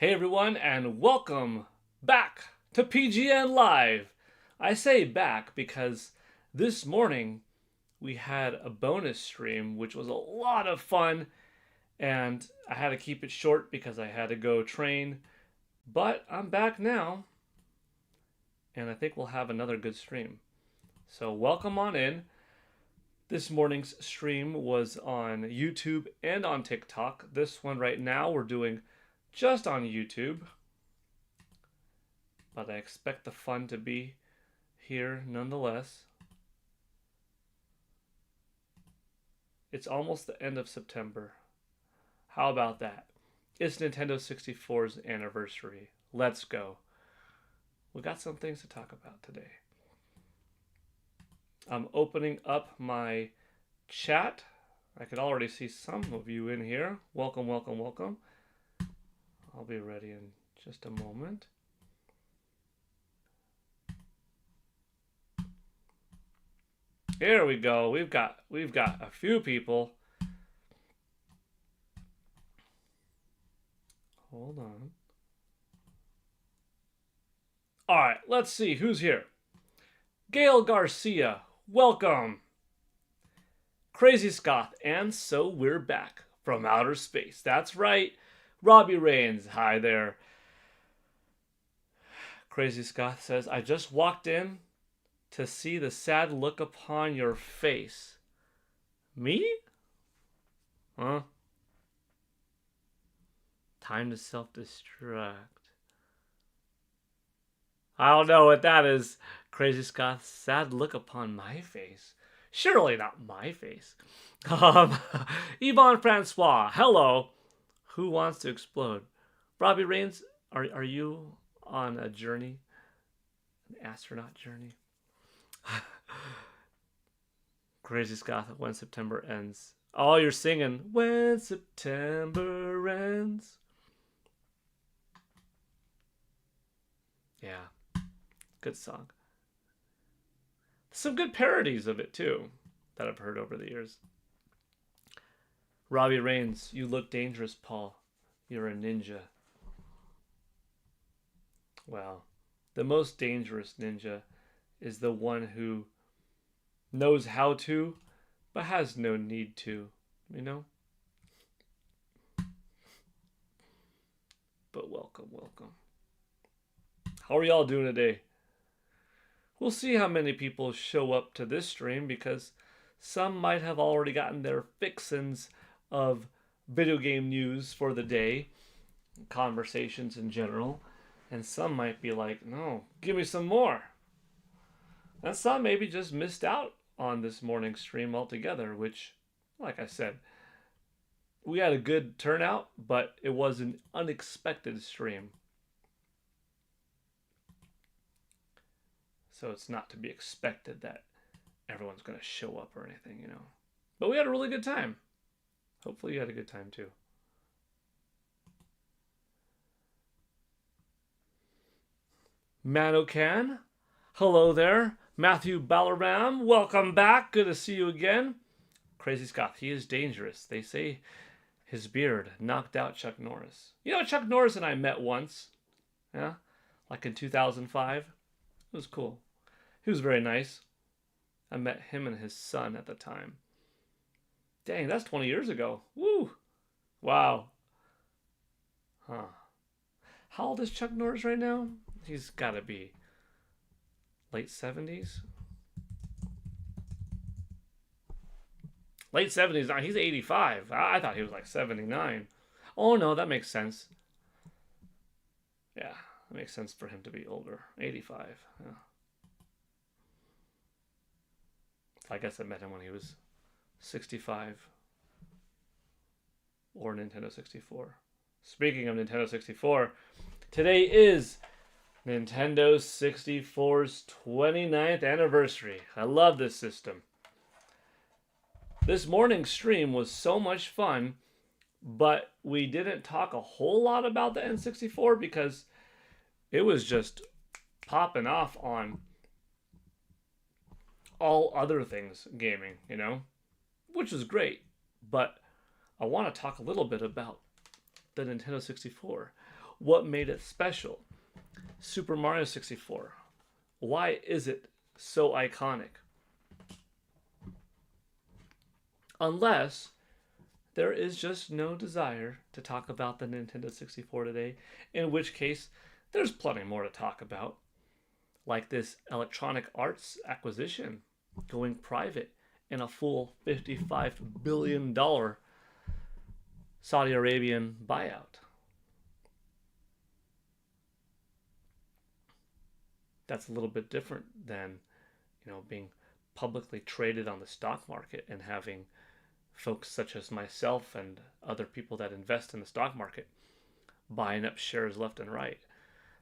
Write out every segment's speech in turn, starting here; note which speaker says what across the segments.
Speaker 1: Hey everyone, and welcome back to PGN Live. I say back because this morning we had a bonus stream, which was a lot of fun, and I had to keep it short because I had to go train. But I'm back now, and I think we'll have another good stream. So, welcome on in. This morning's stream was on YouTube and on TikTok. This one right now we're doing just on YouTube. But I expect the fun to be here nonetheless. It's almost the end of September. How about that? It's Nintendo 64's anniversary. Let's go. We got some things to talk about today. I'm opening up my chat. I can already see some of you in here. Welcome, welcome, welcome. I'll be ready in just a moment. Here we go. We've got a few people. Hold on. All right, let's see who's here. Gale Garcia, welcome. Crazy Scott, and so we're back from outer space. That's right. Robbie Rains, hi there. Crazy Scott says, I just walked in to see the sad look upon your face. Me? Huh? Time to self-destruct. I don't know what that is. Crazy Scott's sad look upon my face. Surely not my face. Yvonne Francois, hello. Who wants to explode? Robbie Rains, are you on a journey? An astronaut journey? Crazy Scott, when September ends. Oh, you're singing When September Ends. Yeah, good song. Some good parodies of it too that I've heard over the years. Robbie Rains, you look dangerous, Paul. You're a ninja. Well, the most dangerous ninja is the one who knows how to, but has no need to, you know? But welcome, welcome. How are y'all doing today? We'll see how many people show up to this stream because some might have already gotten their fixins of video game news for the day, conversations in general, and some might be like, no, give me some more. And some maybe just missed out on this morning's stream altogether, which, like I said, we had a good turnout, but it was an unexpected stream. So it's not to be expected that everyone's going to show up or anything, you know. But we had a really good time. Hopefully you had a good time too. Manocan, hello there. Matthew Ballaram, welcome back. Good to see you again. Crazy Scott, he is dangerous. They say his beard knocked out Chuck Norris. You know, Chuck Norris and I met once. Yeah, like in 2005. It was cool. He was very nice. I met him and his son at the time. Dang, that's 20 years ago. Woo! Wow. Huh. How old is Chuck Norris right now? He's got to be late 70s. Late 70s. He's 85. I thought he was like 79. Oh, no, that makes sense. Yeah, it makes sense for him to be older. 85. Yeah. I guess I met him when he was 65. Or Nintendo 64. Speaking of Nintendo 64, today is Nintendo 64's 29th anniversary. I love this system. This morning's stream was so much fun, but we didn't talk a whole lot about the N64 because it was just popping off on all other things gaming, you know, which is great. But I want to talk a little bit about the Nintendo 64. What made it special? Super Mario 64. Why is it so iconic? Unless there is just no desire to talk about the Nintendo 64 today, in which case there's plenty more to talk about, like this Electronic Arts acquisition going private in a full $55 billion Saudi Arabian buyout. That's a little bit different than, being publicly traded on the stock market and having folks such as myself and other people that invest in the stock market buying up shares left and right.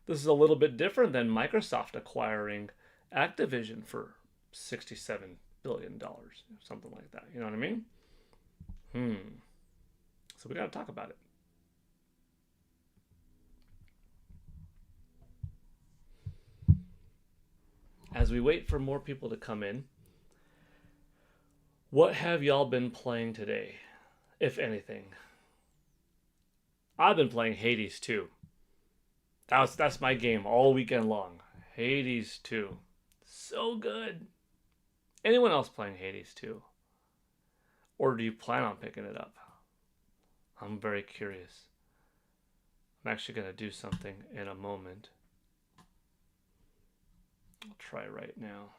Speaker 1: This is a little bit different than Microsoft acquiring Activision for $67 billion, something like that. You know what I mean? So we got to talk about it. As we wait for more people to come in, what have y'all been playing today, if anything? I've been playing Hades 2. That's my game all weekend long. Hades 2. So good. Anyone else playing Hades 2? Or do you plan on picking it up? I'm very curious. I'm actually going to do something in a moment. I'll try right now.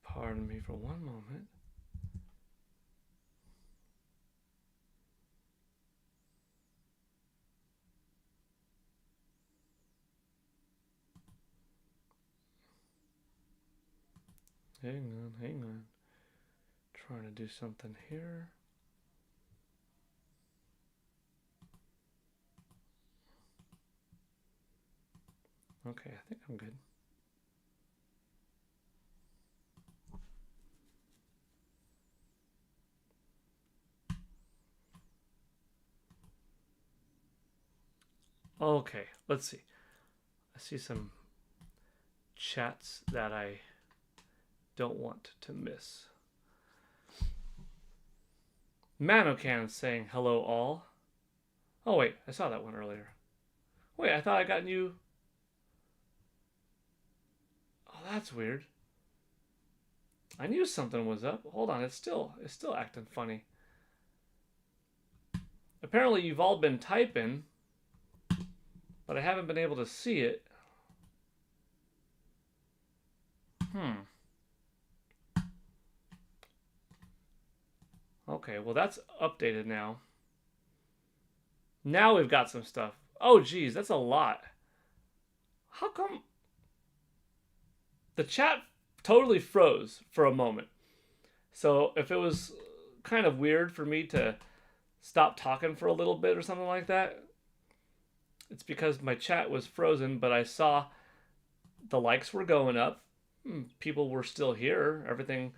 Speaker 1: Pardon me for one moment. Hang on. Trying to do something here. Okay, I think I'm good. Okay, let's see. I see some chats that I don't want to miss. Manocan saying hello all. Oh wait, I saw that one earlier. Wait, I thought I got new. Oh, that's weird. I knew something was up. Hold on, it's still acting funny. Apparently you've all been typing, but I haven't been able to see it. Okay, well that's updated now. Now we've got some stuff. Oh geez, that's a lot. How come the chat totally froze for a moment? So if it was kind of weird for me to stop talking for a little bit or something like that, it's because my chat was frozen, but I saw the likes were going up. People were still here. Everything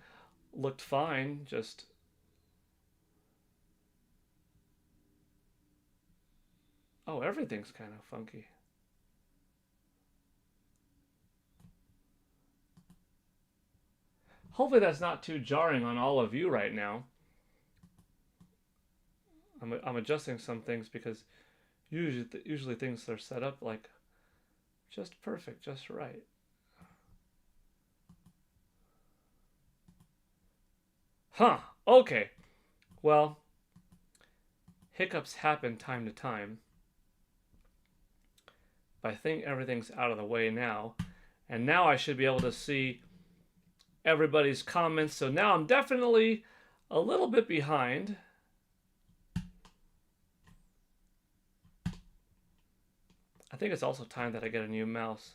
Speaker 1: looked fine. Just everything's kind of funky. Hopefully that's not too jarring on all of you right now. I'm adjusting some things because usually things are set up like just perfect, just right. Huh, okay. Well, hiccups happen time to time. But I think everything's out of the way now. And now I should be able to see everybody's comments. So now I'm definitely a little bit behind. I think it's also time that I get a new mouse.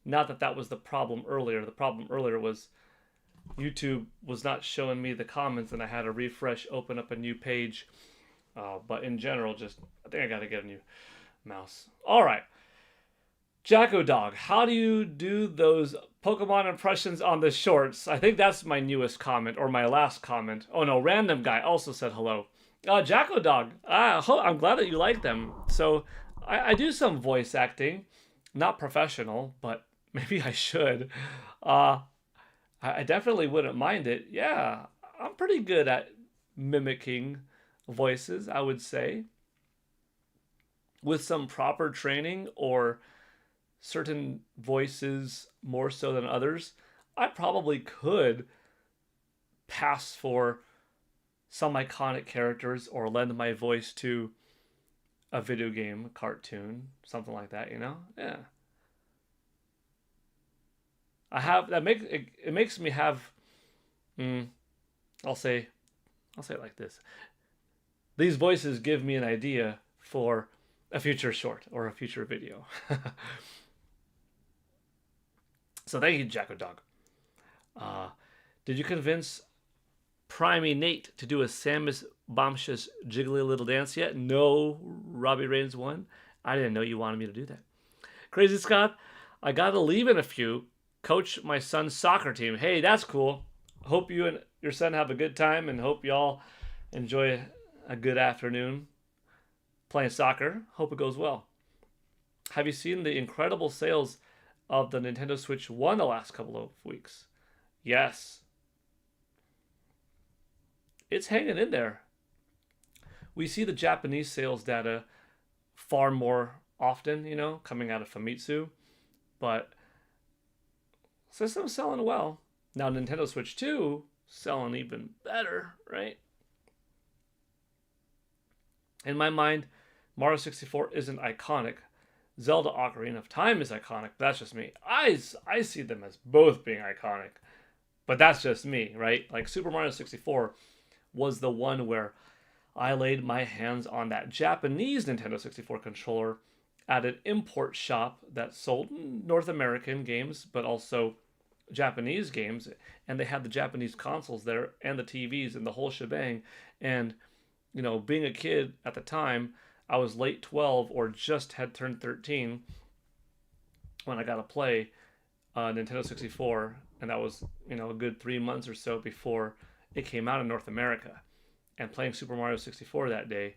Speaker 1: Not that that was the problem earlier. The problem earlier was YouTube was not showing me the comments, and I had to refresh, open up a new page. But in general, just I think I got to get a new mouse. All right, Jacko Dog, how do you do those Pokemon impressions on the shorts? I think that's my newest comment or my last comment. Oh no, Random Guy also said hello. Jacko Dog, I'm glad that you like them. So I do some voice acting, not professional, but maybe I should. I definitely wouldn't mind it. Yeah, I'm pretty good at mimicking voices, I would say. With some proper training or certain voices more so than others, I probably could pass for some iconic characters or lend my voice to a video game, a cartoon, something like that, you know? Yeah. I have that makes it makes me have I'll say it like this. These voices give me an idea for a future short or a future video. So thank you, Jacko Dog. Did you convince Primey Nate to do a Samus Bombshus Jiggly Little Dance yet? No, Robbie Reigns won. I didn't know you wanted me to do that. Crazy Scott, I gotta leave in a few. Coach my son's soccer team. Hey, that's cool. Hope you and your son have a good time and hope y'all enjoy a good afternoon playing soccer. Hope it goes well. Have you seen the incredible sales of the Nintendo Switch 1 the last couple of weeks? Yes. It's hanging in there. We see the Japanese sales data far more often, you know, coming out of Famitsu, but system's selling well. Now Nintendo Switch 2 selling even better, right? In my mind, Mario 64 isn't iconic. Zelda Ocarina of Time is iconic, but that's just me. I see them as both being iconic, but that's just me, right? Like Super Mario 64 was the one where I laid my hands on that Japanese Nintendo 64 controller at an import shop that sold North American games, but also Japanese games, and they had the Japanese consoles there and the TVs and the whole shebang. And you know, being a kid at the time, I was late 12 or just had turned 13 when I got to play Nintendo 64, and that was, you know, a good 3 months or so before it came out in North America. And playing Super Mario 64 that day,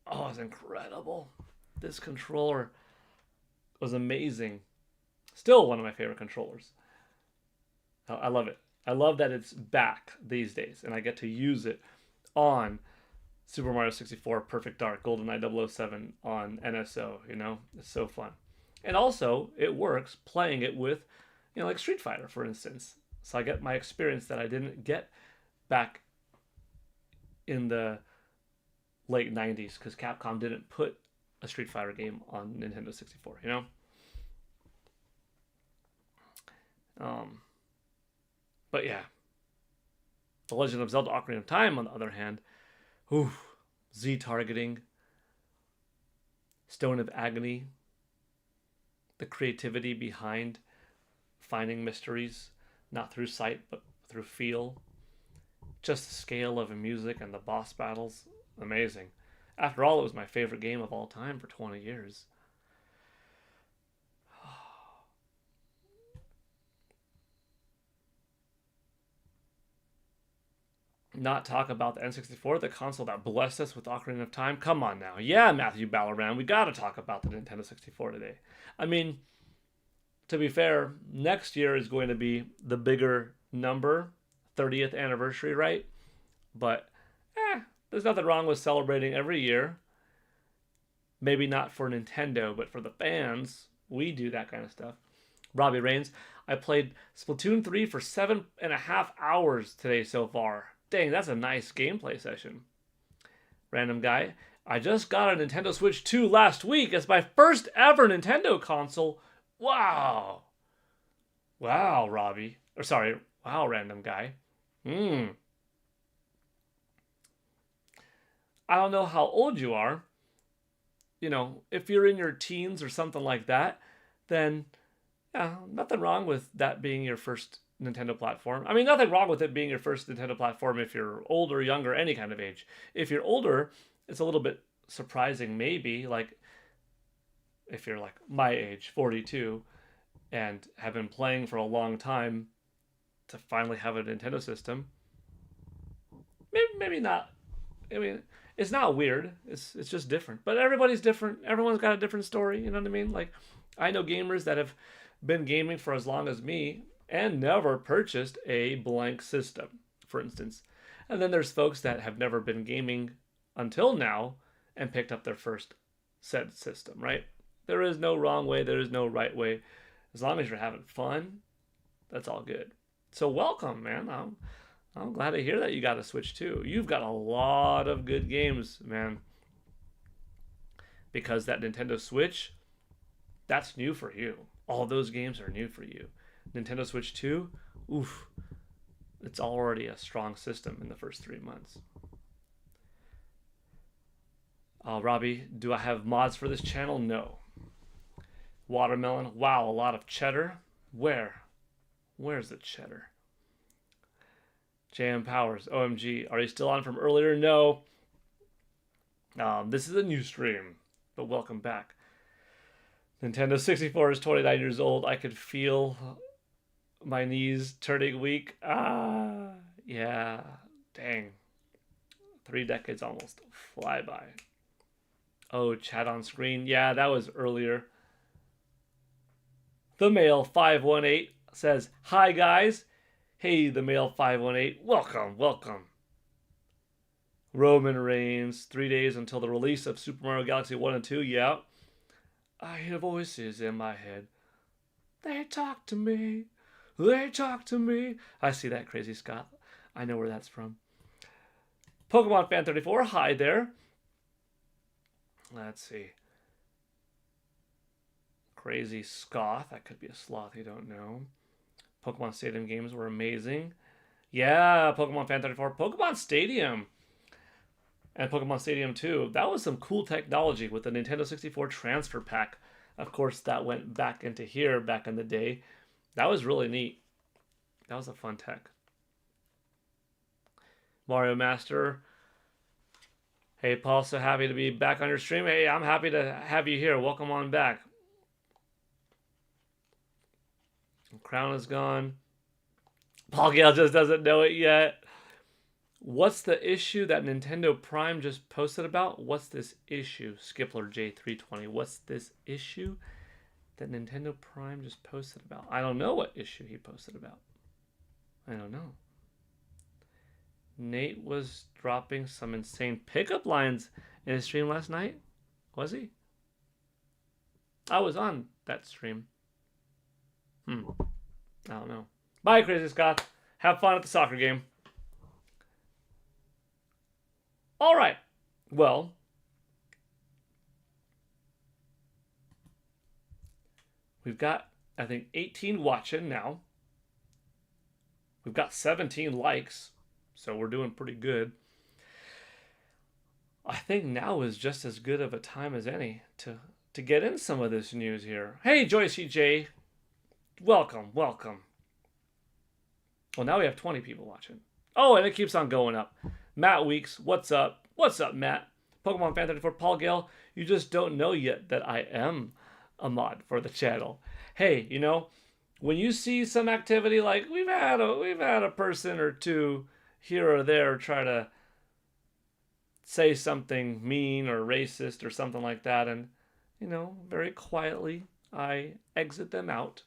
Speaker 1: oh, it was incredible. This controller was amazing. Still one of my favorite controllers. I love it. I love that it's back these days, and I get to use it on Super Mario 64, Perfect Dark, GoldenEye 007 on NSO, you know? It's so fun. And also, it works playing it with, you know, like Street Fighter, for instance. So I get my experience that I didn't get back in the late 90s because Capcom didn't put a Street Fighter game on Nintendo 64, you know? But yeah. The Legend of Zelda Ocarina of Time, on the other hand, Z targeting, Stone of Agony, the creativity behind finding mysteries, not through sight, but through feel. Just the scale of the music and the boss battles, amazing. After all, it was my favorite game of all time for 20 years. Not talk about the N64, the console that blessed us with Ocarina of Time. Come on now. Yeah, Matthew Ballaram, we got to talk about the Nintendo 64 today. I mean, to be fair, next year is going to be the bigger number, 30th anniversary, right? But, there's nothing wrong with celebrating every year. Maybe not for Nintendo, but for the fans, we do that kind of stuff. Robbie Reigns, I played Splatoon 3 for 7.5 hours today so far. Dang, that's a nice gameplay session. Random Guy, I just got a Nintendo Switch 2 last week. It's my first ever Nintendo console. Wow. Wow, Robbie. Or sorry, wow, Random Guy. I don't know how old you are. You know, if you're in your teens or something like that, then yeah, nothing wrong with that being your first Nintendo platform. I mean, nothing wrong with it being your first Nintendo platform if you're older, younger, any kind of age. If you're older, it's a little bit surprising, maybe, like if you're like my age, 42, and have been playing for a long time to finally have a Nintendo system. Maybe not. I mean, it's not weird. It's just different. But everybody's different. Everyone's got a different story. You know what I mean? Like, I know gamers that have been gaming for as long as me and never purchased a blank system, for instance. And then there's folks that have never been gaming until now and picked up their first said system, right? There is no wrong way. There is no right way. As long as you're having fun, that's all good. So welcome, man. I'm glad to hear that you got a Switch too. You've got a lot of good games, man. Because that Nintendo Switch, that's new for you. All those games are new for you. Nintendo Switch 2, oof. It's already a strong system in the first 3 months. Robbie, do I have mods for this channel? No. Watermelon, wow, a lot of cheddar. Where? Where's the cheddar? JM Powers, OMG, are you still on from earlier? No. This is a new stream, but welcome back. Nintendo 64 is 29 years old. I could feel my knees turning weak. Yeah, dang. 3 decades almost fly by. Oh, chat on screen. Yeah, that was earlier. The Male 518 says, hi guys. Hey, the Male 518. Welcome, welcome. Roman Reigns, 3 days until the release of Super Mario Galaxy 1 and 2. Yeah. I hear voices in my head. They talk to me. They talk to me. I see that, Crazy Scott. I know where that's from. Pokemon Fan 34, hi there. Let's see. Crazy Scoth. That could be a sloth, you don't know. Pokemon Stadium games were amazing. Yeah, Pokemon Fan 34. Pokemon Stadium. And Pokemon Stadium 2. That was some cool technology with the Nintendo 64 transfer pack. Of course, that went back into here back in the day. That was really neat. That was a fun tech. Mario Master. Hey, Paul, so happy to be back on your stream. Hey, I'm happy to have you here. Welcome on back. Crown is gone. Paul Gale just doesn't know it yet. What's the issue that Nintendo Prime just posted about? What's this issue? Skipler J320. What's this issue that Nintendo Prime just posted about? I don't know what issue he posted about. I don't know. Nate was dropping some insane pickup lines in his stream last night. Was he? I was on that stream. I don't know. Bye, Crazy Scott. Have fun at the soccer game. All right. Well, we've got, I think, 18 watching now. We've got 17 likes, so we're doing pretty good. I think now is just as good of a time as any to get in some of this news here. Hey, Joyce EJ. Welcome, welcome. Well, now we have 20 people watching. Oh, and it keeps on going up. Matt Weeks, what's up? What's up, Matt? Pokemon Fan 34, Paul Gale. You just don't know yet that I am a mod for the channel. Hey, you know, when you see some activity like we've had a person or two here or there try to say something mean or racist or something like that, and you know, very quietly I exit them out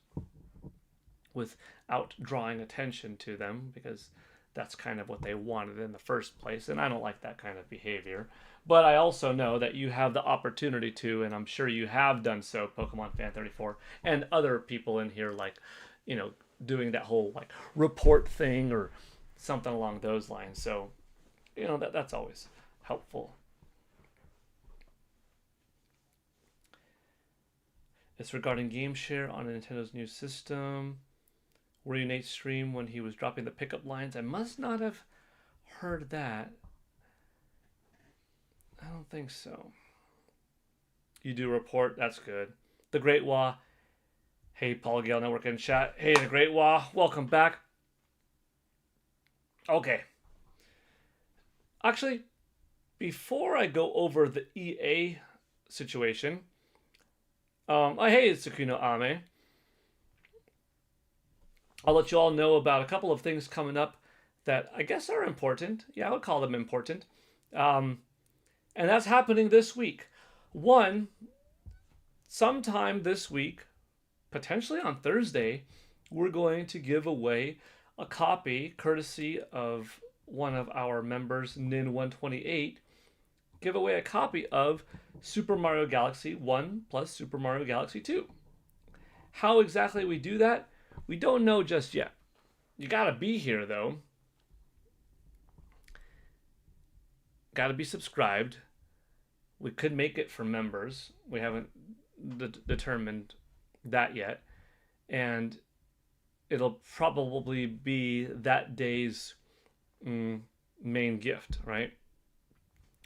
Speaker 1: without drawing attention to them, because that's kind of what they wanted in the first place, and I don't like that kind of behavior. But I also know that you have the opportunity to, and I'm sure you have done so, Pokemon Fan 34, and other people in here, like, you know, doing that whole, like, report thing or something along those lines. So, you know, that's always helpful. It's regarding game share on Nintendo's new system. Were you Nate's stream when he was dropping the pickup lines? I must not have heard that. I don't think so. You do report? That's good. The Great Wah. Hey, Paul Gale Network in chat. Hey, the Great Wah. Welcome back. Okay. Actually, before I go over the EA situation, hey, it's Tsukino Ame. I'll let you all know about a couple of things coming up that I guess are important. Yeah, I would call them important. Um, and that's happening this week. One, sometime this week, potentially on Thursday, we're going to give away a copy, courtesy of one of our members, Nin128, give away a copy of Super Mario Galaxy 1 plus Super Mario Galaxy 2. How exactly we do that, we don't know just yet. You gotta be here though. Gotta be subscribed. We could make it for members. We haven't determined that yet. And it'll probably be that day's main gift, right?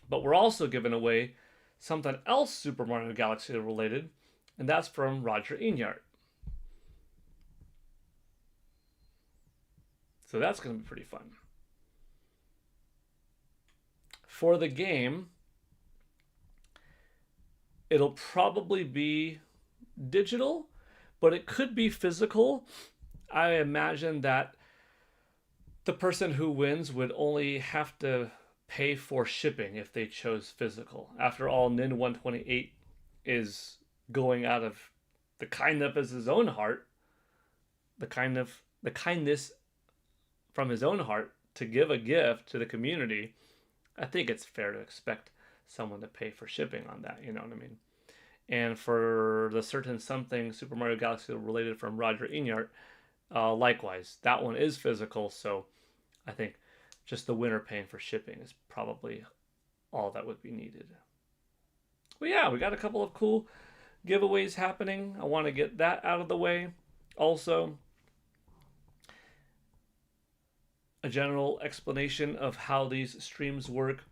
Speaker 1: But we're also giving away something else Super Mario Galaxy related, and that's from Roger Enyart. So that's going to be pretty fun. For the game, it'll probably be digital, but it could be physical. I imagine that the person who wins would only have to pay for shipping if they chose physical. After all, Nin128 is going out of the kindness of his own heart, the kindness from his own heart to give a gift to the community. I think it's fair to expect someone to pay for shipping on that, you know what I mean? And for the certain something Super Mario Galaxy related from Roger Enyart, likewise, that one is physical, so I think just the winner paying for shipping is probably all that would be needed. But yeah, we got a couple of cool giveaways happening. I want to get that out of the way. Also, a general explanation of how these streams work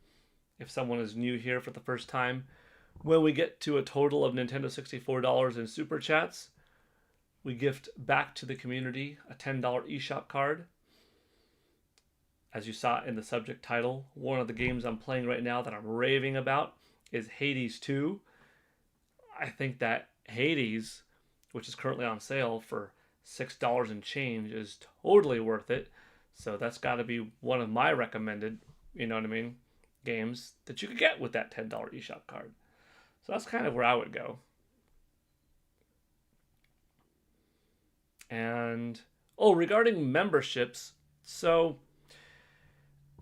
Speaker 1: if someone is new here for the first time. When we get to a total of Nintendo $64 in super chats, we gift back to the community a $10 eShop card. As you saw in the subject title, one of the games I'm playing right now that I'm raving about is Hades 2. I think that Hades, which is currently on sale for $6 and change, is totally worth it. So that's got to be one of my recommended, you know what I mean, games that you could get with that $10 eShop card. So that's kind of where I would go. And, regarding memberships, so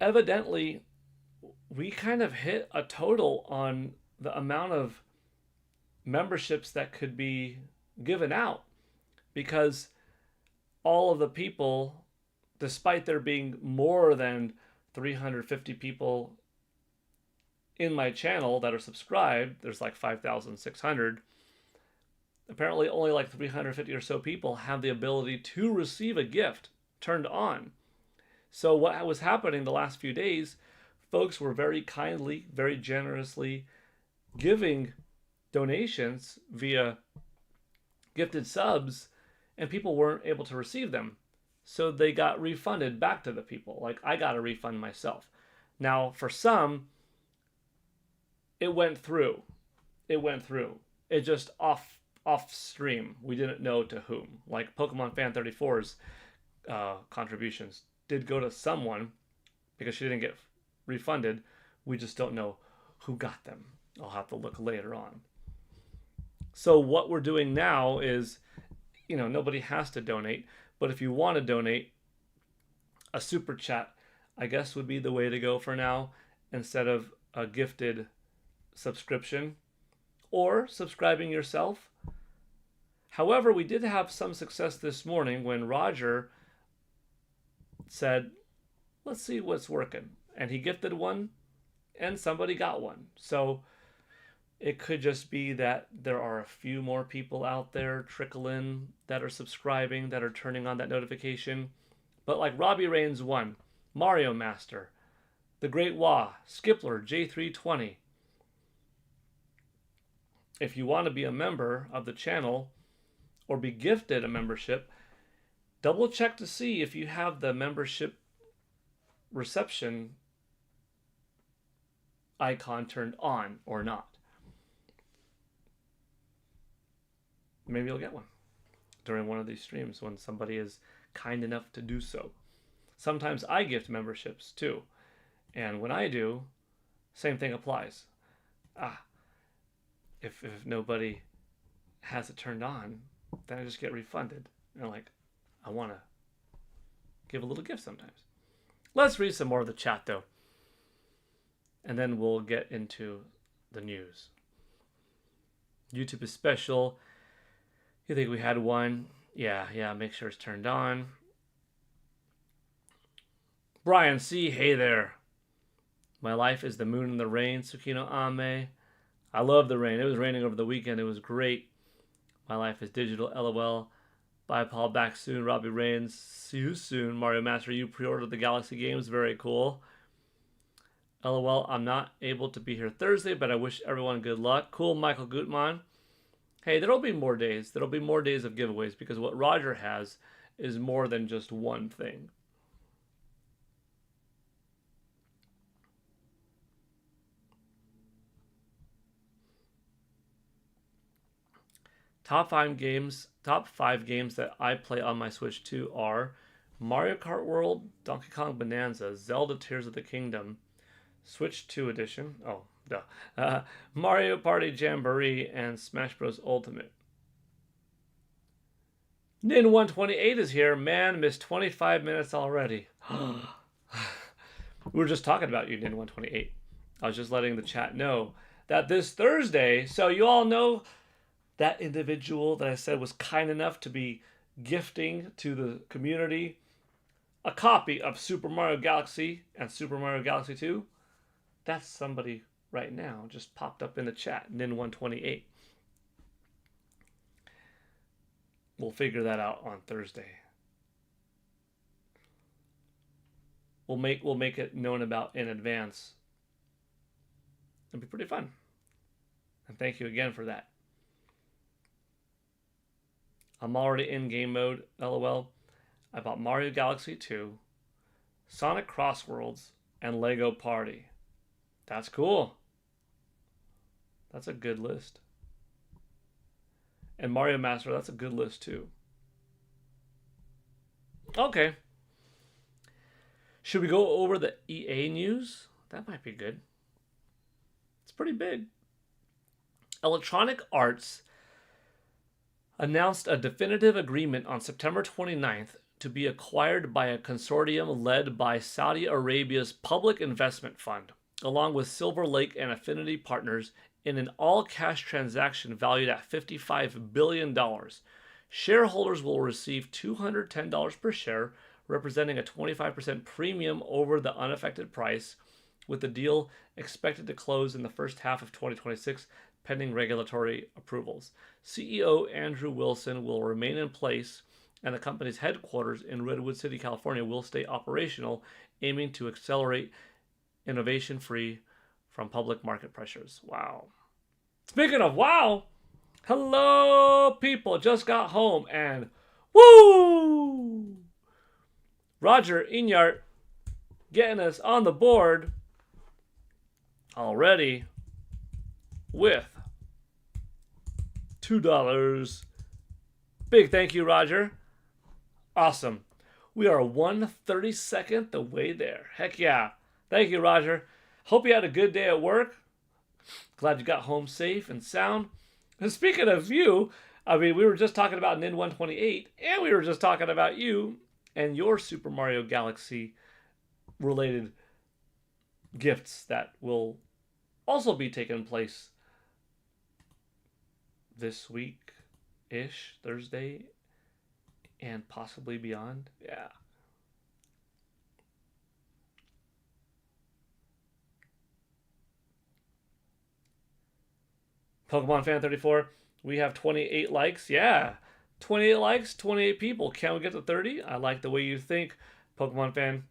Speaker 1: evidently we kind of hit a total on the amount of memberships that could be given out, because all of the people, despite there being more than 350 people in my channel that are subscribed, there's like 5,600. Apparently only like 350 or so people have the ability to receive a gift turned on. So what was happening the last few days, folks were very kindly, very generously giving donations via gifted subs, and people weren't able to receive them. So they got refunded back to the people. Like, I got a refund myself. Now, for some, it went through. It just off stream. We didn't know to whom. Like Pokemon Fan 34's contributions did go to someone because she didn't get refunded. We just don't know who got them. I'll have to look later on. So what we're doing now is, nobody has to donate, but if you want to donate, a super chat, I guess, would be the way to go for now, instead of a gifted subscription or subscribing yourself. However, we did have some success this morning when Roger said, let's see what's working. And he gifted one and somebody got one. So it could just be that there are a few more people out there trickle in that are subscribing, that are turning on that notification. But like Robbie Rains 1, Mario Master, The Great Wah, Skipler, J320. If you want to be a member of the channel or be gifted a membership, double check to see if you have the membership reception icon turned on or not. Maybe you'll get one during one of these streams when somebody is kind enough to do so. Sometimes I gift memberships too. And when I do, same thing applies. If nobody has it turned on, then I just get refunded. And like, I want to give a little gift sometimes. Let's read some more of the chat though. And then we'll get into the news. YouTube is special. You think we had one? Yeah, make sure it's turned on. Brian C., hey there. My life is the moon and the rain, Tsukino Ame. I love the rain. It was raining over the weekend. It was great. My life is digital, LOL. Bye, Paul. Back soon. Robbie Rains. See you soon. Mario Master, you pre-ordered the Galaxy games. Very cool. LOL, I'm not able to be here Thursday, but I wish everyone good luck. Cool, Michael Gutmann. Hey, there'll be more days. There'll be more days of giveaways because what Roger has is more than just one thing. Top five games that I play on my Switch 2 are Mario Kart World, Donkey Kong Bonanza, Zelda Tears of the Kingdom, Switch 2 Edition, Mario Party Jamboree, and Smash Bros. Ultimate. Nin128 is here. Man, missed 25 minutes already. We were just talking about you, Nin128. I was just letting the chat know that this Thursday, so you all know that individual that I said was kind enough to be gifting to the community a copy of Super Mario Galaxy and Super Mario Galaxy 2. That's somebody right now just popped up in the chat, Nin128. We'll figure that out on Thursday. We'll make it known about in advance. It'll be pretty fun. And thank you again for that. I'm already in game mode, LOL. I bought Mario Galaxy 2, Sonic Crossworlds, and Lego Party. That's cool. That's a good list. And Mario Master, that's a good list too. Okay. Should we go over the EA news? That might be good. It's pretty big. Electronic Arts announced a definitive agreement on September 29th to be acquired by a consortium led by Saudi Arabia's Public Investment Fund, along with Silver Lake and Affinity Partners, in an all-cash transaction valued at $55 billion. Shareholders will receive $210 per share, representing a 25% premium over the unaffected price, with the deal expected to close in the first half of 2026, pending regulatory approvals. CEO Andrew Wilson will remain in place, and the company's headquarters in Redwood City, California, will stay operational, aiming to accelerate innovation free from public market pressures. Wow. Speaking of wow, hello people, just got home and woo! Roger Inyart getting us on the board already with $2. Big thank you, Roger. Awesome. We are 1/32nd the way there. Heck yeah. Thank you, Roger. Hope you had a good day at work. Glad you got home safe and sound. And speaking of you, I mean, we were just talking about Nin128, and we were just talking about you and your Super Mario Galaxy related gifts that will also be taking place this week-ish, Thursday, and possibly beyond. Yeah. Pokemon Fan 34, we have 28 likes. Yeah. 28 likes, 28 people. Can we get to 30? I like the way you think, Pokemon Fan.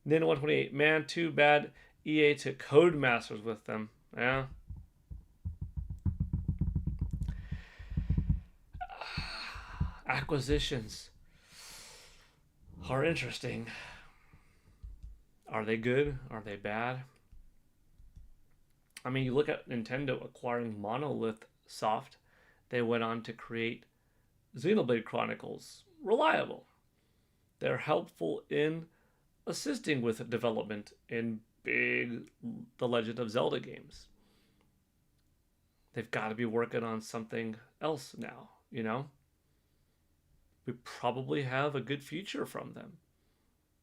Speaker 1: Nin128, man, too bad EA to Codemasters with them. Yeah. Acquisitions are interesting. Are they good? Are they bad? I mean, you look at Nintendo acquiring Monolith Soft, they went on to create Xenoblade Chronicles. Reliable. They're helpful in assisting with development in big The Legend of Zelda games. They've got to be working on something else now, you know? We probably have a good future from them.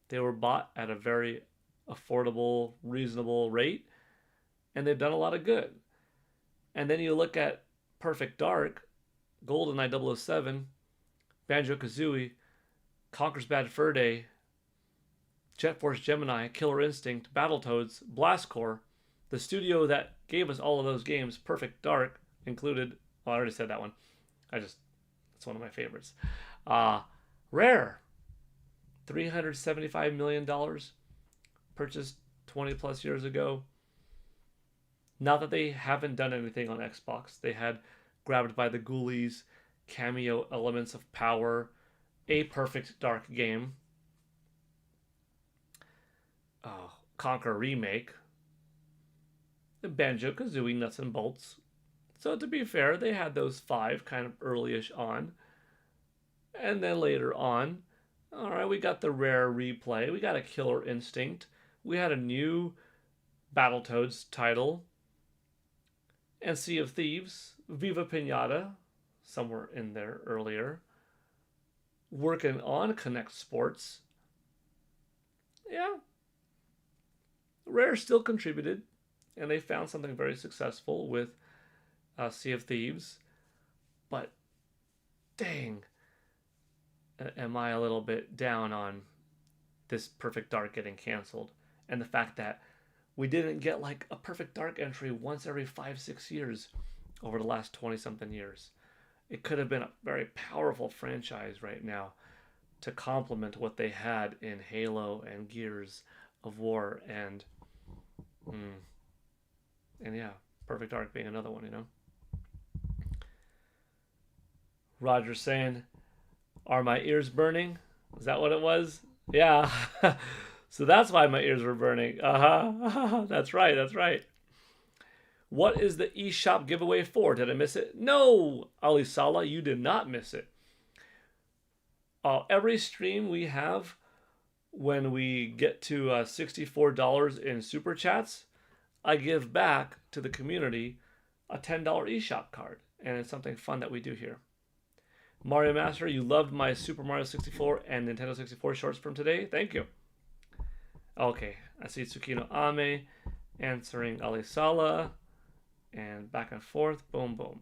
Speaker 1: They were bought at a very affordable, reasonable rate, and they've done a lot of good. And then you look at Perfect Dark, GoldenEye 007, Banjo Kazooie, Conker's Bad Fur Day, Jet Force Gemini, Killer Instinct, Battletoads, Blast Corps. The studio that gave us all of those games, Perfect Dark, included. Well, I already said that one. It's one of my favorites. Uh, Rare, $375 million, purchased 20 plus years ago. Not that they haven't done anything on Xbox. They had Grabbed by the Ghoulies, cameo Elements of Power, a Perfect Dark game, Conquer Remake, Banjo Kazooie Nuts and Bolts. So to be fair, they had those five kind of earlyish on. And then later on, all right, we got the Rare Replay, we got a Killer Instinct, we had a new Battletoads title, and Sea of Thieves, Viva Pinata, somewhere in there earlier, working on Connect Sports. Yeah, Rare still contributed, and they found something very successful with Sea of Thieves. But dang, am I a little bit down on this Perfect Dark getting canceled, and the fact that we didn't get like a Perfect Dark entry once every 5-6 years over the last 20 something years. It could have been a very powerful franchise right now to complement what they had in Halo and Gears of War and yeah, Perfect Dark being another one, you know. Roger saying, "Are my ears burning?" Is that what it was? Yeah. So that's why my ears were burning. That's right. That's right. What is the eShop giveaway for? Did I miss it? No, Ali Sala, you did not miss it. Every stream we have, when we get to $64 in super chats, I give back to the community a $10 eShop card. And it's something fun that we do here. Mario Master, you loved my Super Mario 64 and Nintendo 64 shorts from today. Thank you. Okay, I see Tsukino Ame answering Ali Sala. And back and forth. Boom, boom.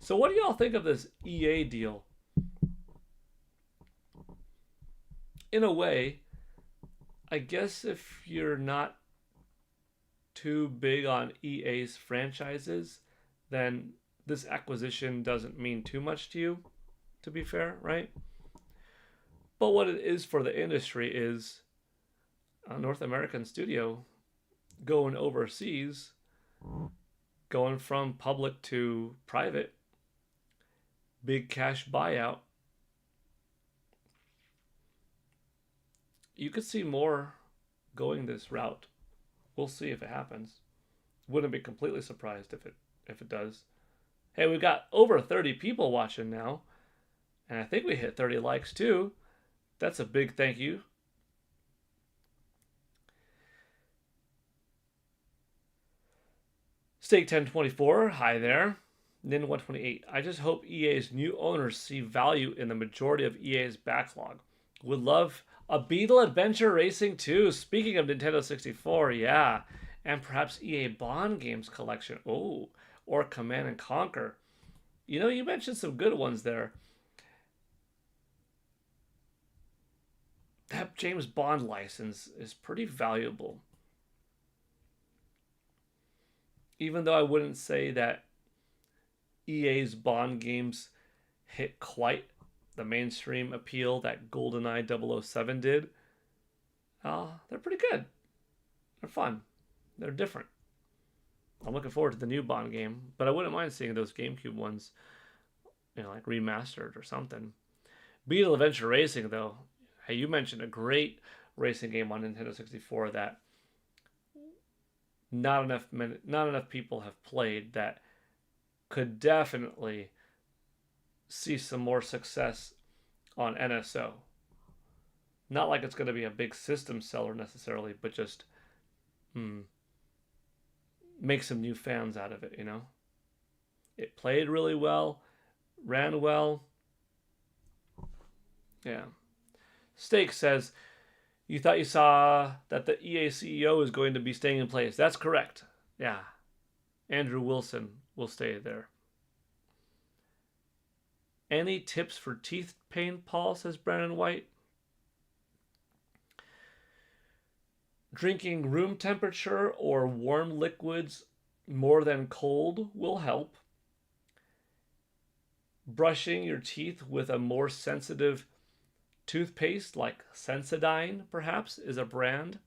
Speaker 1: So what do y'all think of this EA deal? In a way, I guess if you're not too big on EA's franchises, then this acquisition doesn't mean too much to you, to be fair, right? But what it is for the industry is a North American studio going overseas, going from public to private, big cash buyout. You could see more going this route. We'll see if it happens. Wouldn't be completely surprised if it does. Hey, we've got over 30 people watching now, and I think we hit 30 likes too. That's a big thank you. Steak1024, hi there. Nin128, I just hope EA's new owners see value in the majority of EA's backlog. Would love a Beetle Adventure Racing 2. Speaking of Nintendo 64, yeah. And perhaps EA Bond games collection. Oh, or Command and Conquer. You know, you mentioned some good ones there. That James Bond license is pretty valuable. Even though I wouldn't say that EA's Bond games hit quite the mainstream appeal that GoldenEye 007 did, they're pretty good. They're fun. They're different. I'm looking forward to the new Bond game, but I wouldn't mind seeing those GameCube ones, you know, like remastered or something. Beetle Adventure Racing, though, hey, you mentioned a great racing game on Nintendo 64 that not enough people have played, that could definitely see some more success on NSO. Not like it's going to be a big system seller necessarily, but just make some new fans out of it, you know? It played really well, ran well. Yeah. Steak says, you thought you saw that the EA CEO is going to be staying in place. That's correct. Yeah. Andrew Wilson will stay there. Any tips for teeth pain, Paul, says Brandon White. Drinking room temperature or warm liquids more than cold will help. Brushing your teeth with a more sensitive toothpaste like Sensodyne, perhaps, is a brand.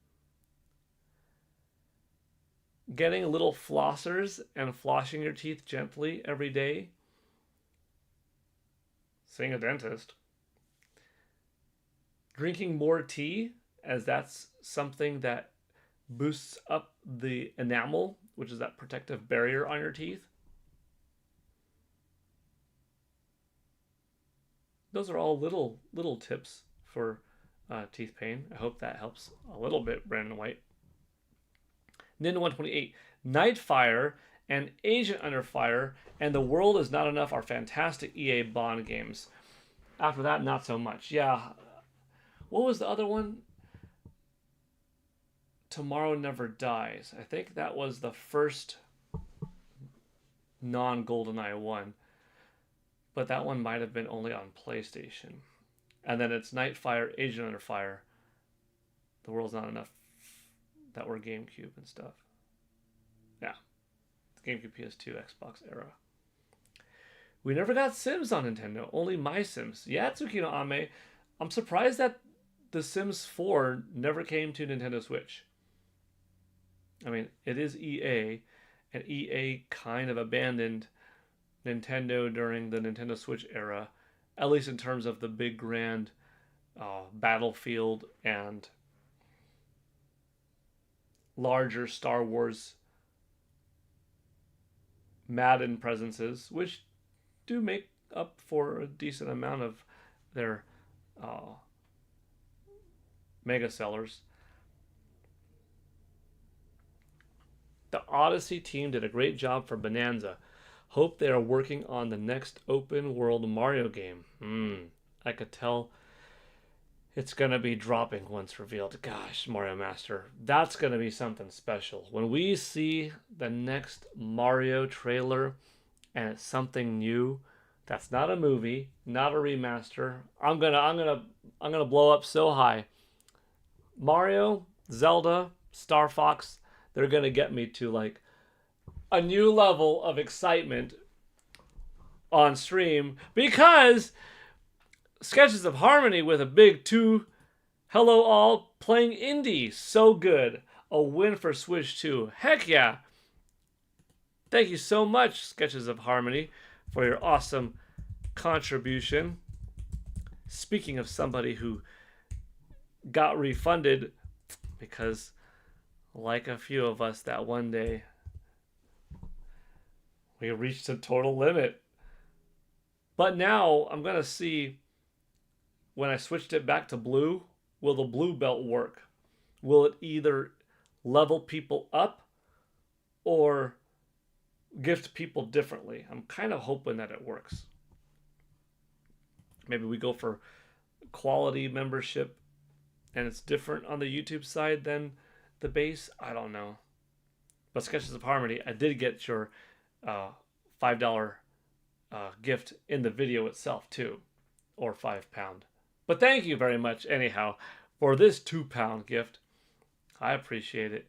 Speaker 1: Getting little flossers and flossing your teeth gently every day. Seeing a dentist. Drinking more tea, as that's something that boosts up the enamel, which is that protective barrier on your teeth. Those are all little tips for teeth pain. I hope that helps a little bit, Brandon White. Ninja128, Nightfire and Agent Under Fire and The World Is Not Enough are fantastic EA Bond games. After that, not so much. Yeah. What was the other one? Tomorrow Never Dies. I think that was the first non-GoldenEye one. But that one might have been only on PlayStation. And then it's Nightfire, Agent Under Fire. The World's Not Enough. That were GameCube and stuff. Yeah. The GameCube, PS2, Xbox era. We never got Sims on Nintendo. Only My Sims. Yeah, Tsukino Ame. I'm surprised that The Sims 4 never came to Nintendo Switch. I mean, it is EA. And EA kind of abandoned Nintendo during the Nintendo Switch era, at least in terms of the big grand Battlefield and larger Star Wars Madden presences, which do make up for a decent amount of their mega sellers. The Odyssey team did a great job for Bonanza. Hope they are working on the next open world Mario game. I could tell it's going to be dropping once revealed. Gosh, Mario Master, that's going to be something special. When we see the next Mario trailer and it's something new, that's not a movie, not a remaster. I'm going to blow up so high. Mario, Zelda, Star Fox, they're going to get me to like a new level of excitement on stream, because Sketches of Harmony with a big 2, hello all, playing indie, so good. A win for Switch 2. Heck yeah. Thank you so much, Sketches of Harmony, for your awesome contribution. Speaking of somebody who got refunded, because like a few of us, that one day we reached a total limit. But now I'm going to see, when I switched it back to blue, will the blue belt work? Will it either level people up or gift people differently? I'm kind of hoping that it works. Maybe we go for quality membership and it's different on the YouTube side than the base. I don't know. But Sketches of Harmony, I did get your $5 gift in the video itself too, or £5. But thank you very much anyhow for this £2 gift. I appreciate it,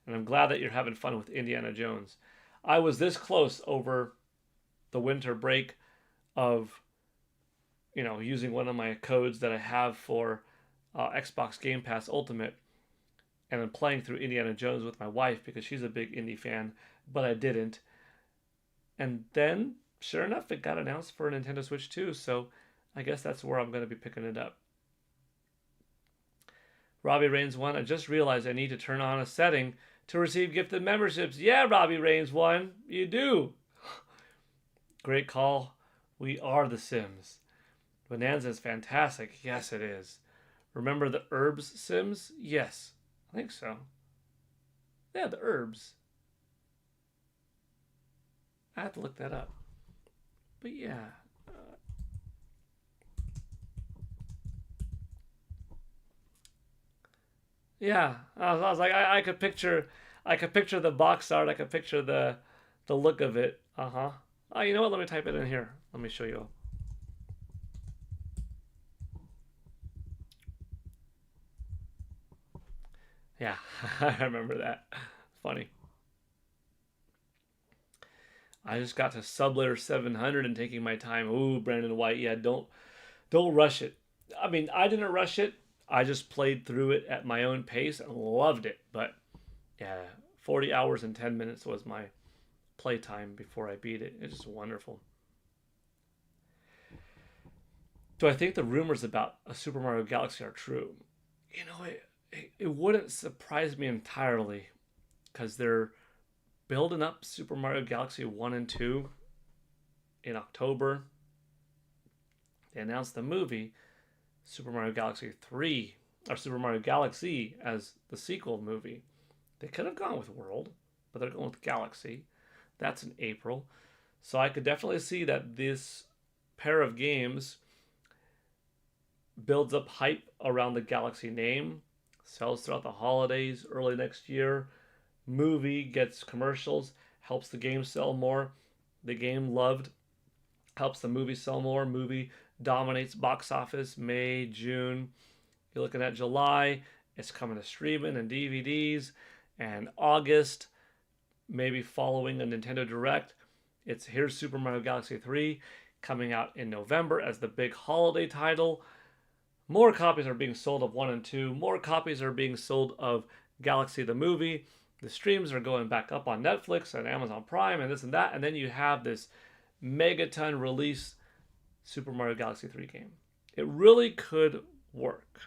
Speaker 1: and I'm glad that you're having fun with Indiana Jones. I was this close over the winter break of, using one of my codes that I have for Xbox Game Pass Ultimate, and I'm playing through Indiana Jones with my wife because she's a big indie fan, but I didn't. And then, sure enough, it got announced for Nintendo Switch 2, so I guess that's where I'm going to be picking it up. Robbie Reigns 1. I just realized I need to turn on a setting to receive gifted memberships. Yeah, Robbie Reigns 1. You do. Great call. We are the Sims. Bonanza is fantastic. Yes, it is. Remember the herbs Sims? Yes. I think so. Yeah, the herbs. I have to look that up. But yeah. Yeah. I was like, I could picture the box art. I could picture the look of it. Uh huh. Oh, you know what? Let me type it in here. Let me show you. Yeah, I remember that. Funny. I just got to Sublayer 700 and taking my time. Ooh, Brandon White. Yeah, don't rush it. I mean, I didn't rush it. I just played through it at my own pace and loved it. But yeah, 40 hours and 10 minutes was my playtime before I beat it. It's just wonderful. Do I think the rumors about a Super Mario Galaxy are true? You know, it wouldn't surprise me entirely because they're building up Super Mario Galaxy 1 and 2 in October. They announced the movie Super Mario Galaxy 3 or Super Mario Galaxy as the sequel movie. They could have gone with World, but they're going with Galaxy. That's in April. So I could definitely see that this pair of games builds up hype around the Galaxy name, sells throughout the holidays, early next year. Movie gets commercials, helps the game sell more. The game loved, helps the movie sell more. Movie dominates box office May, June. You're looking at July. It's coming to streaming and DVDs. And August, maybe following a Nintendo Direct. It's here's Super Mario Galaxy 3 coming out in November as the big holiday title. More copies are being sold of 1 and 2. More copies are being sold of Galaxy the movie. The streams are going back up on Netflix and Amazon Prime and this and that. And then you have this megaton release Super Mario Galaxy 3 game. It really could work.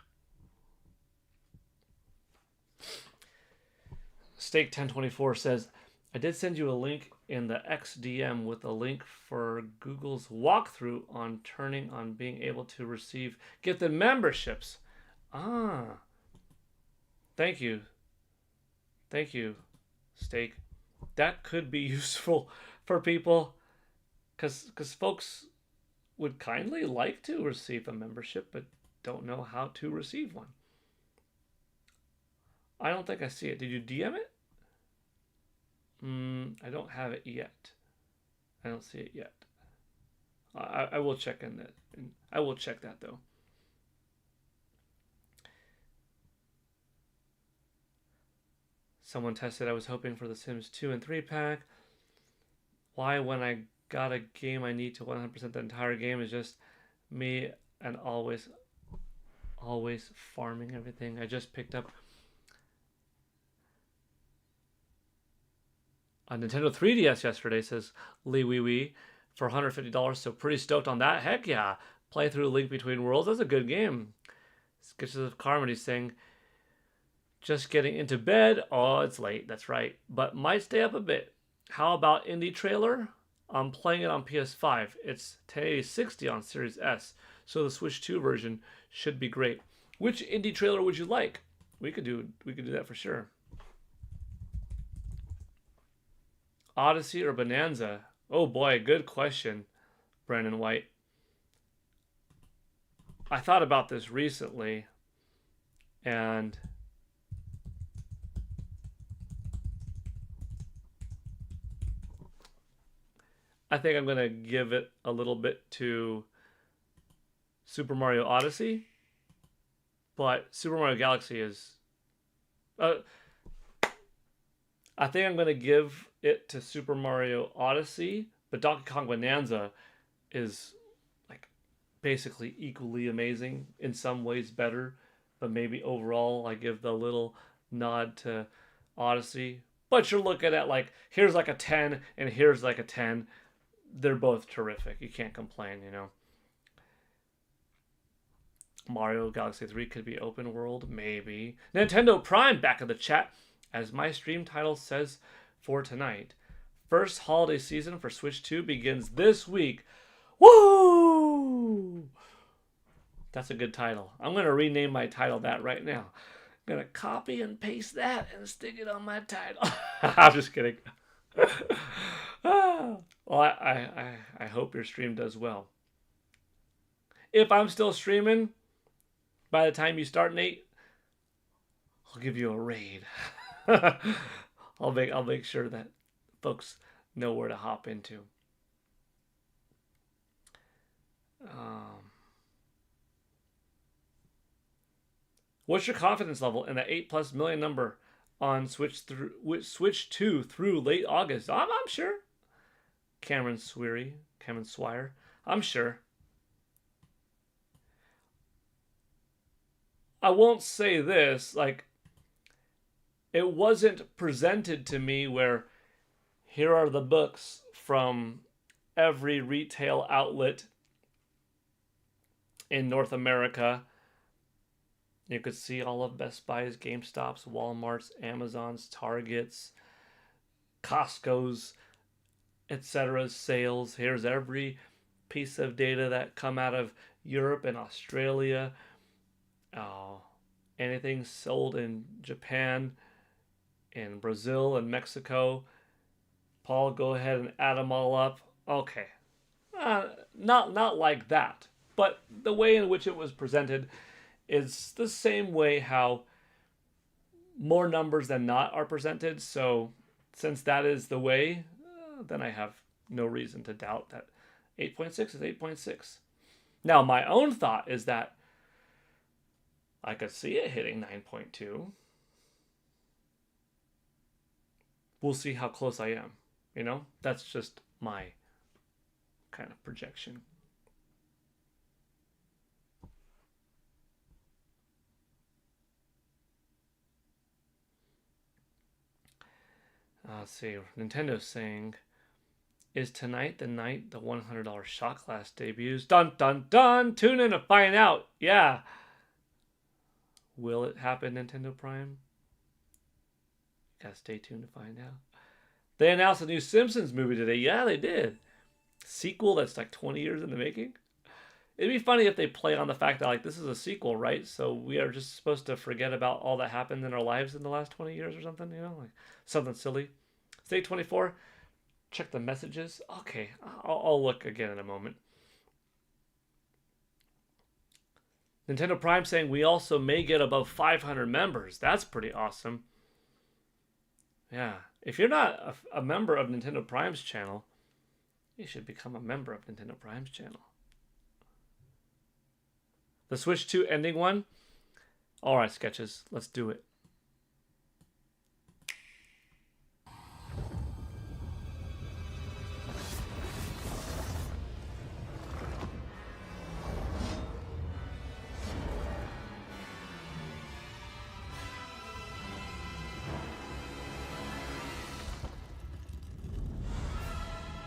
Speaker 1: Steak1024 says, I did send you a link in the XDM with a link for Google's walkthrough on turning on being able to receive gifted memberships. Ah. Thank you. Thank you, Steak. That could be useful for people because folks would kindly like to receive a membership but don't know how to receive one. I don't think I see it. Did you DM it? I don't have it yet. I don't see it yet. I will check in that. I will check that though. Someone tested I was hoping for the Sims 2 and 3 pack. Why when I got a game I need to 100% the entire game is just me and always farming everything. I just picked up a Nintendo 3DS yesterday, says Lee Wee Wee, for $150, so pretty stoked on that. Heck yeah. Play through Link Between Worlds. That's a good game. Sketches of Carmody saying, just getting into bed. Oh, it's late. That's right. But might stay up a bit. How about Indie Trailer? I'm playing it on PS5. It's 1080-60 on Series S, so the Switch 2 version should be great. Which Indie Trailer would you like? We could do that for sure. Odyssey or Bonanza? Oh boy, good question, Brandon White. I thought about this recently, and I think I'm going to give it a little bit to Super Mario Odyssey, but Super Mario Galaxy is... I think I'm going to give it to Super Mario Odyssey, but Donkey Kong Bonanza is like basically equally amazing, in some ways better, but maybe overall I give the little nod to Odyssey. But you're looking at like, here's like a 10 and here's like a 10. They're both terrific. You can't complain, you know. Mario Galaxy 3 could be open world, maybe. Nintendo Prime back in the chat, as my stream title says for tonight. First holiday season for Switch 2 begins this week. Woo! That's a good title. I'm going to rename my title that right now. I'm going to copy and paste that and stick it on my title. I'm just kidding. Well, I hope your stream does well. If I'm still streaming, by the time you start, Nate, I'll give you a raid. I'll make sure that folks know where to hop into. What's your confidence level in the 8+ million number on Switch 2 through late August? I'm sure. Cameron Swire. I'm sure. I won't say this, like, it wasn't presented to me where here are the books from every retail outlet in North America. You could see all of Best Buy's, GameStop's, Walmart's, Amazon's, Target's, Costco's, etc. sales. Here's every piece of data that come out of Europe and Australia. Anything sold in Japan, in Brazil, and Mexico. Paul, go ahead and add them all up. Okay. Not like that. But the way in which it was presented is the same way how more numbers than not are presented. So since that is the way, then I have no reason to doubt that 8.6 is 8.6. Now, my own thought is that I could see it hitting 9.2. We'll see how close I am. You know, that's just my kind of projection. Let's see. Nintendo's saying, is tonight the night the $100 shot glass debuts? Dun dun dun! Tune in to find out. Yeah. Will it happen, Nintendo Prime? Gotta stay tuned to find out. They announced a new Simpsons movie today. Yeah, they did. Sequel that's like 20 years in the making. It'd be funny if they play on the fact that, like, this is a sequel, right? So we are just supposed to forget about all that happened in our lives in the last 20 years or something, you know? Like something silly. State 24. Check the messages. Okay, I'll look again in a moment. Nintendo Prime saying we also may get above 500 members. That's pretty awesome. Yeah. If you're not a member of Nintendo Prime's channel, you should become a member of Nintendo Prime's channel. The Switch 2 ending one? Alright, Sketches. Let's do it.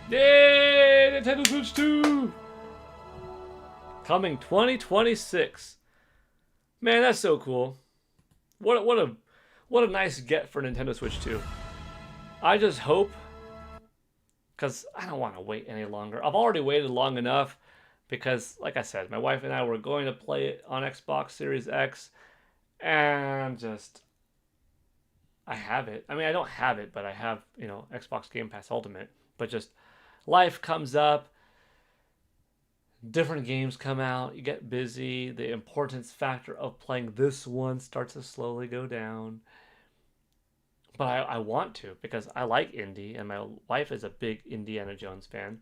Speaker 1: Yay! Nintendo Switch 2! Coming 2026. Man, that's so cool. What a nice get for Nintendo Switch 2. I just hope, because I don't want to wait any longer. I've already waited long enough because, like I said, my wife and I were going to play it on Xbox Series X, and just, I have it. I mean, I don't have it, but I have, you know, Xbox Game Pass Ultimate. But just, life comes up. Different games come out, you get busy, the importance factor of playing this one starts to slowly go down. But I want to, because I like indie, and my wife is a big Indiana Jones fan.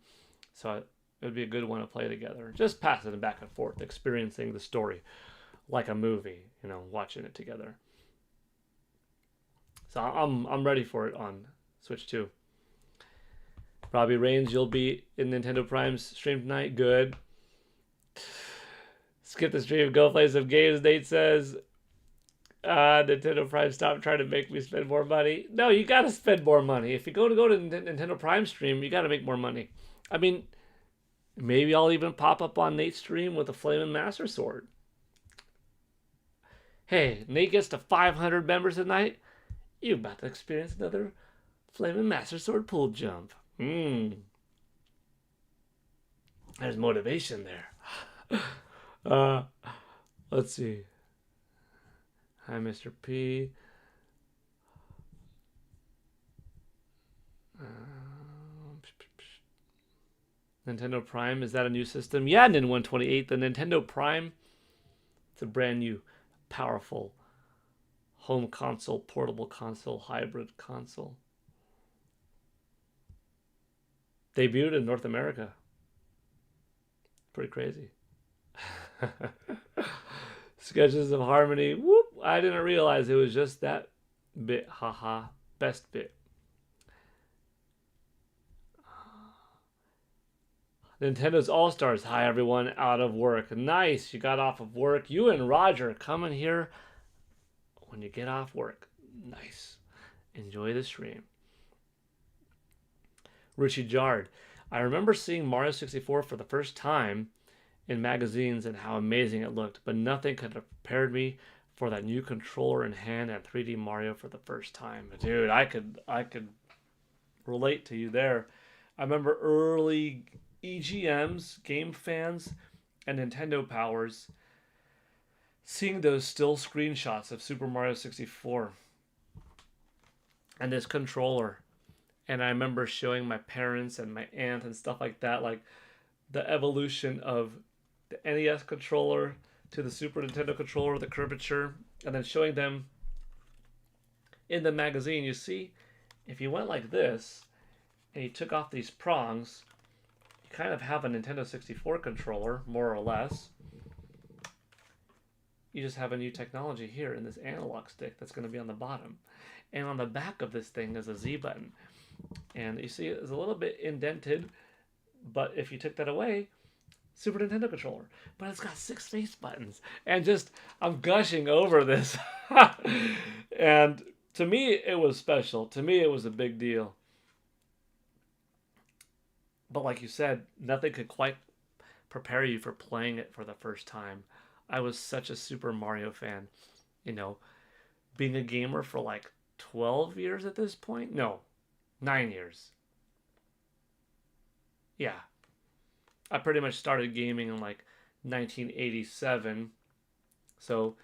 Speaker 1: So it would be a good one to play together. Just passing it back and forth, experiencing the story like a movie, you know, watching it together. So I'm ready for it on Switch 2. Robbie Reigns, you'll be in Nintendo Prime's stream tonight. Good. Skip the stream, go play some games, Nate says. Nintendo Prime, stop trying to make me spend more money. No, you gotta spend more money. If you go to Nintendo Prime stream, you gotta make more money. I mean, maybe I'll even pop up on Nate's stream with a Flaming Master Sword. Hey, Nate gets to 500 members a night. You're about to experience another Flaming Master Sword pull jump. There's motivation there. uh, let's see. Hi, Mr. P. Nintendo Prime, is that a new system? Yeah, Nin 128. The Nintendo Prime, it's a brand new, powerful home console, portable console, hybrid console. Debuted in North America. Pretty crazy. Sketches of Harmony. Whoop! I didn't realize it was just that bit. Haha. Best bit. Nintendo's All Stars. Hi, everyone. Out of work. Nice. You got off of work. You and Roger coming here when you get off work. Nice. Enjoy the stream. Richie Jard. I remember seeing Mario 64 for the first time in magazines and how amazing it looked, but nothing could have prepared me for that new controller in hand and 3D Mario for the first time. Dude, I could relate to you there. I remember early EGMs, game fans, and Nintendo powers seeing those still screenshots of Super Mario 64 and this controller. And I remember showing my parents and my aunt and stuff like that, like the evolution of the NES controller to the Super Nintendo controller, the curvature, and then showing them in the magazine. You see, if you went like this and you took off these prongs, you kind of have a Nintendo 64 controller, more or less. You just have a new technology here in this analog stick that's going to be on the bottom. And on the back of this thing is a Z button. And you see it's a little bit indented, but if you took that away, Super Nintendo controller. But it's got 6 face buttons. And just, I'm gushing over this. And to me, it was special. To me, it was a big deal. But like you said, nothing could quite prepare you for playing it for the first time. I was such a Super Mario fan. You know, being a gamer for like 12 years at this point? No, 9 years. Yeah. I pretty much started gaming in like 1987. So,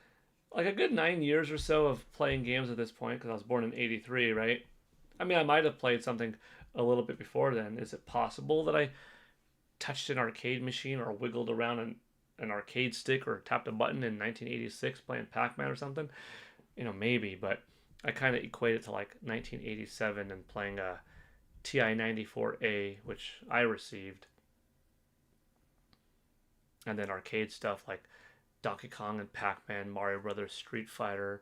Speaker 1: like a good 9 years or so of playing games at this point, because I was born in 83, right? I mean, I might have played something a little bit before then. Is it possible that I touched an arcade machine or wiggled around an arcade stick or tapped a button in 1986 playing Pac-Man or something? You know, maybe, but I kind of equate it to like 1987 and playing a TI-94A, which I received. And then arcade stuff like Donkey Kong and Pac-Man, Mario Brothers, Street Fighter,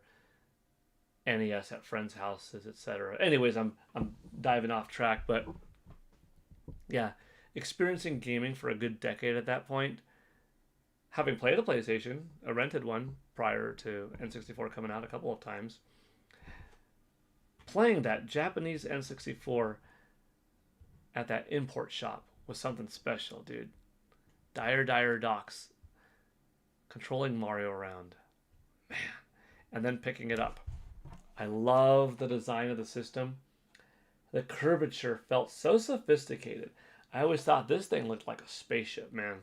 Speaker 1: NES at friends' houses, etc. Anyways, I'm diving off track, but yeah, experiencing gaming for a good decade at that point, having played a PlayStation, a rented one prior to N64 coming out a couple of times, playing that Japanese N64 at that import shop was something special, dude. Dire Docks controlling Mario around, man, and then picking it up. I love the design of the system. The curvature felt so sophisticated. I always thought this thing looked like a spaceship, man.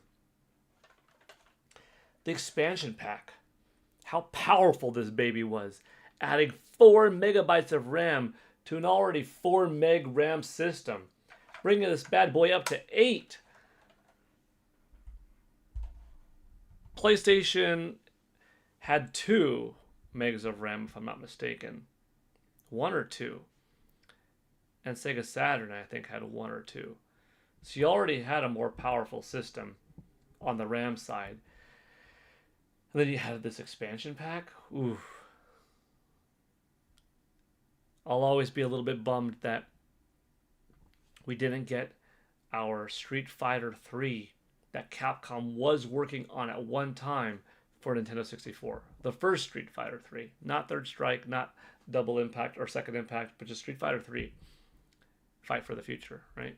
Speaker 1: The expansion pack. How powerful this baby was. Adding 4 megabytes of RAM to an already 4 meg RAM system. Bringing this bad boy up to 8. PlayStation had 2 megs of RAM, if I'm not mistaken. 1 or 2. And Sega Saturn, I think, had 1 or 2. So you already had a more powerful system on the RAM side. And then you had this expansion pack. Ooh. I'll always be a little bit bummed that we didn't get our Street Fighter 3 that Capcom was working on at one time for Nintendo 64. The first Street Fighter 3. Not Third Strike, not Double Impact or Second Impact, but just Street Fighter 3. Fight for the future, right?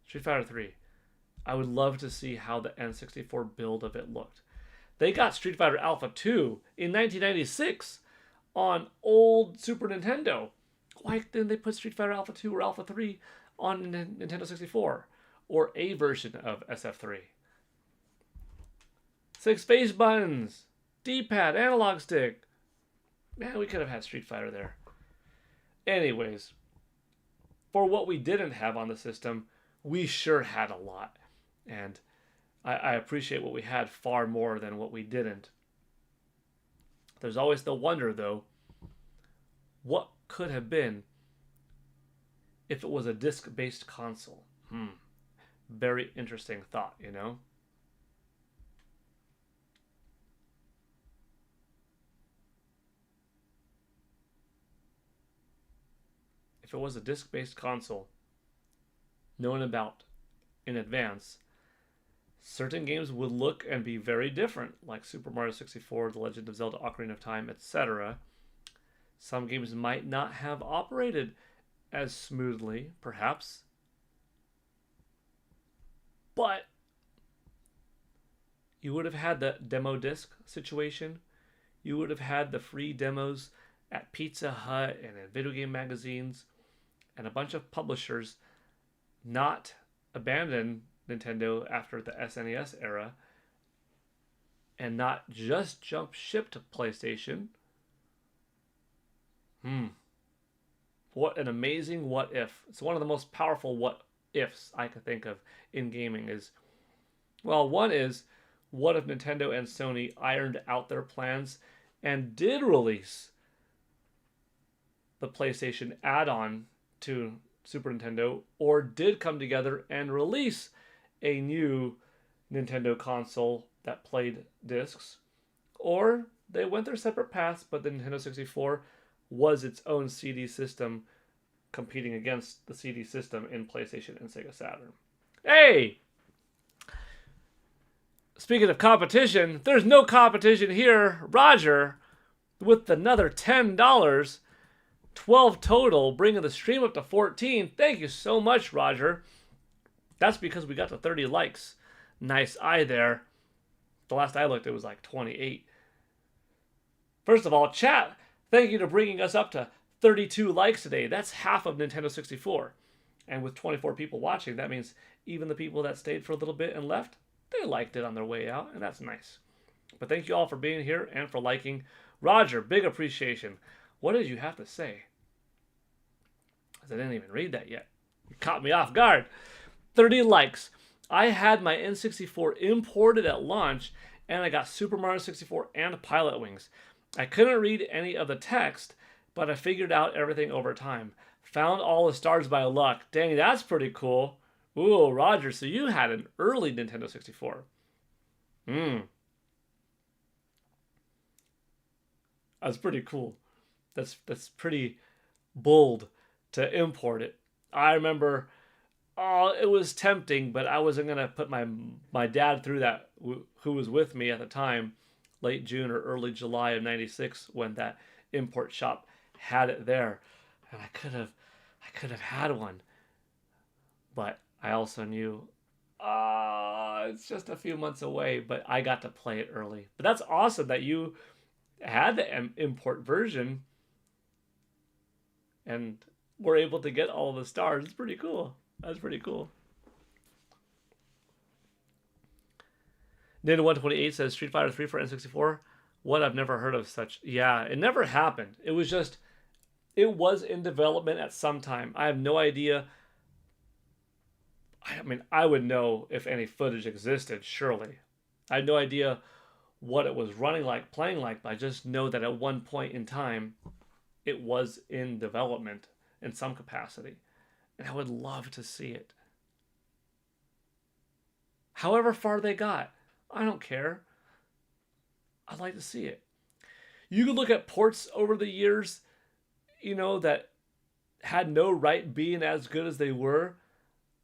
Speaker 1: Street Fighter 3. I would love to see how the N64 build of it looked. They got Street Fighter Alpha 2 in 1996 on old Super Nintendo. Why didn't they put Street Fighter Alpha 2 or Alpha 3 on Nintendo 64? Or a version of SF3? 6 space buttons, D-pad, analog stick. Man, we could have had Street Fighter there. Anyways, for what we didn't have on the system, we sure had a lot. And I appreciate what we had far more than what we didn't. There's always the wonder, though, what could have been if it was a disc-based console? Very interesting thought, you know? If it was a disc-based console, known about in advance, certain games would look and be very different, like Super Mario 64, The Legend of Zelda Ocarina of Time, etc. Some games might not have operated as smoothly, perhaps, but you would have had the demo disc situation. You would have had the free demos at Pizza Hut and in video game magazines, and a bunch of publishers not abandon Nintendo after the SNES era and not just jump ship to PlayStation. What an amazing what if. It's one of the most powerful what ifs I could think of in gaming is, well, one is, what if Nintendo and Sony ironed out their plans and did release the PlayStation add-on to Super Nintendo, or did come together and release a new Nintendo console that played discs, or they went their separate paths, but the Nintendo 64 was its own CD system competing against the CD system in PlayStation and Sega Saturn. Hey! Speaking of competition, there's no competition here. Roger, with another $10, 12 total, bringing the stream up to 14. Thank you so much, Roger. That's because we got to 30 likes. Nice eye there. The last I looked, it was like 28. First of all, chat, thank you for bringing us up to 32 likes today. That's half of Nintendo 64. And with 24 people watching, that means even the people that stayed for a little bit and left, they liked it on their way out, and that's nice. But thank you all for being here and for liking. Roger, big appreciation. What did you have to say? I didn't even read that yet. You caught me off guard. 30 likes. I had my N64 imported at launch, and I got Super Mario 64 and Pilot Wings. I couldn't read any of the text, but I figured out everything over time. Found all the stars by luck. Dang, that's pretty cool. Ooh, Roger, so you had an early Nintendo 64. That's pretty cool. That's pretty bold to import it. I remember, it was tempting, but I wasn't going to put my dad through that, who was with me at the time, late June or early July of 96, when that import shop had it there. And I could have had one. But I also knew, it's just a few months away, but I got to play it early. But that's awesome that you had the import version and were able to get all the stars. It's pretty cool. That's pretty cool. Nintendo128 says Street Fighter 3 for N64. What? I've never heard of such. Yeah, it never happened. It was in development at some time. I have no idea. I mean, I would know if any footage existed, surely. I had no idea what it was running like, playing like, but I just know that at one point in time, it was in development in some capacity. And I would love to see it. However far they got, I don't care. I'd like to see it. You could look at ports over the years, that had no right being as good as they were.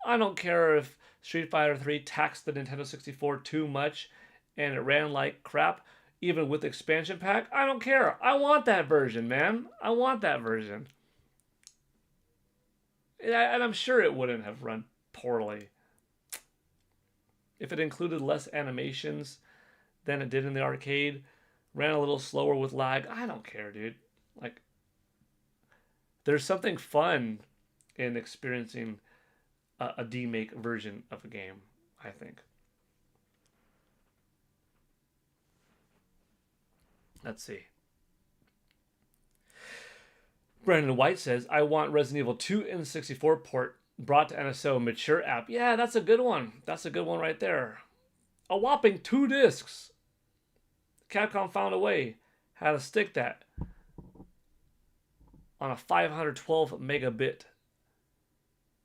Speaker 1: I don't care if Street Fighter 3 taxed the Nintendo 64 too much and it ran like crap, even with the expansion pack. I don't care. I want that version, man. I want that version. And I'm sure it wouldn't have run poorly. If it included less animations, than it did in the arcade. Ran a little slower with lag. I don't care, dude. Like, there's something fun in experiencing a demake version of a game, I think. Let's see. Brandon White says, I want Resident Evil 2 N64 port brought to NSO mature app. Yeah, that's a good one. That's a good one right there. A whopping 2 discs. Capcom found a way how to stick that on a 512 megabit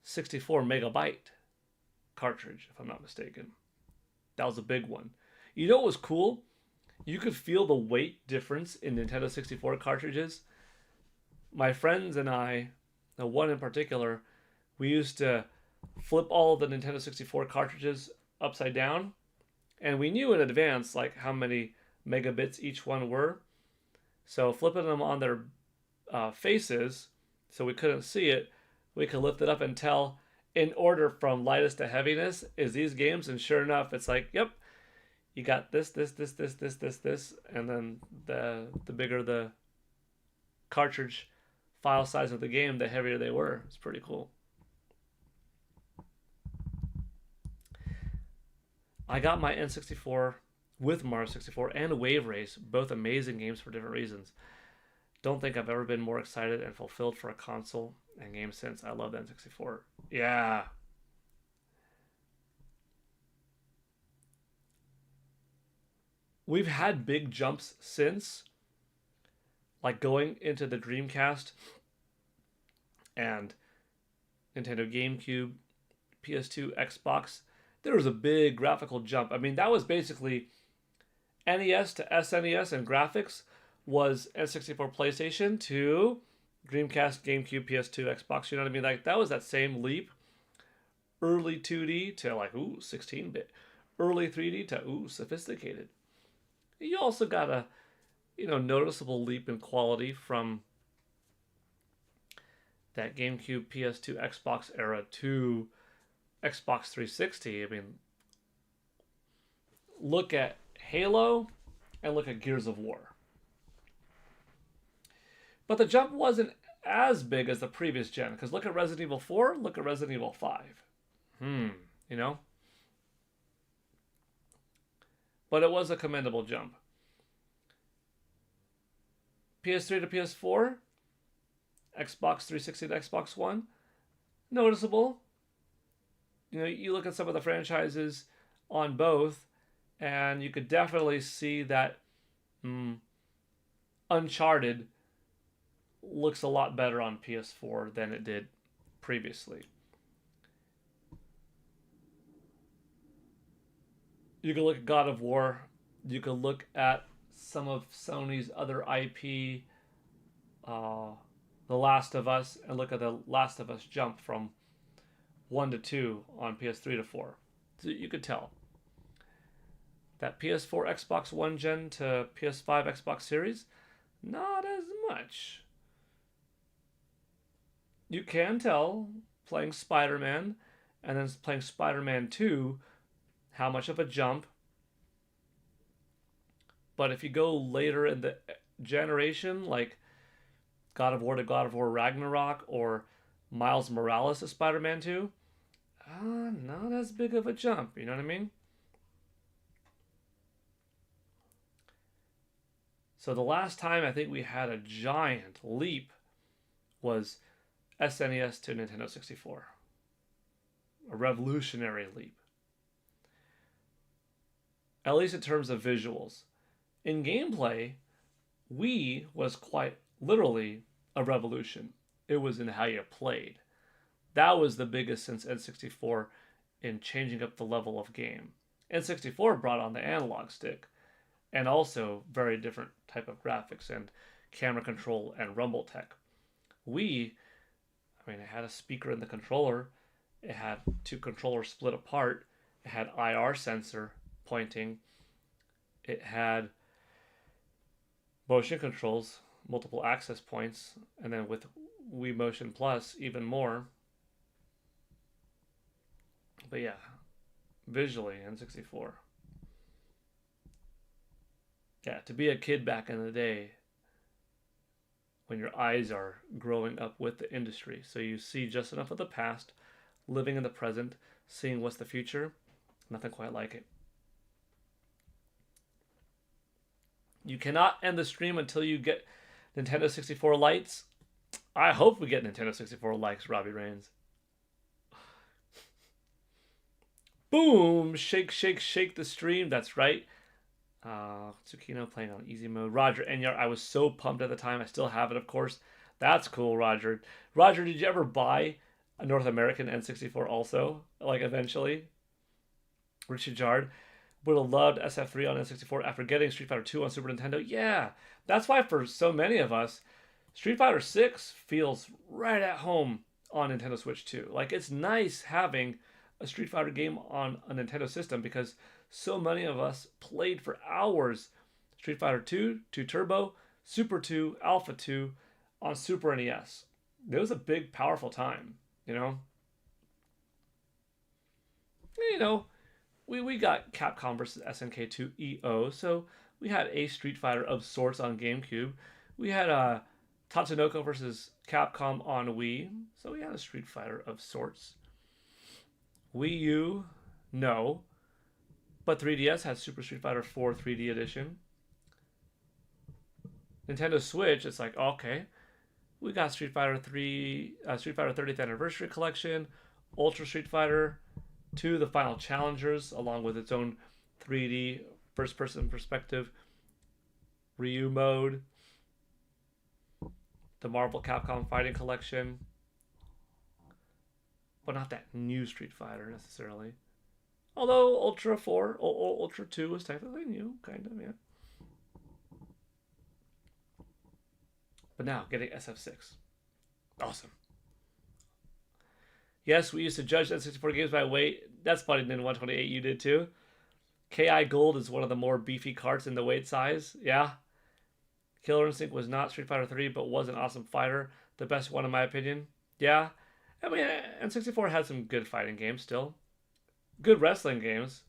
Speaker 1: 64 megabyte cartridge, if I'm not mistaken. That was a big one. You know what was cool? You could feel the weight difference in Nintendo 64 cartridges. My friends and I, the one in particular, we used to flip all of the Nintendo 64 cartridges upside down, and we knew in advance like how many megabits each one were. So flipping them on their faces, so we couldn't see it, we could lift it up and tell in order from lightest to heaviness is these games, and sure enough, it's like, yep, you got this, and then the bigger the cartridge file size of the game, the heavier they were. It's pretty cool. I got my N64 with Mario 64 and Wave Race, both amazing games for different reasons. Don't think I've ever been more excited and fulfilled for a console and game since. I love the N64. Yeah. We've had big jumps since, like going into the Dreamcast and Nintendo GameCube, PS2, Xbox. There was a big graphical jump. I mean, that was basically NES to SNES and graphics was N64 PlayStation to Dreamcast, GameCube, PS2, Xbox. You know what I mean? Like, that was that same leap. Early 2D to like, ooh, 16-bit. Early 3D to, ooh, sophisticated. You also got a, noticeable leap in quality from that GameCube, PS2, Xbox era to Xbox 360. I mean, look at Halo and look at Gears of War. But the jump wasn't as big as the previous gen, because look at Resident Evil 4, look at Resident Evil 5. You know? But it was a commendable jump. PS3 to PS4, Xbox 360 to Xbox One, noticeable. You look at some of the franchises on both, and you could definitely see that Uncharted looks a lot better on PS4 than it did previously. You can look at God of War. You can look at some of Sony's other IP, The Last of Us, and look at The Last of Us jump from 1 to 2 on PS3 to 4. So you could tell. That PS4 Xbox One gen to PS5 Xbox Series, not as much. You can tell playing Spider-Man and then playing Spider-Man 2 how much of a jump. But if you go later in the generation, like God of War to God of War Ragnarok or Miles Morales to Spider-Man 2, not as big of a jump, you know what I mean? So the last time I think we had a giant leap was SNES to Nintendo 64. A revolutionary leap. At least in terms of visuals. In gameplay, Wii was quite literally a revolution. It was in how you played. That was the biggest since N64 in changing up the level of game. N64 brought on the analog stick, and also very different type of graphics and camera control and rumble tech. Wii, it had a speaker in the controller. It had two controllers split apart. It had IR sensor pointing. It had motion controls, multiple access points, and then with Wii Motion Plus, even more. But yeah, visually, N64. Yeah, to be a kid back in the day when your eyes are growing up with the industry. So you see just enough of the past, living in the present, seeing what's the future. Nothing quite like it. You cannot end the stream until you get Nintendo 64 lights. I hope we get Nintendo 64 likes, Robbie Reigns. Boom! Shake, shake, shake the stream. That's right. Tsukino playing on easy mode. Roger Enyar, I was so pumped at the time. I still have it, of course. That's cool, Roger. Roger, did you ever buy a North American N64 also? Like, eventually? Richie Jard would have loved SF3 on N64 after getting Street Fighter 2 on Super Nintendo. Yeah, that's why for so many of us, Street Fighter 6 feels right at home on Nintendo Switch 2. Like, it's nice having a Street Fighter game on a Nintendo system because so many of us played for hours Street Fighter 2, 2 Turbo, Super 2, Alpha 2 on Super NES. It was a big, powerful time, you know? You know, we got Capcom versus SNK2 EO, so we had a Street Fighter of sorts on GameCube. We had Tatsunoko versus Capcom on Wii, so we had a Street Fighter of sorts. Wii U, no. But 3DS had Super Street Fighter 4 3D Edition. Nintendo Switch, it's like, okay, we got Street Fighter 30th Anniversary Collection, Ultra Street Fighter 2, The Final Challengers, along with its own 3D first-person perspective Ryu mode, the Marvel Capcom Fighting Collection, but not that new Street Fighter necessarily. Although Ultra 4, Ultra 2 was technically new, kind of, yeah. But now, getting SF6. Awesome. Yes, we used to judge N64 games by weight. That's funny, Nin 128, you did too. KI Gold is one of the more beefy carts in the weight size. Yeah. Killer Instinct was not Street Fighter 3, but was an awesome fighter. The best one in my opinion. Yeah. I mean, N64 had some good fighting games still. Good wrestling games.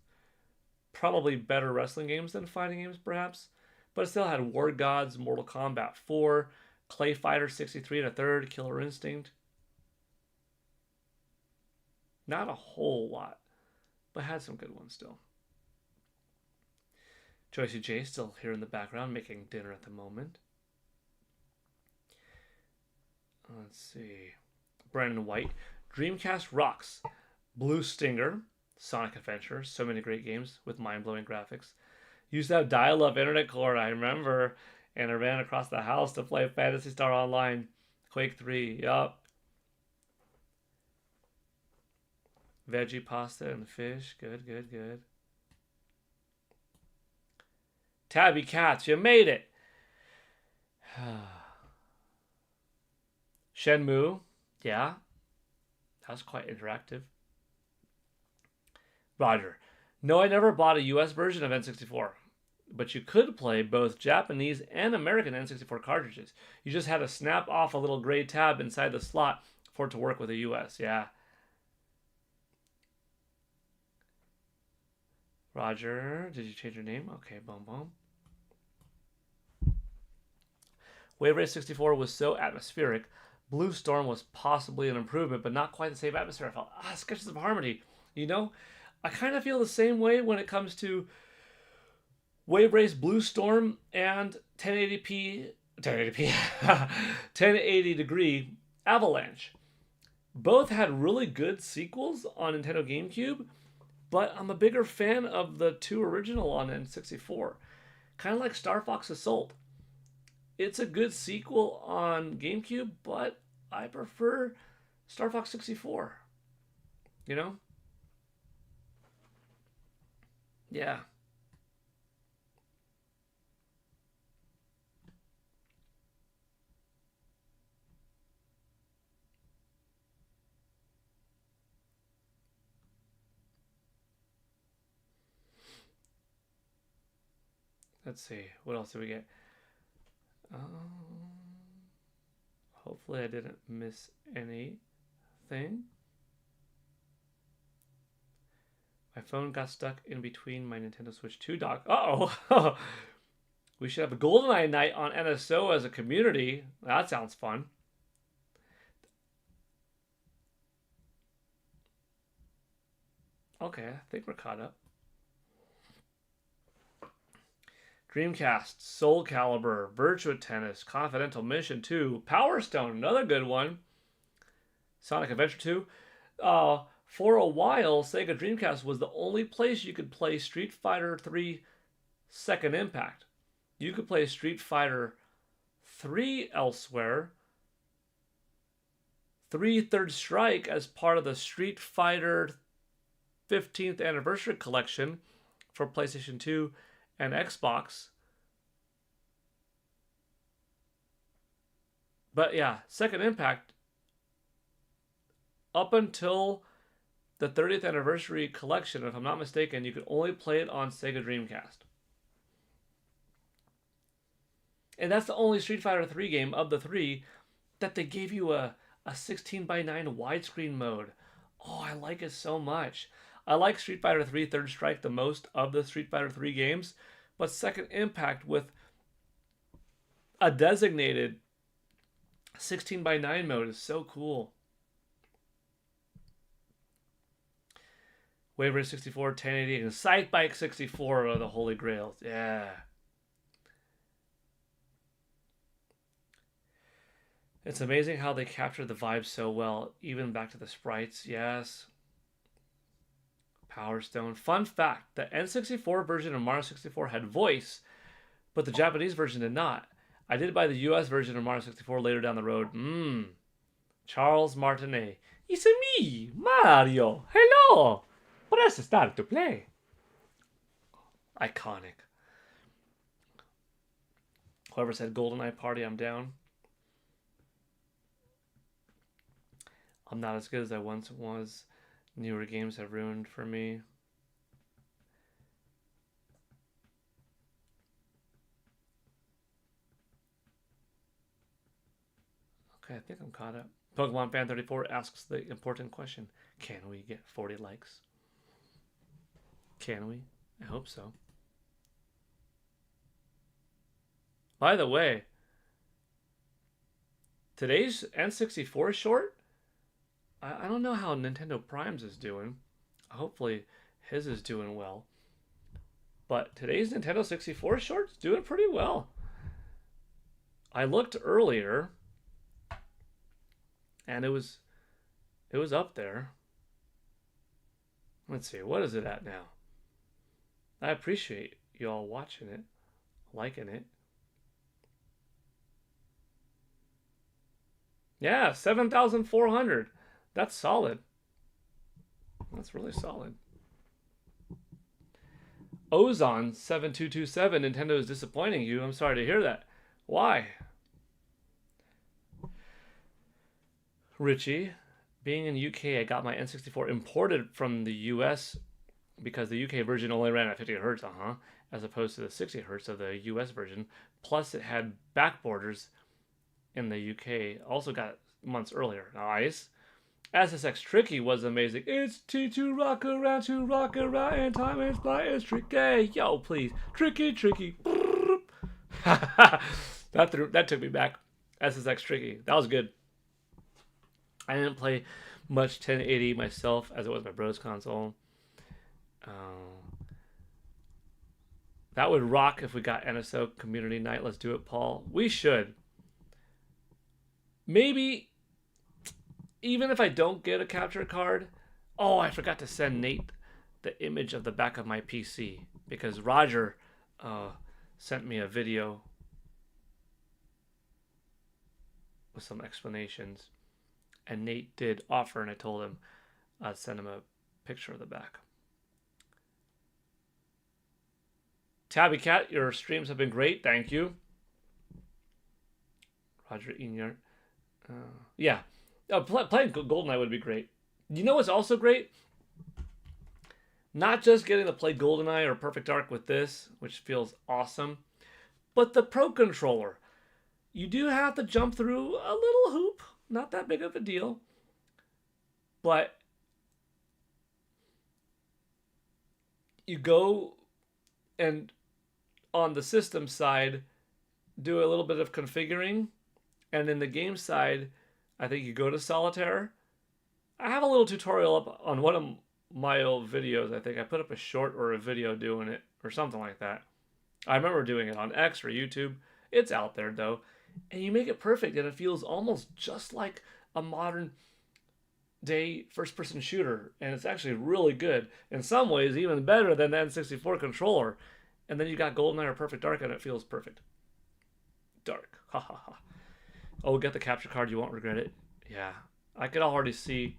Speaker 1: Probably better wrestling games than fighting games, perhaps. But it still had War Gods, Mortal Kombat 4, Clay Fighter 63 and a third, Killer Instinct. Not a whole lot, but had some good ones still. Joycey J still here in the background making dinner at the moment. Let's see. Brandon White. Dreamcast rocks. Blue Stinger. Sonic Adventure. So many great games with mind-blowing graphics. Used to have dial-up internet cord, I remember. And I ran across the house to play Phantasy Star Online. Quake 3. Yup. Veggie pasta and fish. Good, good, good. Tabby Cats, you made it! Shenmue. Yeah. That was quite interactive. Roger. No, I never bought a US version of N64. But you could play both Japanese and American N64 cartridges. You just had to snap off a little gray tab inside the slot for it to work with the US. Yeah. Roger, did you change your name? Okay, boom, boom. Wave Race 64 was so atmospheric. Blue Storm was possibly an improvement, but not quite the same atmosphere. I felt, Sketches of Harmony. You know, I kind of feel the same way when it comes to Wave Race Blue Storm and 1080 degree Avalanche. Both had really good sequels on Nintendo GameCube, but I'm a bigger fan of the two original on N64. Kind of like Star Fox Assault. It's a good sequel on GameCube, but I prefer Star Fox 64. You know? Yeah. Let's see. What else did we get? Hopefully I didn't miss anything. My phone got stuck in between my Nintendo Switch 2 dock. Uh-oh! We should have a GoldenEye night on NSO as a community. That sounds fun. Okay, I think we're caught up. Dreamcast, Soul Calibur, Virtua Tennis, Confidential Mission 2, Power Stone, another good one. Sonic Adventure 2. For a while, Sega Dreamcast was the only place you could play Street Fighter 3 Second Impact. You could play Street Fighter 3 elsewhere. 3 Third Strike as part of the Street Fighter 15th Anniversary Collection for PlayStation 2 and Xbox. But yeah, Second Impact, up until the 30th Anniversary Collection, if I'm not mistaken, you could only play it on Sega Dreamcast. And that's the only Street Fighter 3 game of the three that they gave you a 16:9 widescreen mode. Oh, I like it so much. I like Street Fighter 3 Third Strike the most of the Street Fighter 3 games, but Second Impact with a designated 16:9 mode is so cool. Wave Race 64, 1080, and Sight Bike 64 are the holy grails. Yeah. It's amazing how they captured the vibe so well, even back to the sprites. Yes. Power Stone. Fun fact, the N64 version of Mario 64 had voice, but the Japanese version did not. I did buy the US version of Mario 64 later down the road. Charles Martinet. It's me, Mario. Hello. Press start to play. Iconic. Whoever said GoldenEye Party, I'm down. I'm not as good as I once was. Newer games have ruined for me. Okay, I think I'm caught up. Pokemon Fan 34 asks the important question. Can we get 40 likes? Can we? I hope so. By the way, today's N64 short, I don't know how Nintendo Prime's is doing. Hopefully his is doing well. But today's Nintendo 64 short's doing pretty well. I looked earlier and it was up there. Let's see, what is it at now? I appreciate you all watching it, liking it. Yeah, 7,400. That's solid. That's really solid. Ozon 7227, Nintendo is disappointing you. I'm sorry to hear that. Why? Richie, being in the UK, I got my N64 imported from the US because the UK version only ran at 50 hertz, as opposed to the 60 hertz of the US version. Plus, it had back borders in the UK. Also got months earlier. Nice. SSX Tricky was amazing. It's T to rock around, and time and fly is tricky. Yo, please. Tricky. that took me back. SSX Tricky. That was good. I didn't play much 1080 myself, as it was my bro's console. That would rock if we got NSO Community Night. Let's do it, Paul. We should. Maybe, even if I don't get a capture card, I forgot to send Nate the image of the back of my PC because Roger sent me a video with some explanations, and Nate did offer, and I told him I'd send him a picture of the back. Tabby Cat, your streams have been great. Thank you. Roger Inyart. Yeah. Playing GoldenEye would be great. You know what's also great? Not just getting to play GoldenEye or Perfect Dark with this, which feels awesome, but the Pro Controller. You do have to jump through a little hoop. Not that big of a deal. But you go and on the system side, do a little bit of configuring, and in the game side, I think you go to solitaire. I have a little tutorial up on one of my old videos. I think I put up a short or a video doing it or something like that. I remember doing it on X or YouTube. It's out there though. And you make it perfect and it feels almost just like a modern day first-person shooter. And it's actually really good. In some ways, even better than the N64 controller. And then you got GoldenEye or Perfect Dark and it feels perfect. Dark. Ha ha ha. Oh, get the capture card. You won't regret it. Yeah. I could already see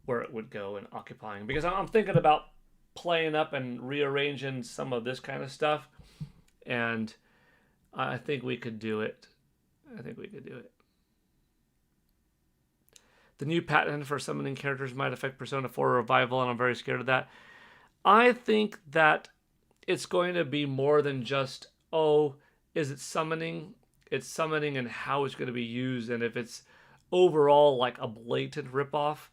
Speaker 1: where it would go in occupying. Because I'm thinking about playing up and rearranging some of this kind of stuff. And I think we could do it. The new patent for summoning characters might affect Persona 4 Revival, and I'm very scared of that. I think that it's going to be more than just, oh, is it summoning? It's summoning and how it's going to be used. And if it's overall like a blatant ripoff,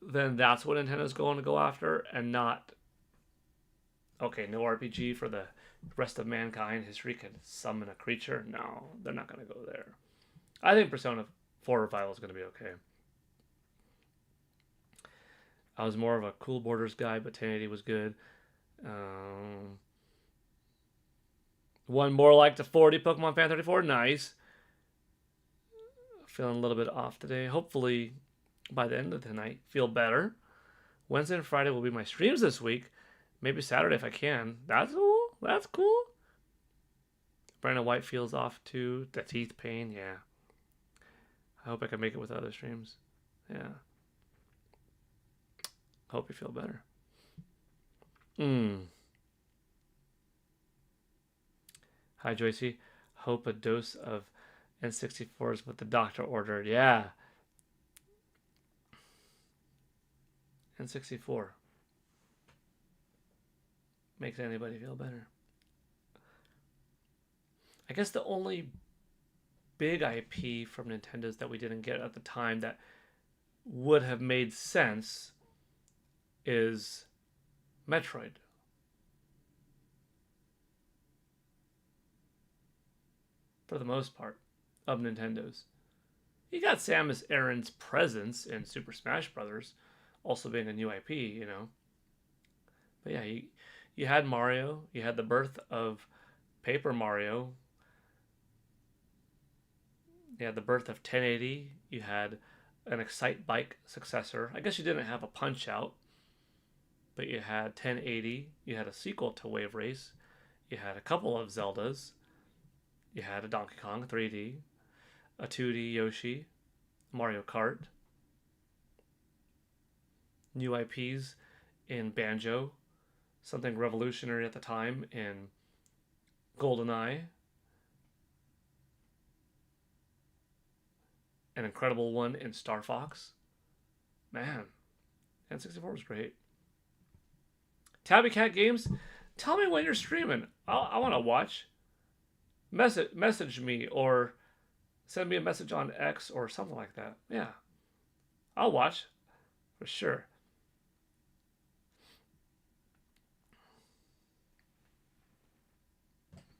Speaker 1: then that's what Nintendo's going to go after, and not, okay, no RPG for the rest of mankind. History can summon a creature. No, they're not going to go there. I think Persona 4 Revival is going to be okay. I was more of a Cool Borders guy, but 1080 was good. One more like the 40 Pokemon Fan 34. Nice. Feeling a little bit off today. Hopefully, by the end of the night, feel better. Wednesday and Friday will be my streams this week. Maybe Saturday if I can. That's cool. That's cool. Brandon White feels off too. The teeth pain. Yeah. I hope I can make it with other streams. Yeah. Hope you feel better. Hi, Joycey. Hope a dose of N64 is what the doctor ordered. Yeah. N64. Makes anybody feel better. I guess the only big IP from Nintendo's that we didn't get at the time that would have made sense is Metroid. For the most part, of Nintendo's. You got Samus Aran's presence in Super Smash Bros., also being a new IP, you know. But yeah, you had Mario, you had the birth of Paper Mario, you had the birth of 1080, you had an Excite Bike successor. I guess you didn't have a Punch Out, but you had 1080, you had a sequel to Wave Race, you had a couple of Zeldas, you had a Donkey Kong 3D, a 2D Yoshi, Mario Kart, new IPs in Banjo, something revolutionary at the time in GoldenEye, an incredible one in Star Fox. Man, N64 was great. Tabby Cat Games, tell me when you're streaming. I want to watch. Message me or send me a message on X or something like that. Yeah, I'll watch for sure.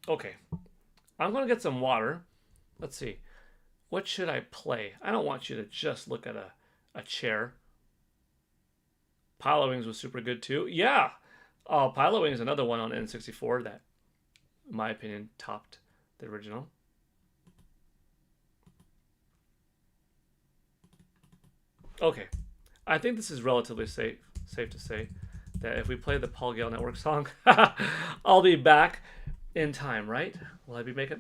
Speaker 1: Okay, I'm going to get some water. Let's see. What should I play? I don't want you to just look at a chair. Pilot was super good too. Yeah, Pilot another one on N64 that, in my opinion, topped the original. Okay, I think this is relatively safe to say that if we play the Paul Gale Network song, I'll be back in time, right? We'll be back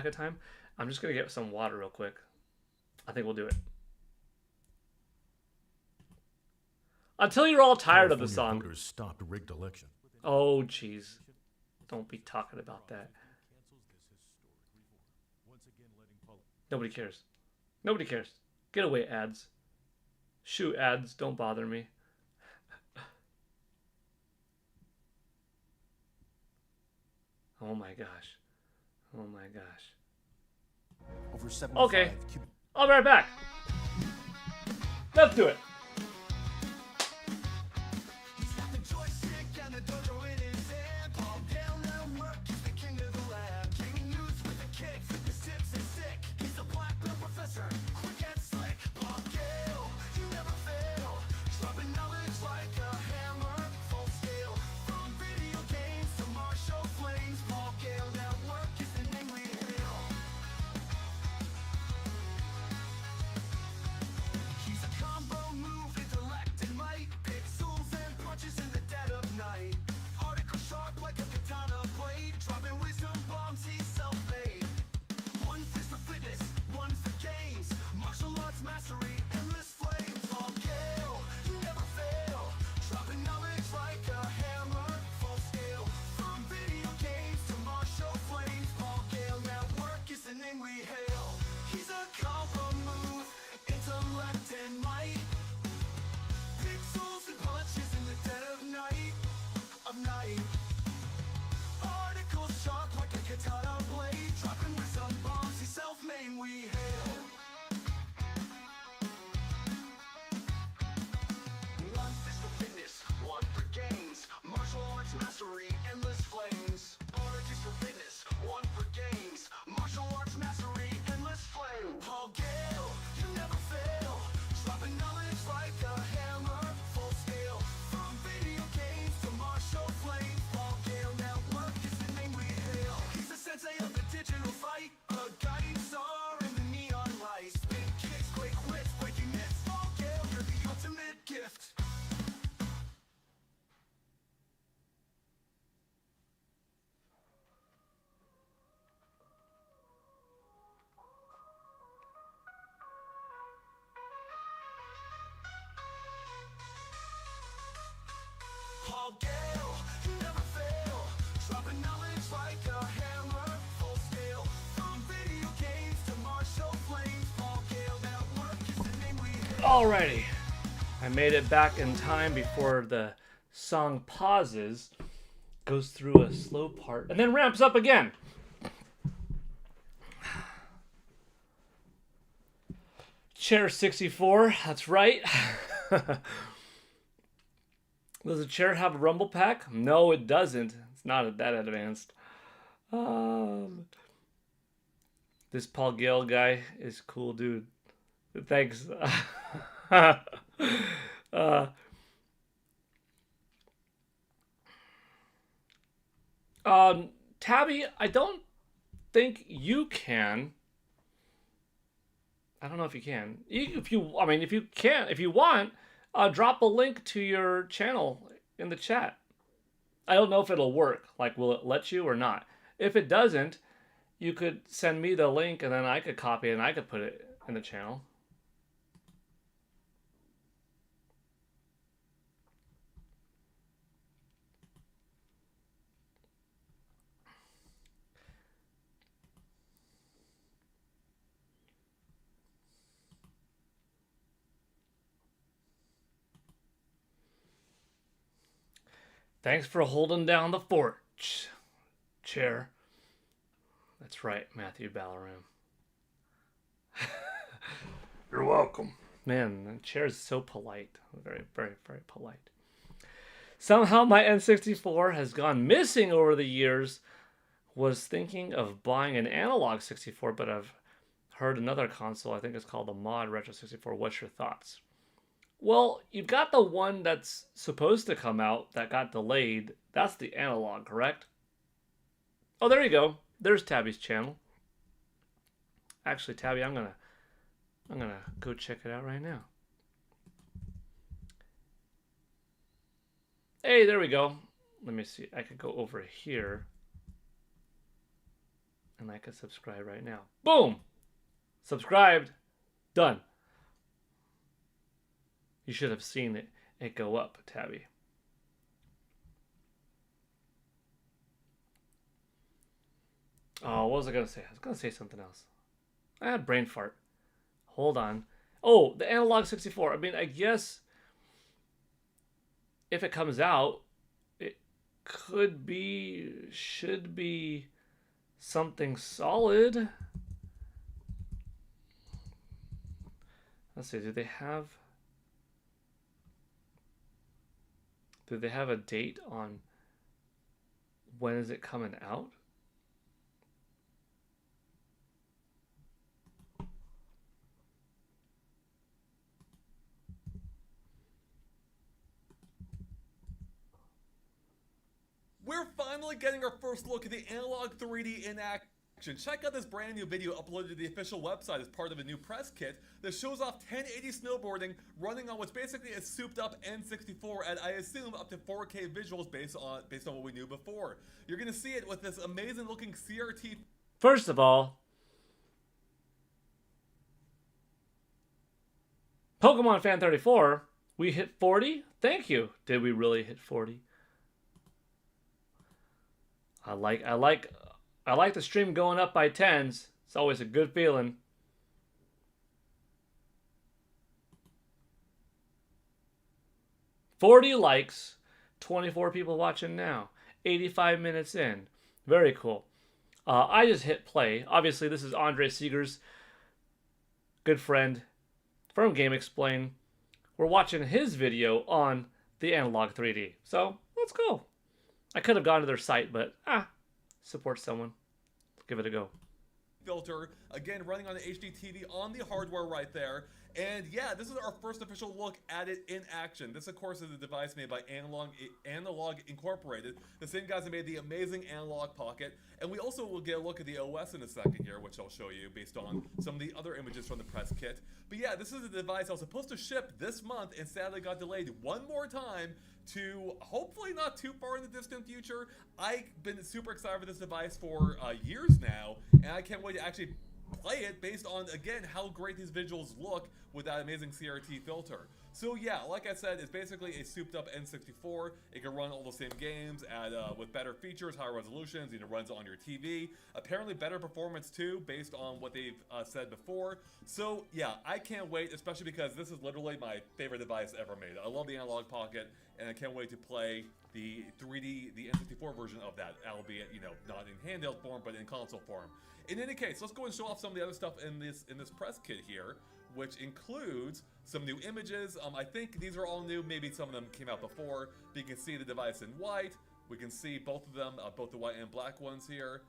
Speaker 1: in time. I'm just gonna get some water real quick. I think we'll do it. Until you're all tired of the song.
Speaker 2: Voters stopped rigged election.
Speaker 1: Oh, jeez. Don't be talking about that. Nobody cares. Nobody cares. Get away, ads. Shoo, ads. Don't bother me. Oh my gosh. Oh my gosh. Okay. I'll be right back. Let's do it.
Speaker 2: name we hail. He's a combo move, intellect and might. Pixels and punches in the dead of night. Articles sharp like a katana blade, dropping wisdom bombs. He's self-made we hail. One fist for fitness, one for gains. Martial arts mastery, endless flames. Art is for fitness, one for gains. Martial arts mastery, endless flames. Paul Gale, you never fail. Dropping knowledge like a hammer, full scale. From video games to martial flames. Paul Gale Network is the name we hail. He's the sensei of the digital fight, a guiding star in the neon lights. Spin kicks, quick wits, breaking myths. Paul Gale, you're the ultimate gift. Paul Gale, you never fail. Dropping knowledge like a hammer, full scale. From video games to martial flames. Paul Gale Network is the name we hail.
Speaker 1: Alrighty. I made it back in time before the song pauses, goes through a slow part, and then ramps up again. Chair 64, that's right. Does the chair have a rumble pack? No, it doesn't. It's not that advanced. This Paul Gale guy is cool, dude. Thanks. Tabby, I don't think you can. I don't know if you can. If you want, drop a link to your channel in the chat. I don't know if it'll work. Like, will it let you or not? If it doesn't, you could send me the link and then I could copy it and I could put it in the channel. Thanks for holding down the fort, chair. That's right, Matthew Ballaram. You're welcome. Man, the chair is so polite. Very, very, very polite. Somehow my N64 has gone missing over the years. Was thinking of buying an analog 64, but I've heard another console, I think it's called the Mod Retro 64. What's your thoughts? Well, you've got the one that's supposed to come out that got delayed. That's the analog, correct? Oh, there you go. There's Tabby's channel. Actually, Tabby, I'm gonna go check it out right now. Hey, there we go. Let me see. I could go over here and I could subscribe right now. Boom! Subscribed. Done. You should have seen it go up, Tabby. Oh, what was I going to say? I was going to say something else. I had brain fart. Hold on. Oh, the Analog 64. I mean, I guess if it comes out, it should be something solid. Let's see, do they have a date on when is it coming out?
Speaker 3: We're finally getting our first look at the Analog 3D in action. Check out this brand new video uploaded to the official website as part of a new press kit that shows off 1080 snowboarding running on what's basically a souped up N64 and I assume up to 4K visuals based on what we knew before. You're going to see it with this amazing looking CRT.
Speaker 1: First of all, Pokemon Fan 34, we hit 40? Thank you. Did we really hit 40? I like the stream going up by tens. It's always a good feeling. "40 likes, 24 people watching now, 85 minutes in." Very cool. I just hit play. Obviously, this is Andre Seeger's good friend from Game Explain. We're watching his video on the Analog 3D. So, let's go. I could have gone to their site, but support someone. Let's give it a go.
Speaker 3: Filter, again running on the HD TV on the hardware right there. And yeah, this is our first official look at it in action. This, of course, is a device made by Analog Incorporated, the same guys that made the amazing Analog Pocket. And we also will get a look at the OS in a second here, which I'll show you based on some of the other images from the press kit. But yeah, this is a device that was supposed to ship this month and sadly got delayed one more time to hopefully not too far in the distant future. I've been super excited for this device for years now, and I can't wait to actually play it based on, again, how great these visuals look with that amazing CRT filter. So yeah, like I said, it's basically a souped up N64. It can run all the same games with better features, higher resolutions. It runs on your TV. Apparently better performance too, based on what they've said before. So yeah, I can't wait, especially because this is literally my favorite device ever made. I love the Analog Pocket, and I can't wait to play the N64 version of that, albeit, not in handheld form, but in console form. In any case, let's go and show off some of the other stuff in this press kit here, which includes some new images. I think these are all new. Maybe some of them came out before. But you can see the device in white. We can see both of them, both the white and black ones here.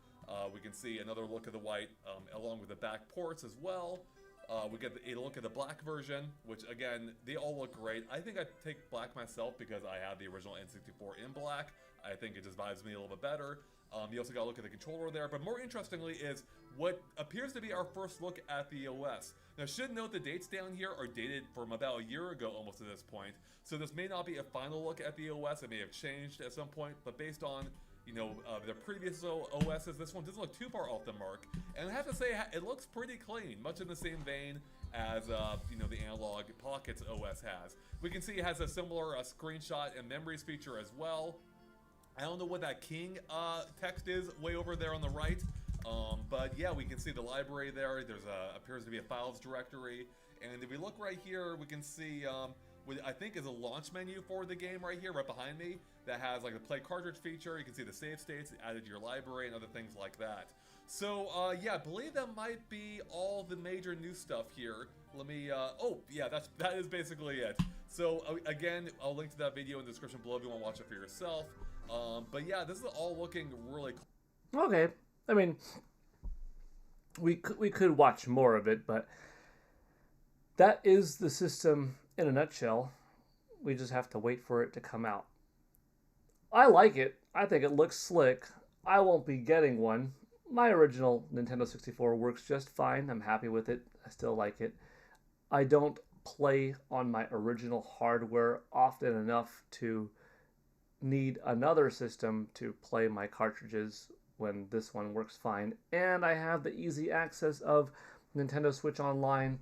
Speaker 3: We can see another look at the white along with the back ports as well. We get a look at the black version, which again, they all look great. I think I'd take black myself because I have the original N64 in black. I think it just vibes me a little bit better. You also got a look at the controller there, but more interestingly is what appears to be our first look at the OS. Now, I should note the dates down here are dated from about a year ago almost to this point, so this may not be a final look at the OS. It may have changed at some point, but based on the previous OSs, this one doesn't look too far off the mark. And I have to say, it looks pretty clean, much in the same vein as the Analog Pocket's OS has. We can see it has a similar screenshot and memories feature as well. I don't know what that King text is way over there on the right, but yeah, we can see the library there. There's appears to be a files directory, and if we look right here, we can see what I think is a launch menu for the game right here, right behind me, that has like the play cartridge feature. You can see the save states added to your library and other things like that. So yeah, I believe that might be all the major new stuff here. Let me, oh yeah, that is basically it. So again, I'll link to that video in the description below if you want to watch it for yourself. But yeah, this is all looking really cool.
Speaker 1: Okay. I mean, we could watch more of it, but that is the system in a nutshell. We just have to wait for it to come out. I like it. I think it looks slick. I won't be getting one. My original Nintendo 64 works just fine. I'm happy with it. I still like it. I don't play on my original hardware often enough to need another system to play my cartridges when this one works fine. And I have the easy access of Nintendo Switch Online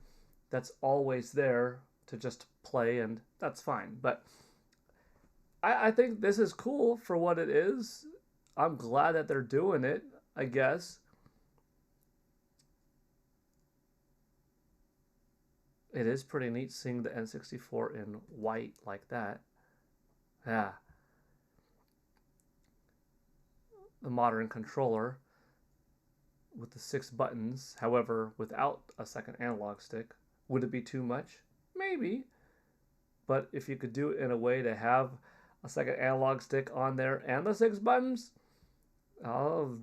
Speaker 1: that's always there to just play, and that's fine. But I think this is cool for what it is. I'm glad that they're doing it, I guess. It is pretty neat seeing the N64 in white like that. Yeah. The modern controller with the 6 buttons, however, without a second analog stick. Would it be too much? Maybe. But if you could do it in a way to have a second analog stick on there and the 6 buttons, oh,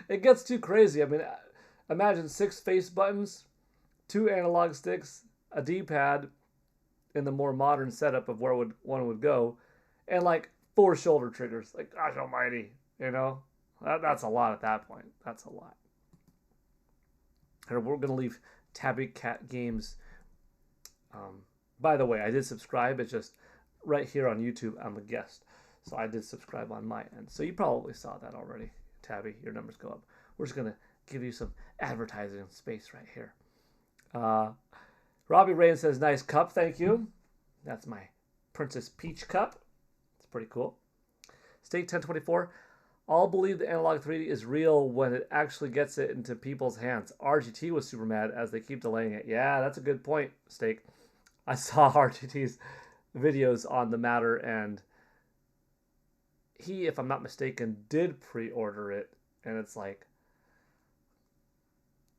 Speaker 1: it gets too crazy. I mean, imagine 6 face buttons, 2 analog sticks, a D-pad in the more modern setup of where one would go, and like 4 shoulder triggers. Like, gosh almighty, that's a lot at that point. That's a lot. And we're going to leave Tabby Cat Games. By the way, I did subscribe. It's just right here on YouTube, I'm a guest. So I did subscribe on my end. So you probably saw that already. Tabby, your numbers go up. We're just going to give you some advertising space right here. Robbie Rain says, nice cup, thank you. That's my Princess Peach cup. It's pretty cool. State 1024. I'll believe the analog 3D is real when it actually gets it into people's hands. RGT was super mad as they keep delaying it. Yeah, that's a good point, Steak. I saw RGT's videos on the matter, and he, if I'm not mistaken, did pre-order it, and it's like,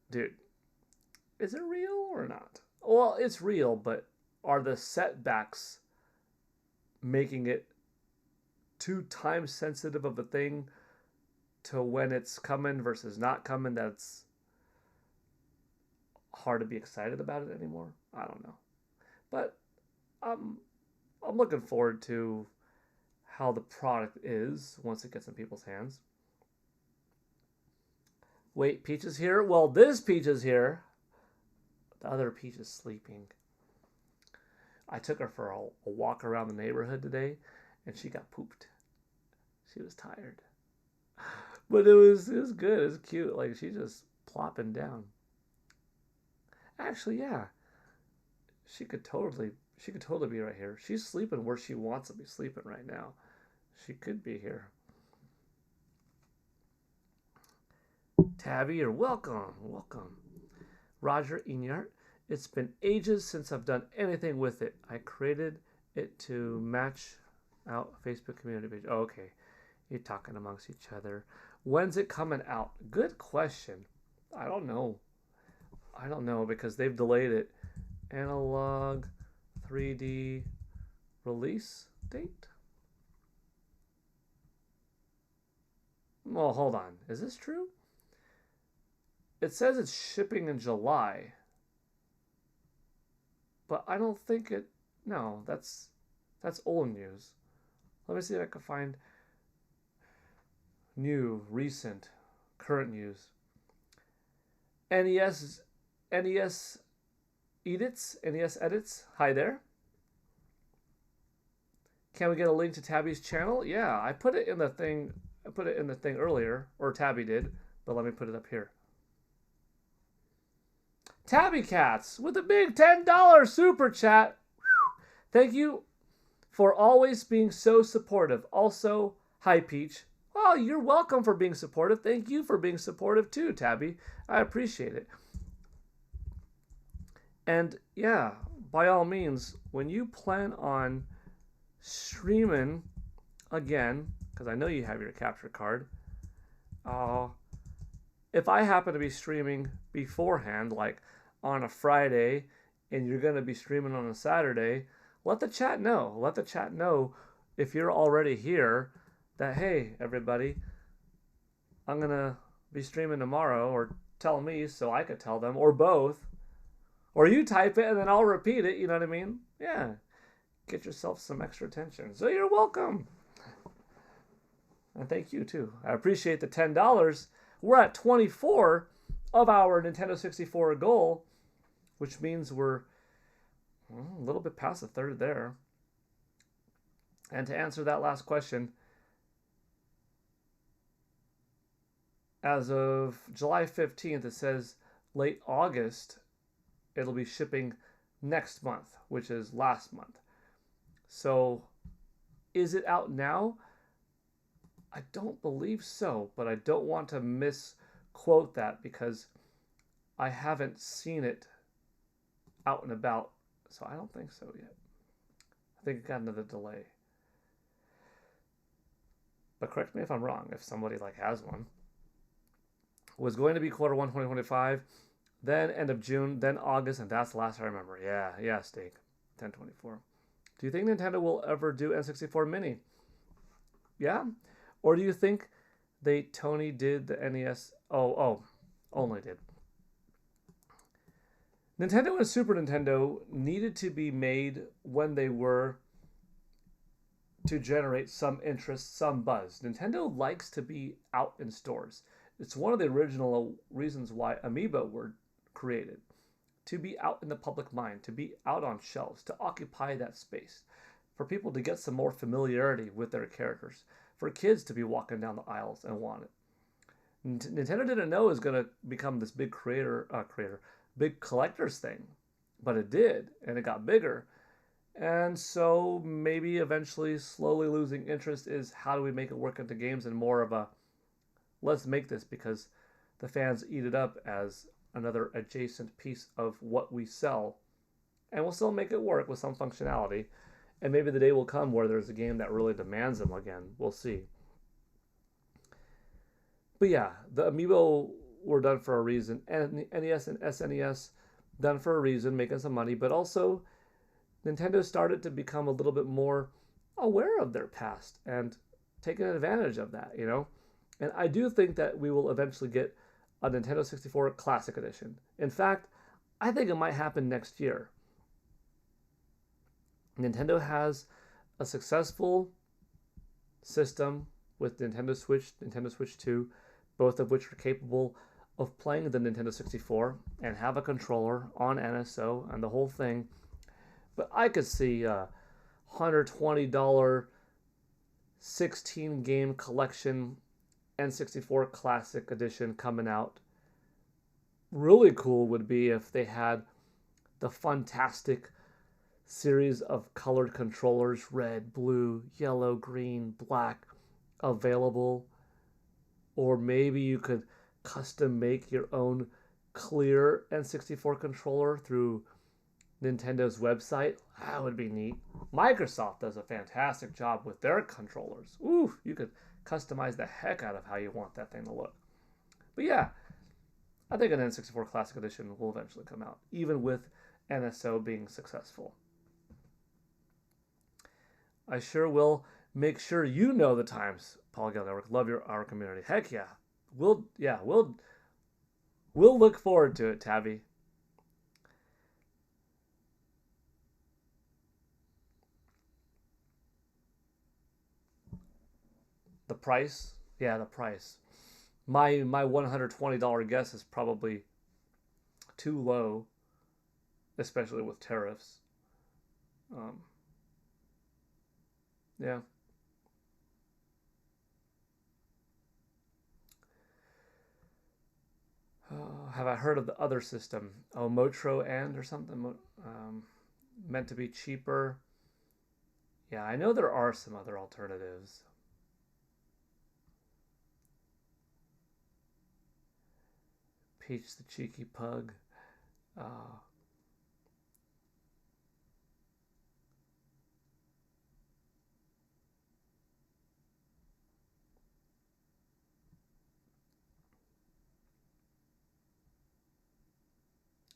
Speaker 1: dude, is it real or not? Well, it's real, but are the setbacks making it too time sensitive of a thing to when it's coming versus not coming that's hard to be excited about it anymore? I don't know. But I'm looking forward to how the product is once it gets in people's hands. Wait, Peach is here? Well, this Peach is here. The other Peach is sleeping. I took her for a walk around the neighborhood today, and she got pooped. She was tired. But it was good. It was cute. Like, she just plopping down. Actually, yeah. She could totally be right here. She's sleeping where she wants to be sleeping right now. She could be here. Tabby, you're welcome. Welcome. Roger Inyart. It's been ages since I've done anything with it. I created it to match out Facebook community page. Oh, okay. You're talking amongst each other. When's it coming out? Good question. I don't know. Because they've delayed it. Analog 3D release date? Well, hold on. Is this true? It says it's shipping in July. But I don't think it... No, that's old news. Let me see if I can find new, recent, current news. NES edits. Hi there. Can we get a link to Tabby's channel? Yeah, I put it in the thing. I put it in the thing earlier, or Tabby did, but let me put it up here. Tabby Cats with a big $10 super chat. Whew. Thank you for always being so supportive. Also, hi Peach. Oh, you're welcome for being supportive. Thank you for being supportive too, Tabby. I appreciate it. And yeah, by all means, when you plan on streaming again, because I know you have your capture card, if I happen to be streaming beforehand, like on a Friday, and you're going to be streaming on a Saturday, let the chat know. Let the chat know if you're already here that, hey, everybody, I'm going to be streaming tomorrow, or tell me so I could tell them, or both. Or you type it and then I'll repeat it, you know what I mean? Yeah. Get yourself some extra attention. So you're welcome. And thank you too. I appreciate the $10. We're at 24 of our Nintendo 64 goal, which means we're a little bit past a third there. And to answer that last question, as of July 15th, it says late August, it'll be shipping next month, which is last month. So, is it out now? I don't believe so, but I don't want to misquote that because I haven't seen it out and about, so I don't think so yet. I think it got another delay. But correct me if I'm wrong, if somebody has one. Was going to be Q1 2025, then end of June, then August, and that's the last I remember. Yeah, Steak. 10/24. Do you think Nintendo will ever do N64 Mini? Yeah? Or do you think Tony did the NES? Only did. Nintendo and Super Nintendo needed to be made when they were to generate some interest, some buzz. Nintendo likes to be out in stores. It's one of the original reasons why Amiibo were created. To be out in the public mind, to be out on shelves, to occupy that space, for people to get some more familiarity with their characters, for kids to be walking down the aisles and want it. Nintendo didn't know it was going to become this big big collector's thing, but it did, and it got bigger. And so maybe eventually slowly losing interest is how do we make it work into games in more of a let's make this because the fans eat it up as another adjacent piece of what we sell. And we'll still make it work with some functionality. And maybe the day will come where there's a game that really demands them again. We'll see. But yeah, the Amiibo were done for a reason. And NES and SNES done for a reason, making some money. But also, Nintendo started to become a little bit more aware of their past and taking advantage of that, you know? And I do think that we will eventually get a Nintendo 64 Classic Edition. In fact, I think it might happen next year. Nintendo has a successful system with Nintendo Switch 2, both of which are capable of playing the Nintendo 64 and have a controller on NSO and the whole thing. But I could see a $120 16 game collection N64 Classic Edition coming out. Really cool would be if they had the fantastic series of colored controllers, red, blue, yellow, green, black, available. Or maybe you could custom make your own clear N64 controller through Nintendo's website. That would be neat. Microsoft does a fantastic job with their controllers. Ooh, you could customize the heck out of how you want that thing to look. But yeah, I think an N64 Classic Edition will eventually come out, even with NSO being successful. I sure will make sure you know the times, Paul Gale Network. Love our community. Heck yeah. We'll look forward to it, Tabby. The price? Yeah, the price. My $120 guess is probably too low, especially with tariffs. Yeah. Have I heard of the other system? Oh, Motro and or something? Meant to be cheaper. Yeah, I know there are some other alternatives. Peach the cheeky pug.